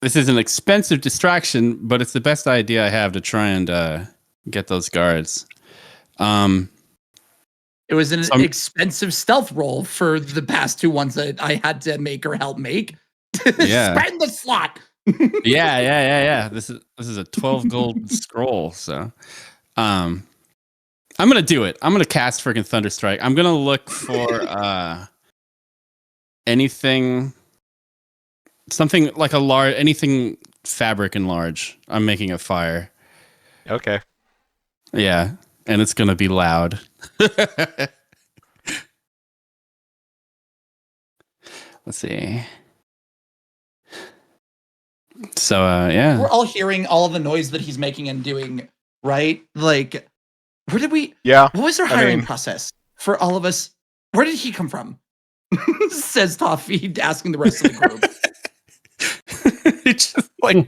This is an expensive distraction, but it's the best idea I have to try and get those guards. It was an expensive stealth roll for the past 2 ones that I had to make or help make. Yeah. Spend the slot. Yeah. This is a 12 gold scroll, so I'm gonna do it. I'm gonna cast freaking Thunderstrike. I'm gonna look for something like anything fabric and large. I'm making a fire. Okay. Yeah, and it's gonna be loud. Let's see. So yeah, we're all hearing all of the noise that he's making and doing, right? Like, where did we? Yeah. What was our hiring process for all of us? Where did he come from? Says Toffee, asking the rest of the group. He just like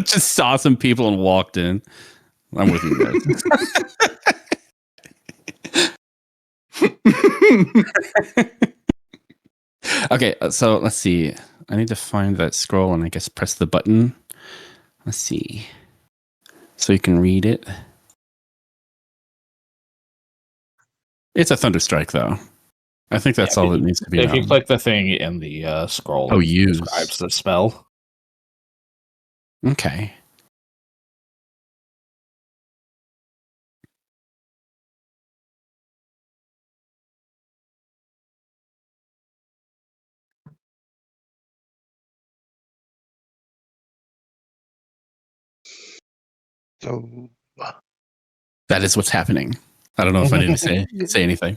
just saw some people and walked in. I'm with you guys. Okay, so let's see. I need to find that scroll and I guess press the button. Let's see. So you can read it. It's a Thunderstrike, though. I think that's all it needs to be. If you click the thing in the scroll, it describes the spell. Okay. So that is what's happening. I don't know if I need to say anything.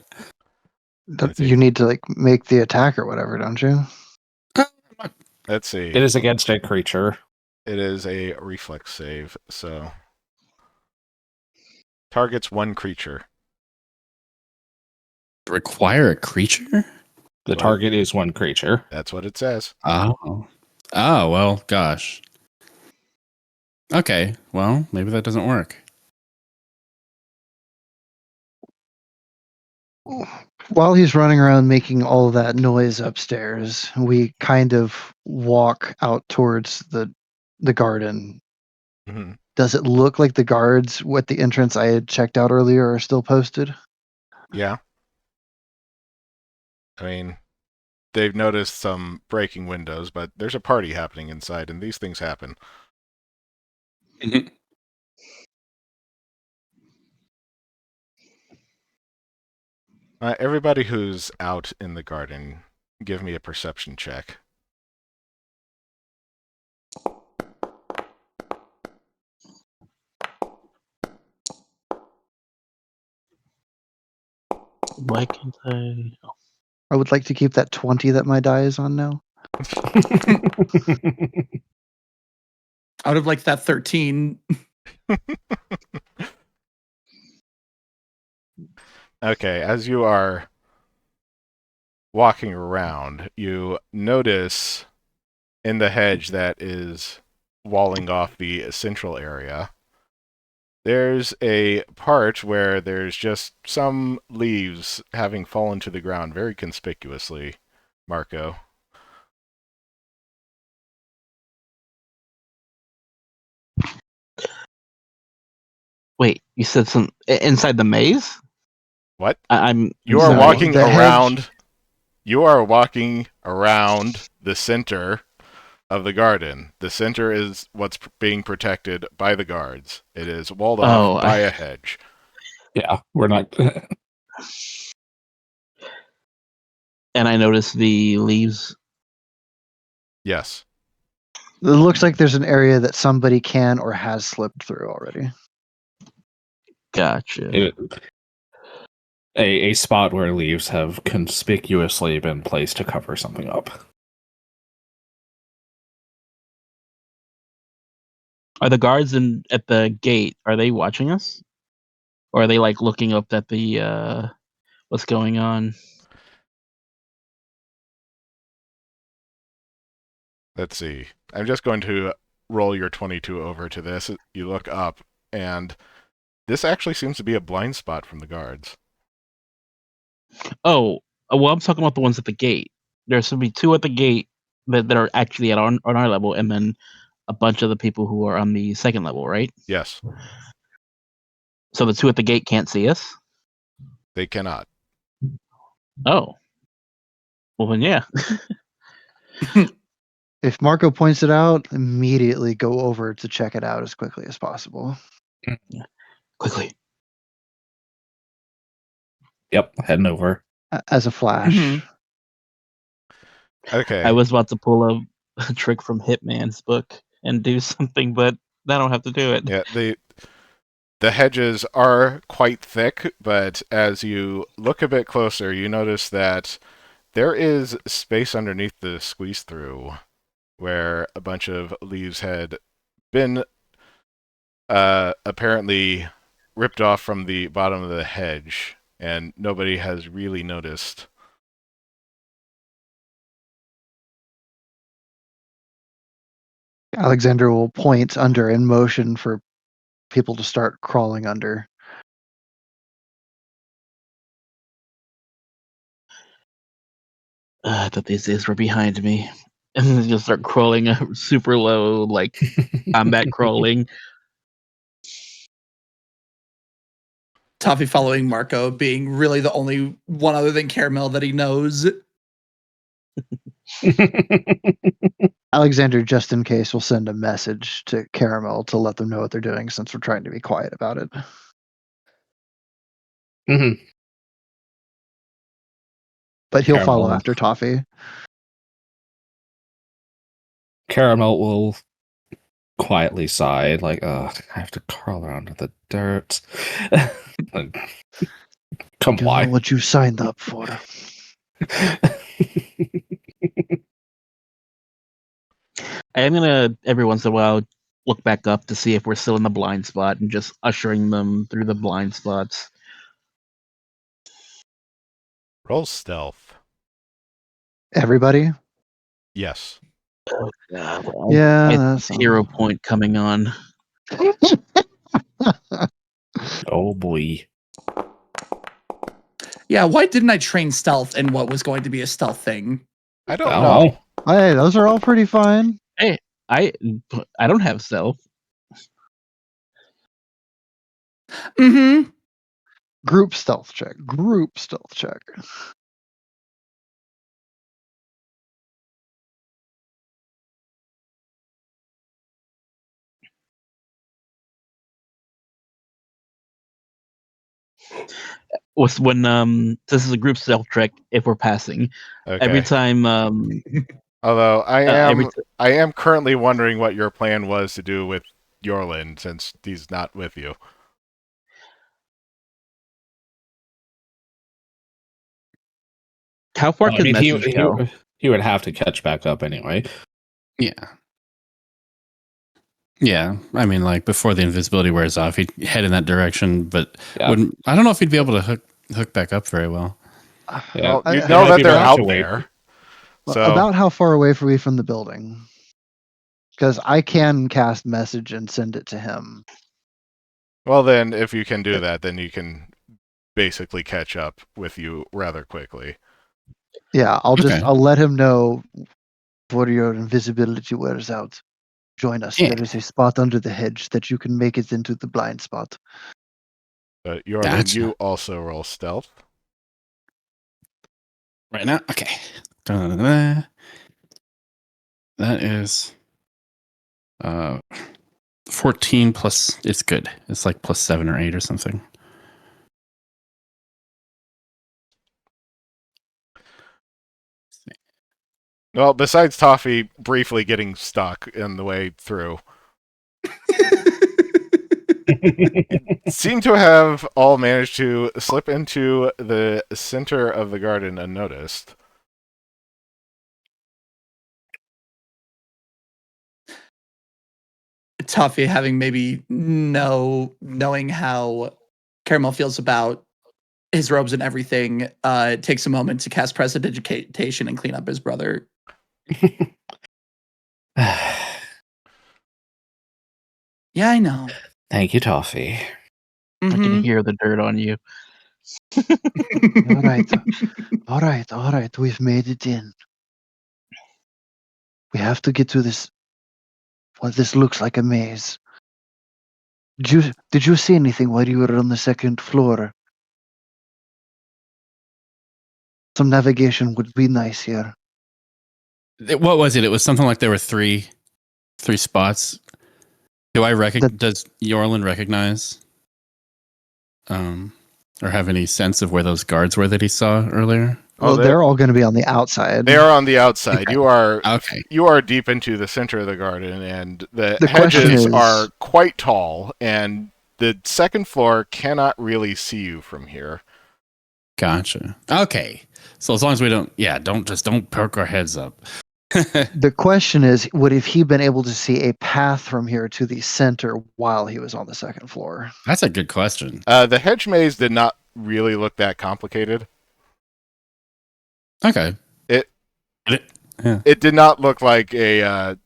You need to like make the attack or whatever, don't you? Let's see. It is against a creature. It is a reflex save, so targets one creature. Require a creature? The target is one creature. That's what it says. Oh, well, gosh. Okay, well, maybe that doesn't work. While he's running around making all that noise upstairs, we kind of walk out towards the garden. Mm-hmm. Does it look like the guards at the entrance I had checked out earlier are still posted? Yeah. I mean, they've noticed some breaking windows, but there's a party happening inside, and these things happen. Everybody who's out in the garden, give me a perception check. Why can't I? Oh. I would like to keep that 20 that my die is on now. I would have liked that 13. Okay, as you are walking around, you notice in the hedge that is walling off the central area, there's a part where there's just some leaves having fallen to the ground very conspicuously, Marco. Wait, you said some inside the maze? What? I'm. You are sorry. walking The around. hedge. You are walking around the center of the garden. The center is what's being protected by the guards. It is walled off by a hedge. Yeah, we're not. And I noticed the leaves. Yes. It looks like there's an area that somebody can or has slipped through already. Gotcha. A spot where leaves have conspicuously been placed to cover something up. Are the guards at the gate? Are they watching us, or are they like looking up at the what's going on? Let's see. I'm just going to roll your 22 over to this. You look up, and this actually seems to be a blind spot from the guards. Oh, well, I'm talking about the ones at the gate. There's going to be 2 at the gate that are actually on our level, and then a bunch of the people who are on the second level, right? Yes. So the 2 at the gate can't see us? They cannot. Oh. Well, then, yeah. If Marco points it out, immediately go over to check it out as quickly as possible. Quickly. Yep, heading over. As a flash. Mm-hmm. Okay. I was about to pull a trick from Hitman's book and do something, but I don't have to do it. Yeah, the hedges are quite thick, but as you look a bit closer, you notice that there is space underneath the squeeze through where a bunch of leaves had been apparently ripped off from the bottom of the hedge, and nobody has really noticed. Alexander will point under in motion for people to start crawling under. I thought these were behind me. And then you'll start crawling super low, like combat crawling. Toffee following Marco, being really the only one other than Caramel that he knows. Alexander, just in case, will send a message to Caramel to let them know what they're doing since we're trying to be quiet about it. Mm-hmm. But he'll follow after Toffee. Caramel will quietly sigh, like, I have to crawl around in the dirt. Comply. Know what you signed up for. I am gonna every once in a while look back up to see if we're still in the blind spot and just ushering them through the blind spots. Roll stealth. Everybody? Yes. Oh god. Yeah, that's 0 point coming on. Oh boy. Yeah, why didn't I train stealth in what was going to be a stealth thing? I don't know. Hey, those are all pretty fine. Hey, I don't have stealth. Mm-hmm. Group stealth check. Group stealth check. With when this is a group stealth check if we're passing. Okay. Every time Although every I am currently wondering what your plan was to do with Yorlin since he's not with you. how far Well, I can mean, message go? he would have to catch back up anyway. Yeah. Yeah. I mean, like before the invisibility wears off, he'd head in that direction, but Yeah. wouldn't. I don't know if he'd be able to hook back up very well. Yeah. Well, you I- know might that be they're better out to wait. there. So About how far away are we from the building? Because I can cast message and send it to him. well, then if you can do that, then you can basically catch up with you rather quickly. Yeah, Okay. I'll let him know before your invisibility wears out. Join us. Yeah. There is a spot under the hedge that you can make it into the blind spot. But Yorlin, Gotcha. you also roll stealth. Right now? Okay. Da-da-da-da. That is 14 plus. It's good. It's like plus 7 or 8 or something. Well, besides Toffee briefly getting stuck in the way through, seem to have all managed to slip into the center of the garden unnoticed. Toffee having maybe knowing how Caramel feels about his robes and everything, takes a moment to cast Prestidigitation and clean up his brother. Yeah, I know. Thank you, Toffee. I can Mhm. hear the dirt on you. All right. All right. We've made it in. We have to get to this. Well, this looks like a maze. Did you see anything while you were on the second floor? Some navigation would be nice here. What was it? It was something like there were three spots. Do I does Yorlin recognize or have any sense of where those guards were that he saw earlier? Oh, Well, they're all going to be on the outside. They are on the outside. Okay. You are deep into the center of the garden, and the question hedges is- are quite tall, and the second floor cannot really see you from here. Gotcha. Okay. So as long as we don't perk our heads up. The question is, would have he been able to see a path from here to the center while he was on the second floor? That's a good question. The hedge maze did not really look that complicated. Okay. It did not look like a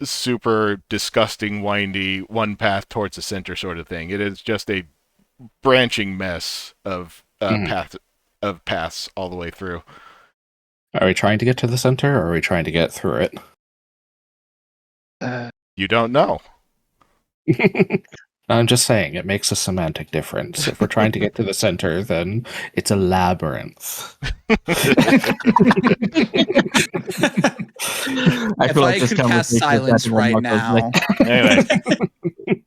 super disgusting, windy one path towards the center sort of thing. It is just a branching mess of paths all the way through. Are we trying to get to the center, or are we trying to get through it? You don't know. I'm just saying, it makes a semantic difference. If we're trying to get to the center, then it's a labyrinth. I If feel I like this could cast conversation is silence happening right on Marco's now. Anyway,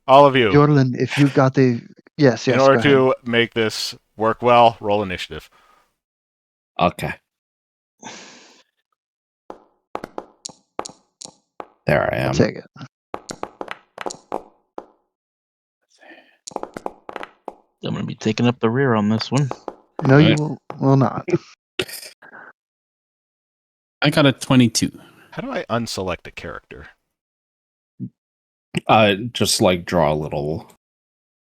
all of you, Jordan, if you got the yes, in go order ahead. to make this work well, roll initiative. Okay. There I am. I'll take it. I'm going to be taking up the rear on this one. No, you will not. I got a 22. How do I unselect a character? Just like draw a little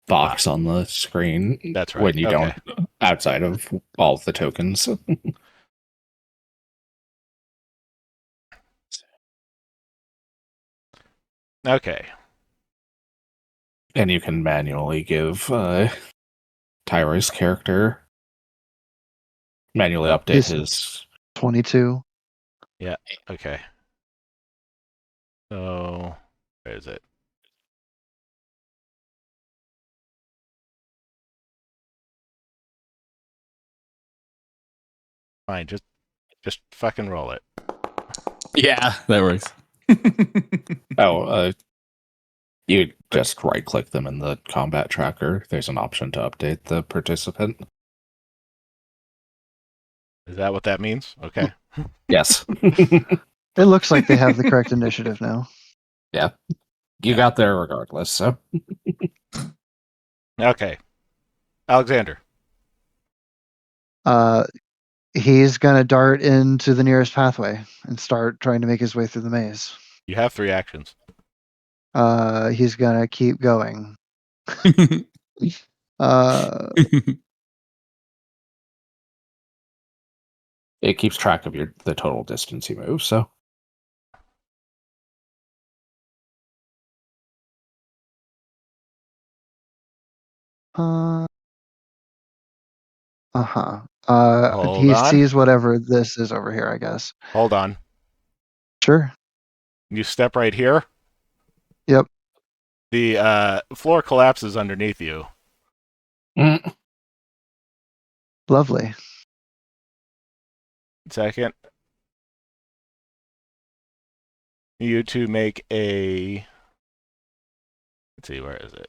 box on the screen. That's right. When you Okay. don't, outside of all of the tokens. Okay. And you can manually give Tyra's character manually update his 22. Okay. So, where is it? Fine, just fucking roll it. Yeah, that works. You just right-click them in the combat tracker. There's an option to update the participant. Is that what that means? Okay. Yes. It looks like they have the correct initiative now. Yeah. You got there regardless, so. Okay. Alexander. He's gonna dart into the nearest pathway and start trying to make his way through the maze. You have 3 actions. He's gonna keep going. It keeps track of the total distance you move, so. Hold He on. sees whatever this is over here, I guess. Hold on. Sure. You step right here. Yep. The floor collapses underneath you. Lovely. Second. You two make a... Let's see, where is it?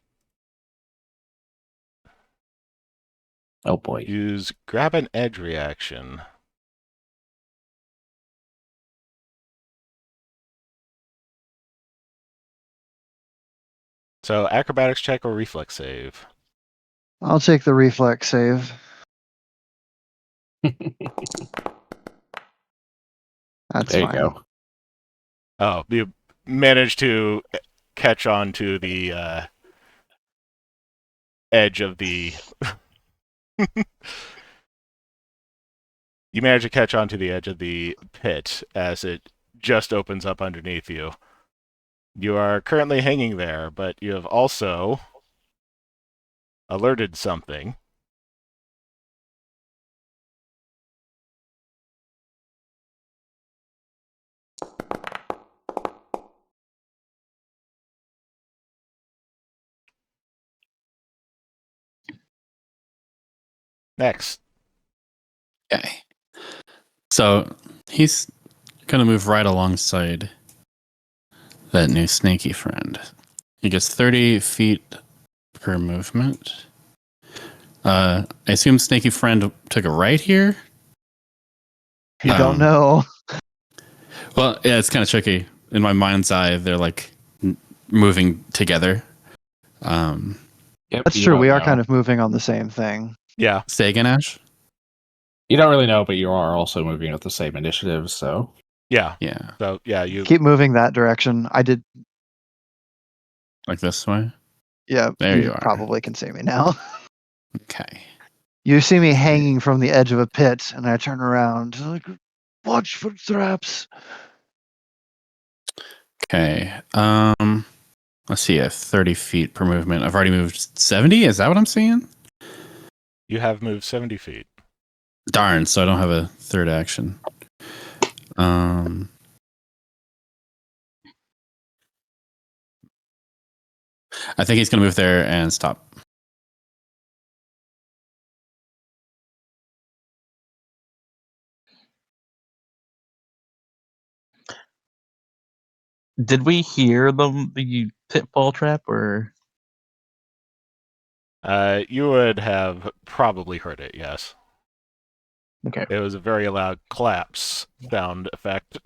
Oh boy. Use grab an edge reaction. So acrobatics check or reflex save. I'll take the reflex save. That's There you fine. go. Oh, you managed to catch on to the edge of the... You manage to catch onto the edge of the pit as it just opens up underneath you. You are currently hanging there, but you have also alerted something. Next. Okay. So he's going to move right alongside that new snaky friend. He gets 30 feet per movement. I assume snaky friend took a right here? You don't know. Well, yeah, it's kind of tricky. In my mind's eye, they're like moving together. Yep, That's true. We are kind of moving on the same thing. Yeah. Say again, Ash? You don't really know, but you are also moving at the same initiative, so. Yeah. Yeah. So, yeah, you... Keep moving that direction. I did. Like this way? Yeah, There you are. Probably can see me now. Okay. You see me hanging from the edge of a pit, and I turn around. Like, watch for traps. Okay. Let's see. 30 feet per movement. I've already moved 70. Is that what I'm seeing? You have moved 70 feet. Darn. So I don't have a third action. I think he's going to move there and stop. Did we hear the pitfall trap or? You would have probably heard it, yes. Okay. It was a very loud collapse sound effect.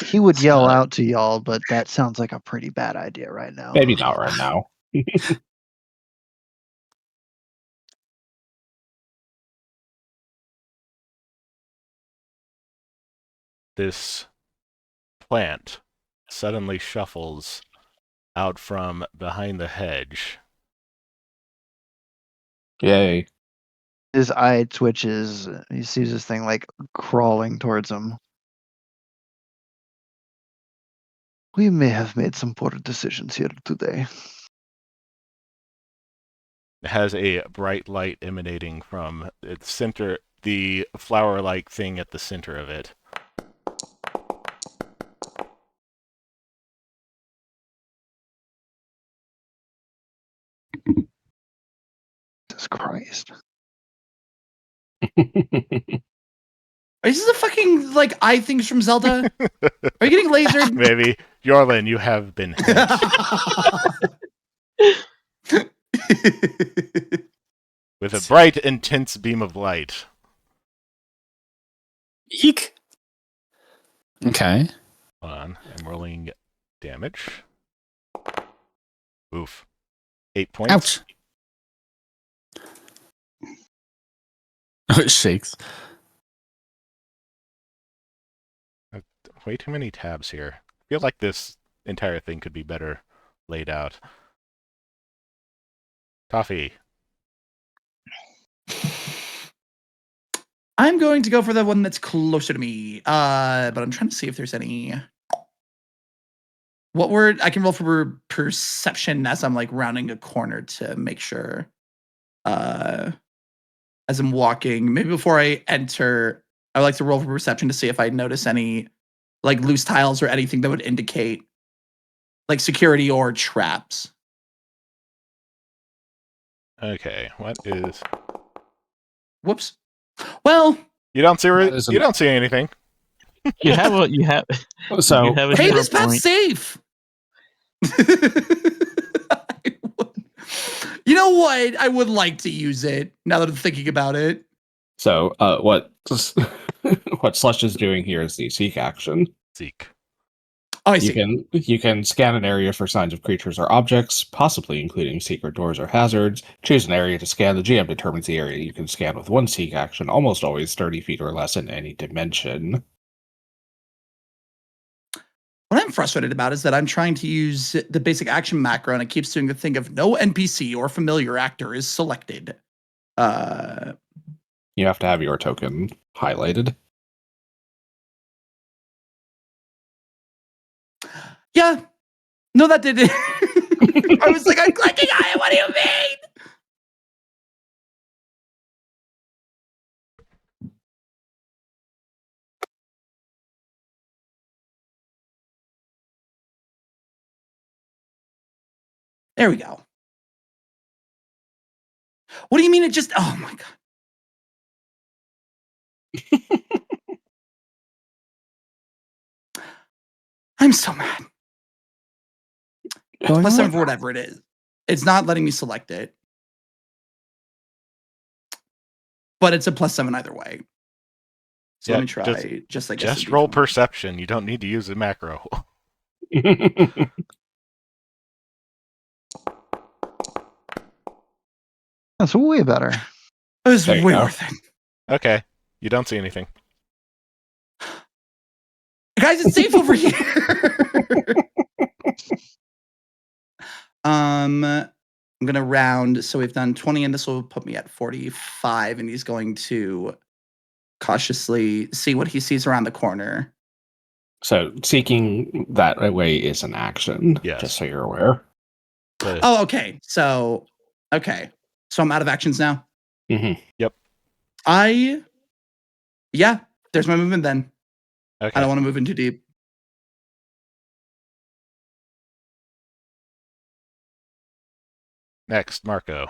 He would yell out to y'all, but that sounds like a pretty bad idea right now. Maybe not right now. This plant suddenly shuffles out from behind the hedge. Yay. His eye twitches. He sees this thing like crawling towards him. We may have made some poor decisions here today. It has a bright light emanating from its center, the flower-like thing at the center of it. Jesus Christ. Is this a fucking, like, eye things from Zelda? Are you getting lasered? Maybe. Yorlin, you have been hit. With a bright, intense beam of light. Eek. Okay. Hold on. I'm rolling damage. Oof. 8 points. Ouch. Oh, it shakes. Way too many tabs here. I feel like this entire thing could be better laid out. Toffee. I'm going to go for the one that's closer to me. But I'm trying to see if there's any. What word? I can roll for perception as I'm like rounding a corner to make sure. As I'm walking, maybe before I enter, I would like to roll for perception to see if I notice any like loose tiles or anything that would indicate like security or traps. Okay, what is? Whoops. Well, you don't see anything. You have a So you have a hey, hero this path's point. safe. You know what? I would like to use it now that I'm thinking about it. So what Slush is doing here is the seek action. Seek. Oh, I see. You can scan an area for signs of creatures or objects, possibly including secret doors or hazards. Choose an area to scan. The GM determines the area you can scan with one seek action, almost always 30 feet or less in any dimension. What I'm frustrated about is that I'm trying to use the basic action macro and it keeps doing the thing of no NPC or familiar actor is selected. You have to have your token highlighted. Yeah. No, that didn't. I was like, I'm clicking on it. What do you mean? There we go. What do you mean it just... Oh, my God. I'm so mad. Plus 7 for whatever it is. It's not letting me select it. But it's a plus 7 either way. So Yeah, let me try just roll perception. You don't need to use the macro. That's way better. It was way worth it. Okay. You don't see anything. Guys, it's safe over here. I'm gonna round. So we've done 20, and this will put me at 45. And he's going to cautiously see what he sees around the corner. So seeking that way is an action. Yes. Just so you're aware. Oh, okay. So I'm out of actions now. Mm-hmm. Yep. Yeah. There's my movement then. Okay. I don't want to move in too deep. Next, Marco.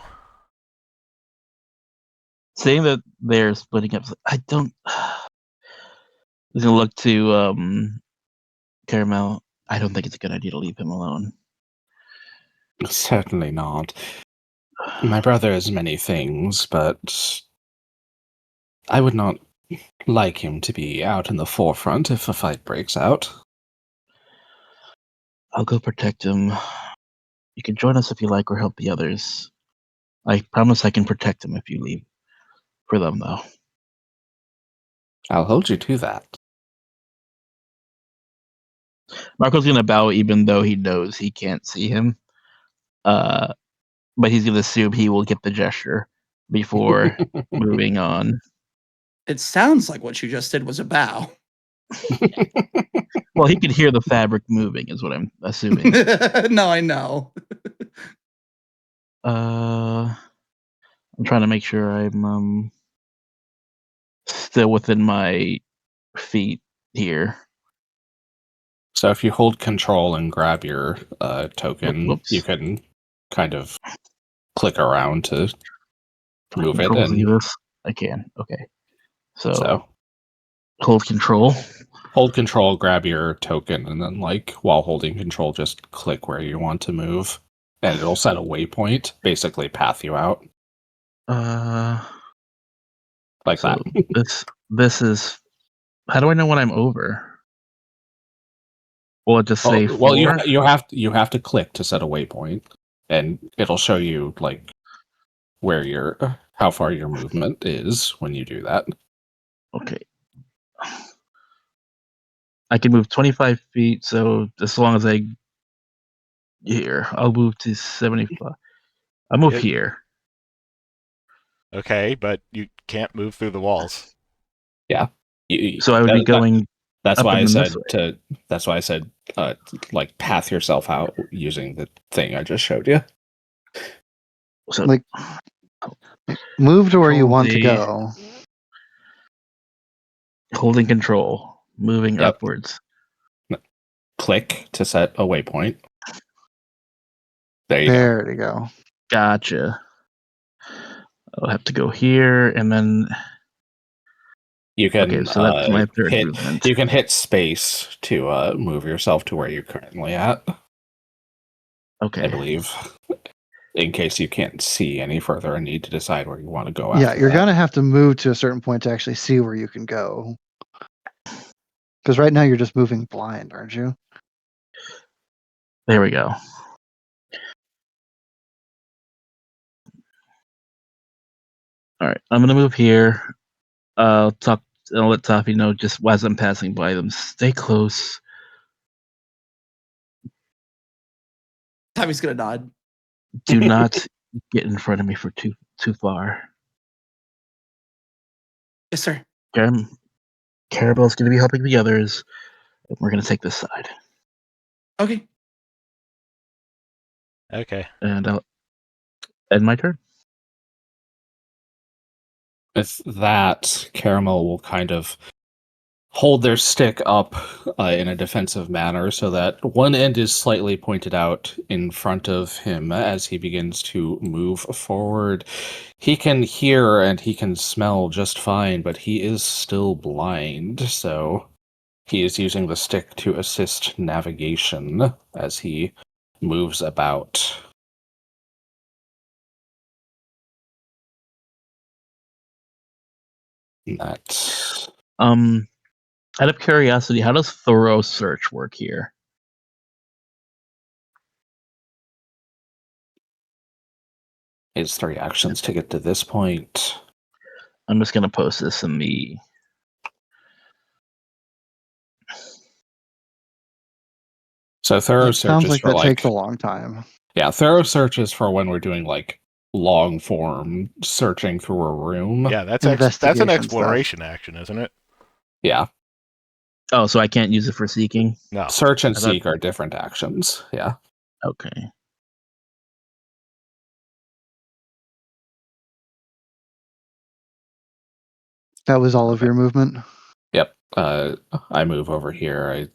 Saying that they're splitting up, I don't. I'm gonna look to Caramel. I don't think it's a good idea to leave him alone. Certainly not. My brother is many things, but I would not like him to be out in the forefront if a fight breaks out. I'll go protect him. You can join us if you like or help the others. I promise I can protect him if you leave for them, though. I'll hold you to that. Marco's going to bow even though he knows he can't see him. But he's going to assume he will get the gesture before moving on. It sounds like what you just did was a bow. Well, he could hear the fabric moving, is what I'm assuming. No, I know. I'm trying to make sure I'm still within my feet here. So if you hold control and grab your token, Whoops. you can kind of click around to move it. Control Z And this. I can. Okay. So hold control. Hold control, grab your token, and then while holding control, just click where you want to move. And it'll set a waypoint, basically path you out. Like so that. This is. How do I know when I'm over? Will it just say 4? Well, you have to click to set a waypoint, and it'll show you where how far your movement is when you do that. Okay. I can move 25 feet, so as long as I'll move to 75. I'll move here. Okay, but you can't move through the walls. Yeah. So I would be going. That's why I said That's why I said, path yourself out using the thing I just showed you. So move to where you want to go. Holding control, moving upwards. Click to set a waypoint. There you go. Gotcha. I'll have to go here, and then you can. Okay, so that's my third movement. You can hit space to move yourself to where you're currently at. Okay. I believe, in case you can't see any further and need to decide where you want to go. Yeah, you're gonna have to move to a certain point to actually see where you can go. Because right now you're just moving blind, aren't you? There we go. All right, I'm gonna move here. I'll let Toffee know just as I'm passing by them. Stay close. Tommy's gonna nod. Do not get in front of me for too far. Yes, sir. Carabel's gonna be helping the others. And we're gonna take this side. Okay. Okay. And I'll end my turn. With that, Caramel will kind of hold their stick up in a defensive manner so that one end is slightly pointed out in front of him as he begins to move forward. He can hear and he can smell just fine, but he is still blind, so he is using the stick to assist navigation as he moves about. That's out of curiosity, how does thorough search work here? It's 3 actions to get to this point. I'm just gonna post this in the. So thorough search sounds is like for that takes a long time. Yeah, thorough search is for when we're doing long form searching through a room. Yeah, that's an exploration action, isn't it? Yeah. Oh, so I can't use it for seeking? No. Search and seek are different actions. Yeah. Okay. That was all of your movement? Yep. I move over here.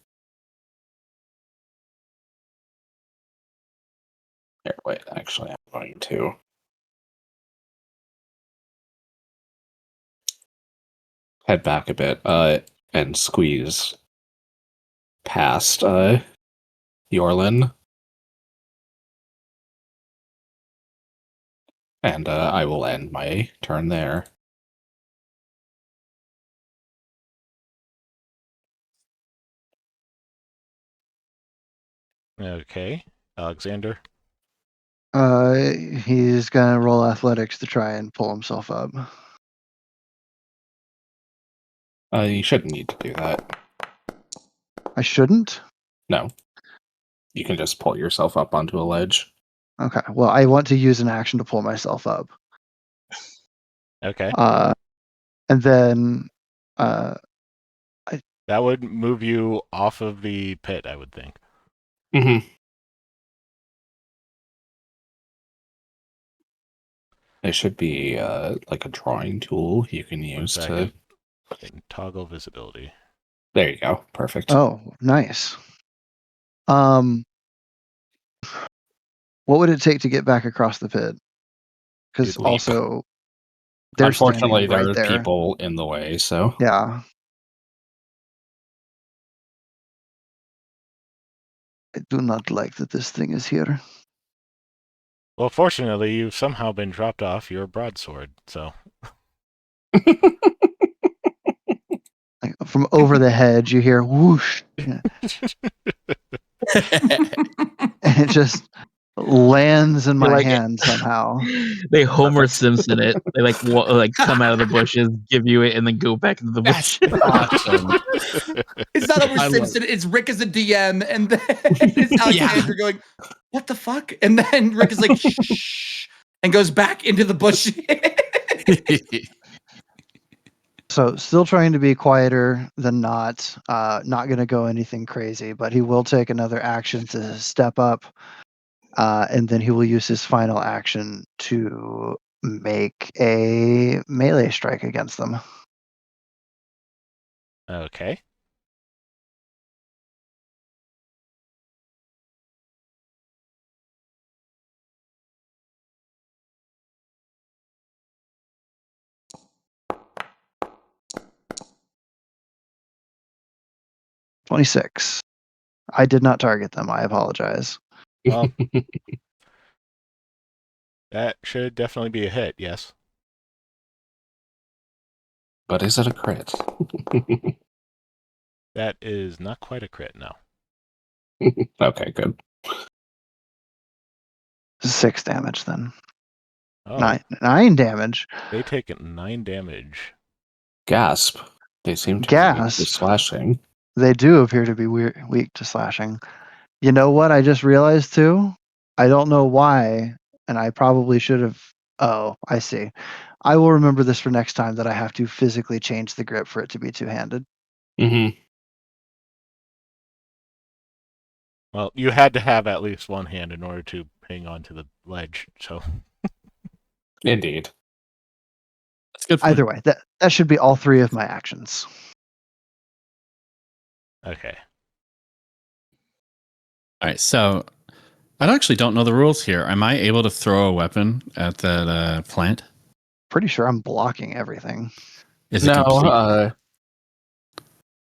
Wait, actually, I'm going to head back a bit and squeeze past Yorlin. And I will end my turn there. Okay. Alexander? He's gonna roll athletics to try and pull himself up. You shouldn't need to do that. I shouldn't? No. You can just pull yourself up onto a ledge. Okay. Well, I want to use an action to pull myself up. Okay. And then that would move you off of the pit, I would think. Mm-hmm. It should be like a drawing tool you can use to toggle visibility. There you go. Perfect. Oh, nice. What would it take to get back across the pit? Because also, They're Unfortunately, standing right there are there. people in the way, so. Yeah. I do not like that this thing is here. Well, fortunately, you've somehow been dropped off your broadsword, so. Like, from over the hedge, you hear whoosh. And it just lands in my hand somehow. They Homer Simpson it. They like come out of the bushes, give you it, and then go back into the bush. Awesome. It's not Homer I love Simpson. It's Rick as a DM, and then it's Alexander going, "What the fuck?" And then Rick is like, "Shh," and goes back into the bush. So still trying to be quieter than not. Not going to go anything crazy, but he will take another action to step up, and then he will use his final action to make a melee strike against them. Okay. $26. I did not target them. I apologize. Well, that should definitely be a hit, yes. But is it a crit? That is not quite a crit, no. Okay, good. 6 damage then. Oh, 9 damage. they take 9 damage. Gasp. They seem to Gasp. be slashing. They do appear to be weak to slashing. You know what? I just realized too. I don't know why, and I probably should have. Oh, I see. I will remember this for next time that I have to physically change the grip for it to be two-handed. Mm-hmm. Well, you had to have at least one hand in order to hang on to the ledge, so. Indeed. That's good. Either way, that should be all 3 of my actions. Okay. All right, so I actually don't know the rules here. Am I able to throw a weapon at that plant? Pretty sure I'm blocking everything. Is it complete?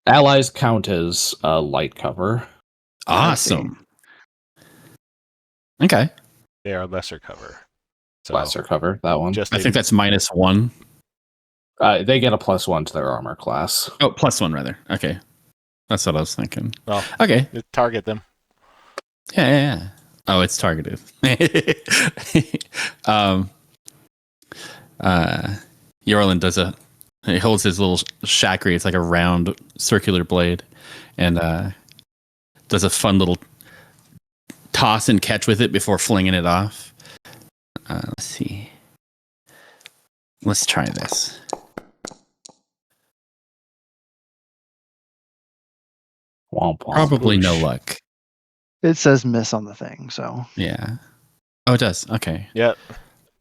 Allies count as light cover. Awesome. Okay. They are lesser cover. So Lesser cover, that one. I think that's -1. They get a +1 to their armor class. Oh, +1 rather. Okay. That's what I was thinking. Well, okay. Target them. Yeah. Oh, it's targeted. Yorlin he holds his little shakri. It's like a round circular blade, and does a fun little toss and catch with it before flinging it off. Let's see. Let's try this. Womp womp. Probably no luck. It says miss on the thing, so. Yeah. Oh, it does. Okay. Yep.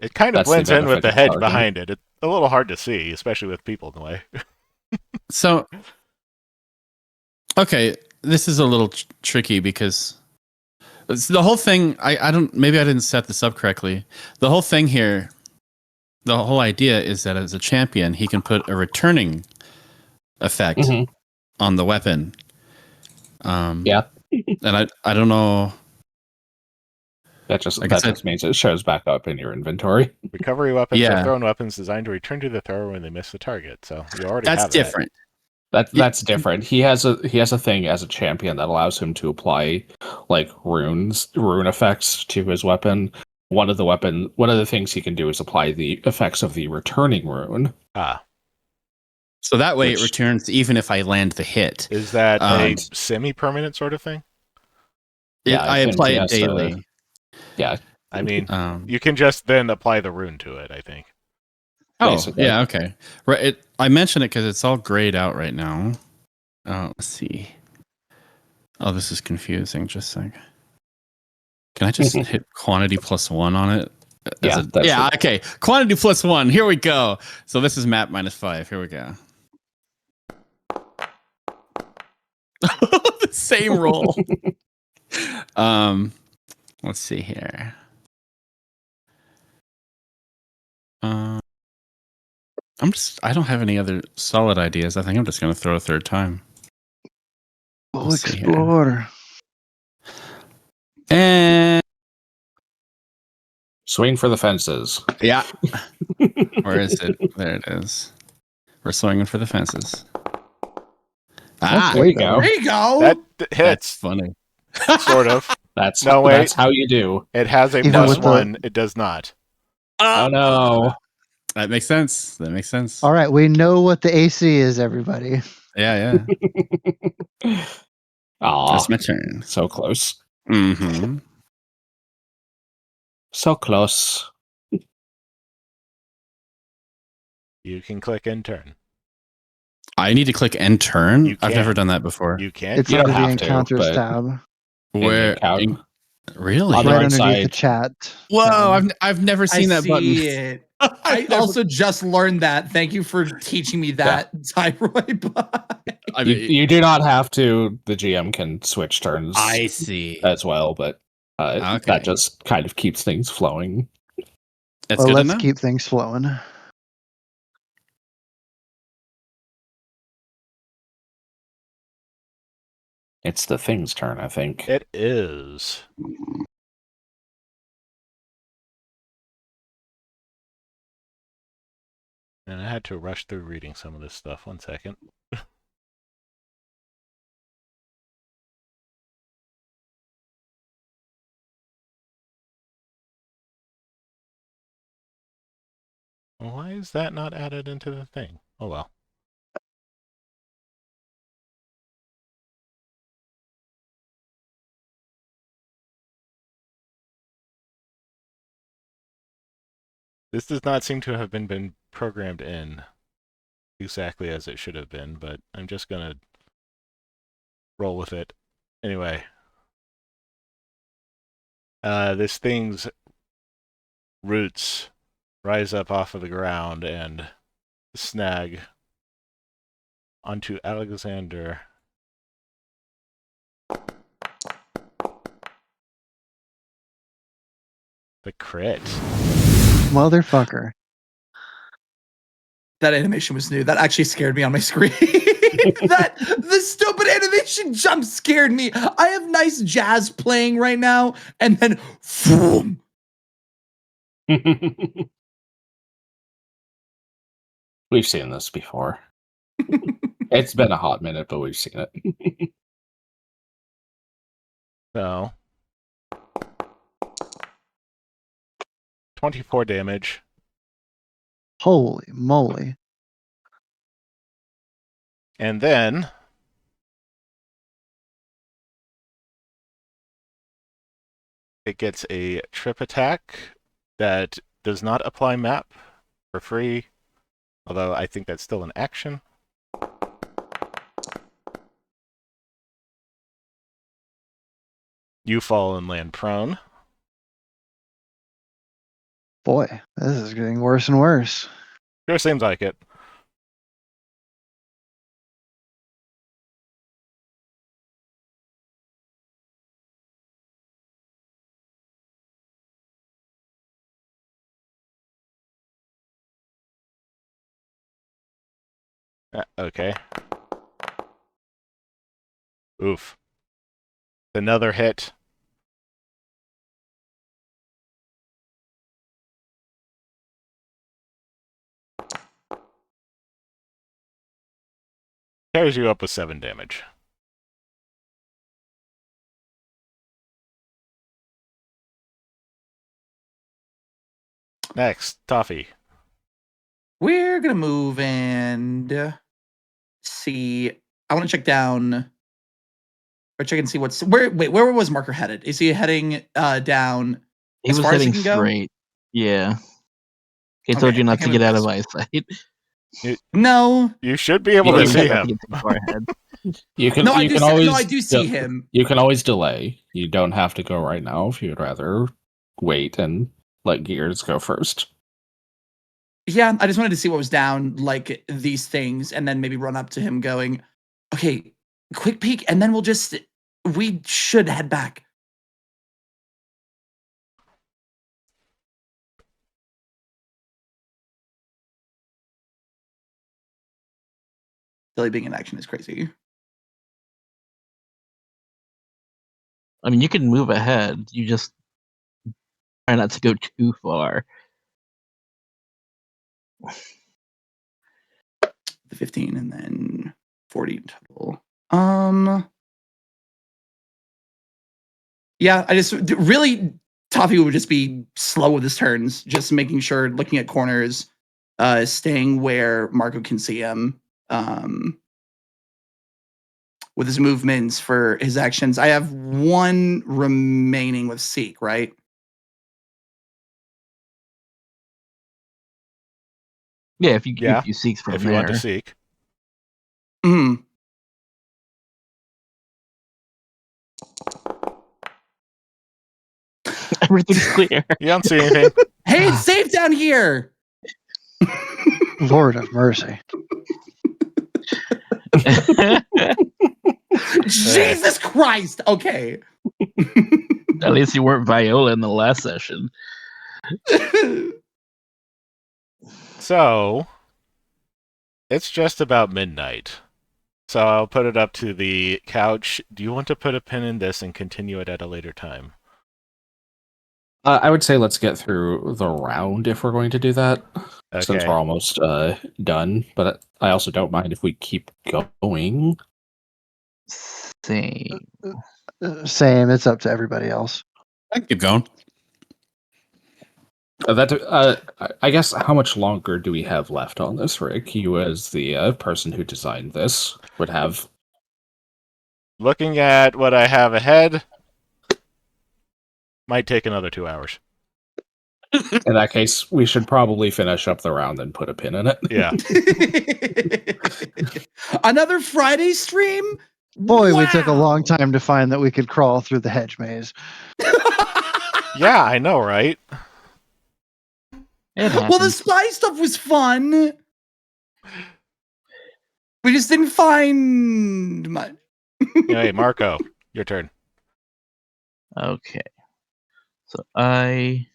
It kind of That's blends the in with the benefit of hedge targeting. behind it. It's a little hard to see, especially with people in the way. So, okay, this is a little tricky because the whole thing, I don't, maybe I didn't set this up correctly. The whole thing here, the whole idea is that as a champion, he can put a returning effect on the weapon. Yeah. And I don't know. That just means it shows back up in your inventory. Recovery weapons are thrown weapons designed to return to the thrower when they miss the target. So you already have that. That's different. That's different. He has a thing as a champion that allows him to apply like rune effects to his weapon. One of the things he can do is apply the effects of the returning rune. So that way it returns even if I land the hit. Is that a semi-permanent sort of thing? I apply it daily. Yeah. I mean, you can just then apply the rune to it, I think. Oh, basically. yeah, okay. Right. I mention it because it's all grayed out right now. Let's see. Oh, this is confusing. Just a sec. Can I just hit quantity +1 on it? Okay. Quantity +1. Here we go. So this is map -5. Here we go. The same roll. Let's see here. I don't have any other solid ideas. I think I'm just going to throw a third time. We'll Let's see here. explore. And Swing for the fences. yeah. Where is it? There it is. We're swinging for the fences. That's There way you go. There you go. That That's hits, funny. sort of. That's No, wait. that's how you do. It has a Even plus with the- 1. It does not. Oh no. That makes sense. That makes sense. All right, we know what the AC is, everybody. Yeah, yeah. Aw, That's my turn. so close. Mm-hmm. So close. You can click and turn. I need to click end turn. You I've can. never done that before. You can. It's You don't under the have to, encounters but- tab, Where? Really? On the right right underneath the side. chat. Whoa! tab. I've never I seen that see button. it. I also just learned that. Thank you for teaching me that, Tyroy. Bye. You do not have to. The GM can switch turns I see. as well, but Okay. that just kind of keeps things flowing. That's Well, good let's to know. keep things flowing. It's the thing's turn, I think. It is. And I had to rush through reading some of this stuff. 1 second. Why is that not added into the thing? Oh well. This does not seem to have been programmed in exactly as it should have been, but I'm just gonna roll with it. Anyway. This thing's roots rise up off of the ground and snag onto Alexander. The crit. Motherfucker. That animation was new. That actually scared me on my screen. The stupid animation jump scared me. I have nice jazz playing right now, and then boom. We've seen this before. It's been a hot minute, but we've seen it. So 24 damage. Holy moly. And then it gets a trip attack that does not apply map for free, although I think that's still an action. You fall and land prone. Boy, this is getting worse and worse. Sure seems like it. Okay. Oof. Another hit. Tears you up with 7 damage. Next, Toffee. We're gonna move and see. I want to check down or check and see what's where. Wait, where was Marker headed? Is he heading down? He as was far as he heading can go? straight. Yeah. He told Okay, you I not can to get move out of this. eyesight. No, You should be able to You see have him. to get too far ahead. You can. no, I you do. can See, always. no, I do see him. You can always delay. You don't have to go right now if you'd rather wait and let Gears go first. Yeah, I just wanted to see what was down, like these things, and then maybe run up to him, going, "Okay, quick peek," and then we should head back. Billy being in action is crazy. I mean, you can move ahead. You just try not to go too far. The 15 and then 40 total. Yeah, I just really Toffee would just be slow with his turns, just making sure, looking at corners, staying where Marco can see him. With his movements for his actions. I have one remaining with Seek, right? Yeah, if you seek from if you there. want to seek. Mm. Everything's clear. You don't see anything. Hey, it's safe down here. Lord of mercy. Jesus Christ. Okay. At least you weren't Viola in the last session. So, it's just about midnight. So I'll put it up to the couch. Do you want to put a pin in this and continue it at a later time? I would say let's get through the round if we're going to do that, since Okay. we're almost done. But I also don't mind if we keep going. Same. Same. It's up to everybody else. I can keep going. I guess how much longer do we have left on this, Rick? You, as the person who designed this, would have. Looking at what I have ahead, might take another 2 hours. In that case, we should probably finish up the round and put a pin in it. Yeah. Another Friday stream? Boy, we took a long time to find that we could crawl through the hedge maze. Yeah, I know, right? Well, the spy stuff was fun. We just didn't find much. Hey, Marco, your turn. Okay. So I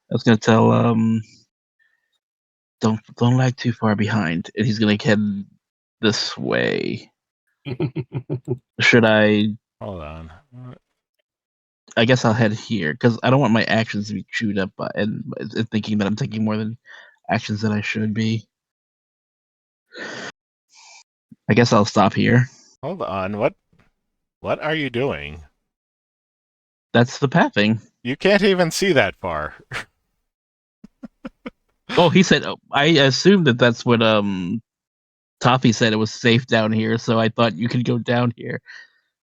was gonna tell don't lag too far behind, and he's gonna head this way. Should I? Hold on. I guess I'll head here because I don't want my actions to be chewed up by and thinking that I'm taking more than actions that I should be. I guess I'll stop here. Hold on. What are you doing? That's the pathing. You can't even see that far. Oh, he said. Oh, I assumed that that's what Toffee said. It was safe down here, so I thought you could go down here.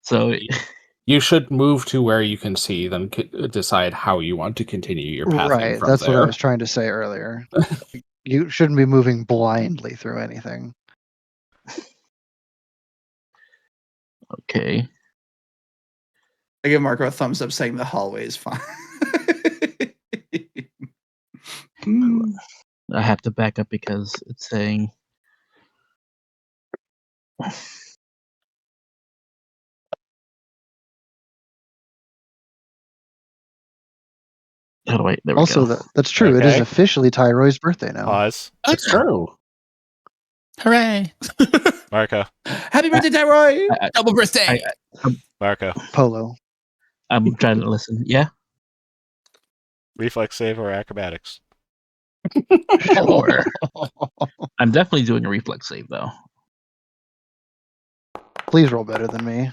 So You should move to where you can see, then decide how you want to continue your pathing. Right, from that's there. what I was trying to say earlier. You shouldn't be moving blindly through anything. Okay. I give Marco a thumbs up saying the hallway is fine. I have to back up because it's saying. Oh wait, there we Also, go. that's true. It is Okay. officially Tyroy's birthday now. Pause. It's true. Hooray! Marco. Happy birthday, Tyroy! Double birthday! Marco. Polo. I'm trying to listen. Yeah. Reflex save or acrobatics? Sure. I'm definitely doing a reflex save though. Please roll better than me.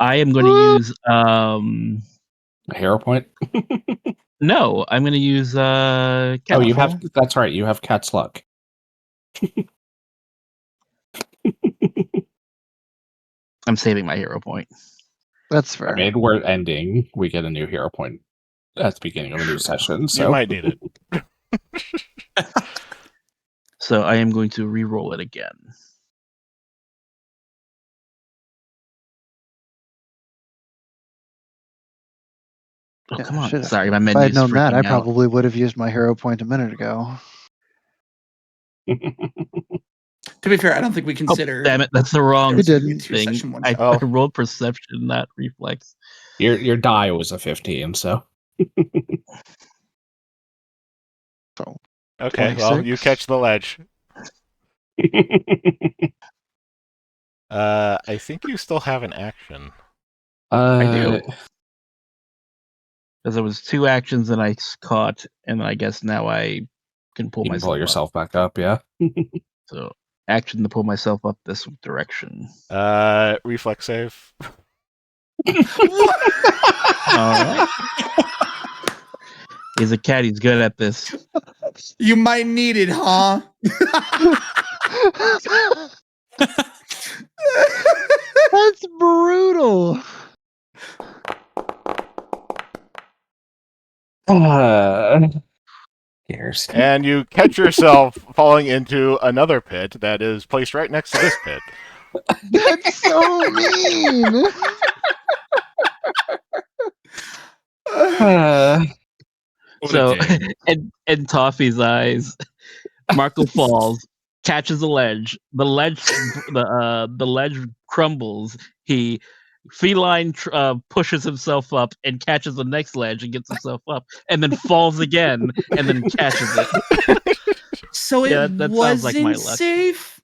I am going to use A hero point. no, I'm going to use Oh, you have. That's right. You have cat's luck. I'm saving my hero point. That's fair. I mean, we're ending. We get a new hero point at the beginning of a new session. So You might need it. So I am going to re-roll it again. Oh, Yeah, come on. shit. Sorry, my If I menu's had known that, I freaking out. probably would have used my hero point a minute ago. To be fair, I don't think we consider. Damn it, that's the wrong thing. I rolled perception, not reflex. Your die was a 15, so. So Okay, 26. well, you catch the ledge. I think you still have an action. I do. Because it was 2 actions and I caught, and I guess now I can pull myself pull yourself back up, yeah. So action to pull myself up this direction. Reflex save. Alright. He's a cat, he's good at this. You might need it, huh? That's brutal. Cares. And you catch yourself falling into another pit that is placed right next to this pit. That's so mean. So, in Toffee's eyes, Marco falls, catches a ledge. The ledge crumbles. He feline pushes himself up and catches the next ledge and gets himself up, and then falls again and then catches it. So it that wasn't sounds like my luck. safe.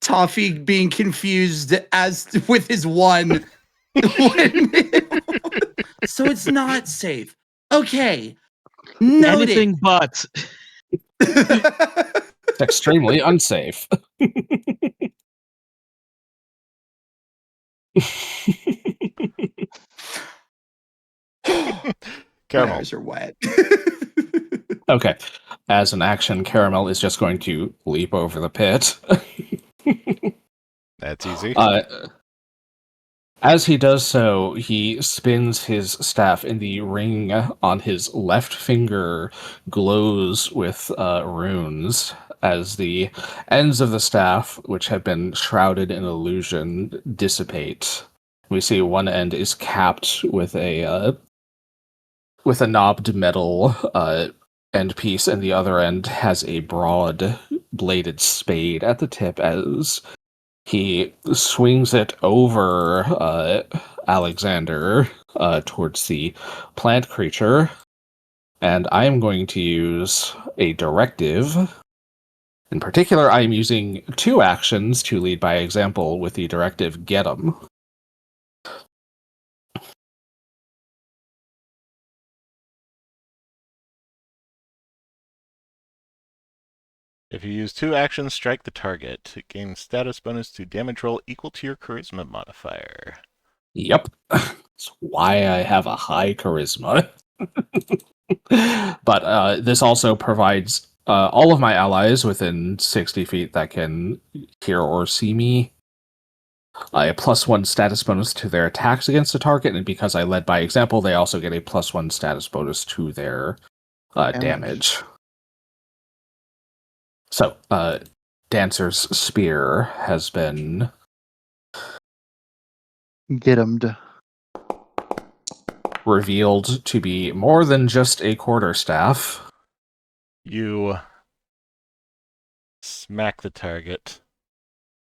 Toffee being confused as with his one. So it's not safe. Okay. Noted. Anything but. It's extremely unsafe. Caramel. Eyes are wet. Okay. As an action, Caramel is just going to leap over the pit. That's easy. As he does so, he spins his staff, and the ring on his left finger glows with runes as the ends of the staff, which have been shrouded in illusion, dissipate. We see one end is capped with a knobbed metal end piece, and the other end has a broad bladed spade at the tip as he swings it over Alexander towards the plant creature. And I am going to use a directive. In particular, I am using 2 actions to lead by example with the directive Get 'em. If you use 2 actions, strike the target. It gains status bonus to damage roll equal to your charisma modifier. Yep. That's why I have a high charisma. But this also provides all of my allies within 60 feet that can hear or see me a +1 status bonus to their attacks against the target, and because I led by example, they also get a +1 status bonus to their damage. So, Dancer's Spear has been Get him. Revealed to be more than just a quarterstaff. You smack the target.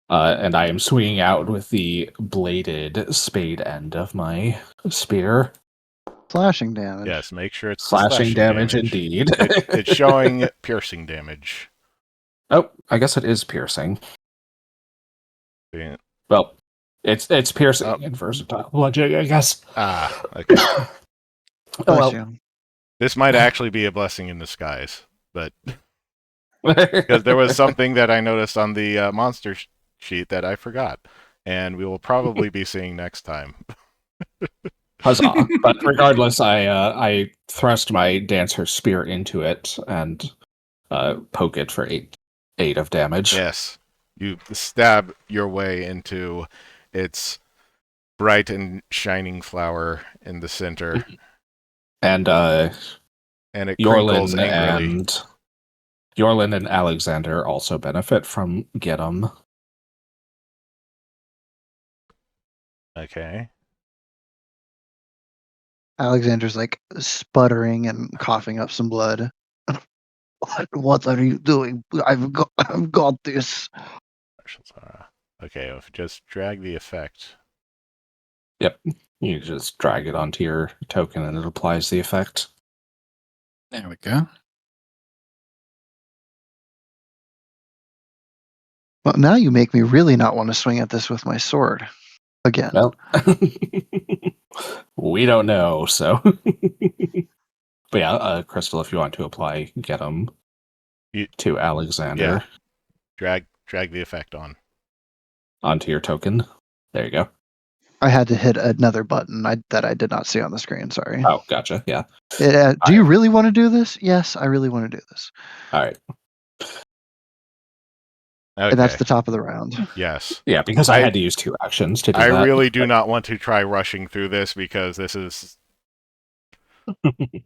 And I am swinging out with the bladed spade end of my spear. Slashing damage. Yes, make sure it's slashing damage. Indeed. It's showing piercing damage. Oh, I guess it is piercing. Yeah. Well, it's piercing and versatile logic, I guess. Okay. Well, this might actually be a blessing in disguise, but because there was something that I noticed on the monster sheet that I forgot, and we will probably be seeing next time. Huzzah! But regardless, I thrust my dancer spear into it and poke it for 8 of damage. Yes, you stab your way into its bright and shining flower in the center, and it crinkles angrily. Yorlin and Alexander also benefit from Get 'em. Okay. Alexander's like sputtering and coughing up some blood. What are you doing? I've got this. Okay, if just drag the effect. Yep. You just drag it onto your token and it applies the effect. There we go. Well, now you make me really not want to swing at this with my sword again. Well, we don't know, so. But yeah, Crystal, if you want to apply, get them to Alexander. Yeah. Drag the effect onto your token. There you go. I had to hit another button that I did not see on the screen. Sorry. Oh, gotcha. Yeah. Do you really want to do this? Yes, I really want to do this. All right. Okay. And that's the top of the round. Yes. Yeah, because I had to use 2 actions to do that. I really do not want to try rushing through this because this is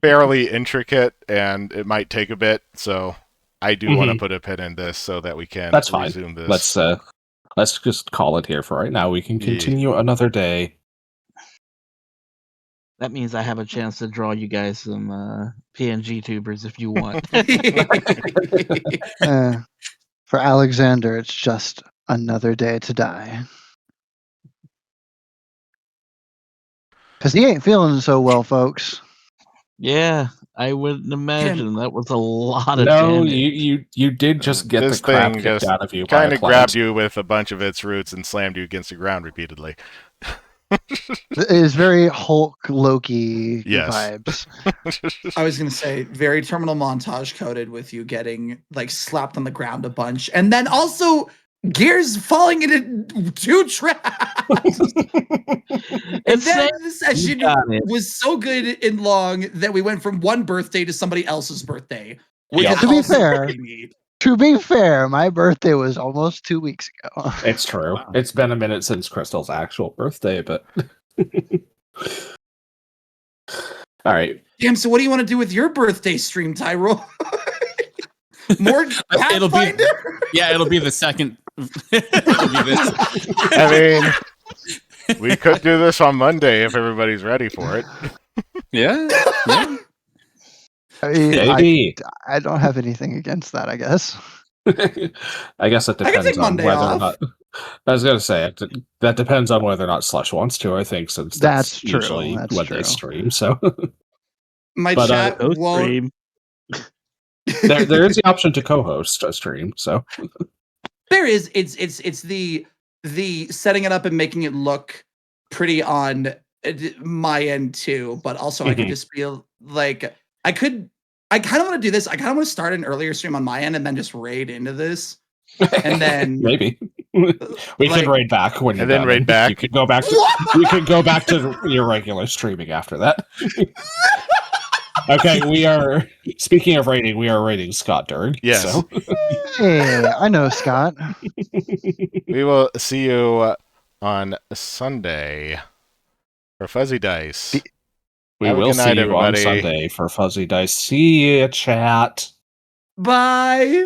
fairly intricate and it might take a bit. So I do want to put a pin in this so that we can resume this. Let's just call it here for right now. We can continue another day. That means I have a chance to draw you guys some PNG tubers if you want. For Alexander, it's just another day to die. Because he ain't feeling so well, folks. Yeah, I wouldn't imagine. That was a lot of damage. You did just get this the crap thing kicked just out of you. Kind of grabbed you with a bunch of its roots and slammed you against the ground repeatedly. It is very Hulk Loki vibes. I was gonna say very terminal montage coded with you getting like slapped on the ground a bunch, and then also gears falling into 2 traps. And then the session was so good and long that we went from one birthday to somebody else's birthday. To be fair, my birthday was almost 2 weeks ago. It's true. Wow. It's been a minute since Crystal's actual birthday, but all right. Damn, so what do you want to do with your birthday stream, Tyrell? More Pathfinder? It'll be the second. It'll be this. I mean, we could do this on Monday if everybody's ready for it. Yeah. I mean, I don't have anything against that, I guess. I guess it depends on whether or not. I was going to say, that depends on whether or not Slush wants to, I think, since that's usually when they stream. So, my chat won't. Stream. there is the option to co-host a stream, so. There is. It's the setting it up and making it look pretty on my end too, but also I could just feel like I kind of want to do this. I kind of want to start an earlier stream on my end and then just raid into this, and then maybe we could raid back when you're and then done. Raid back. You could go back. You could go back to your regular streaming after that. Okay, we are speaking of raiding. We are raiding Scott Durg. Yes. So. Hey, I know Scott. We will see you on Sunday for Fuzzy Dice. We will see you on Sunday for Fuzzy Dice. See ya, chat. Bye.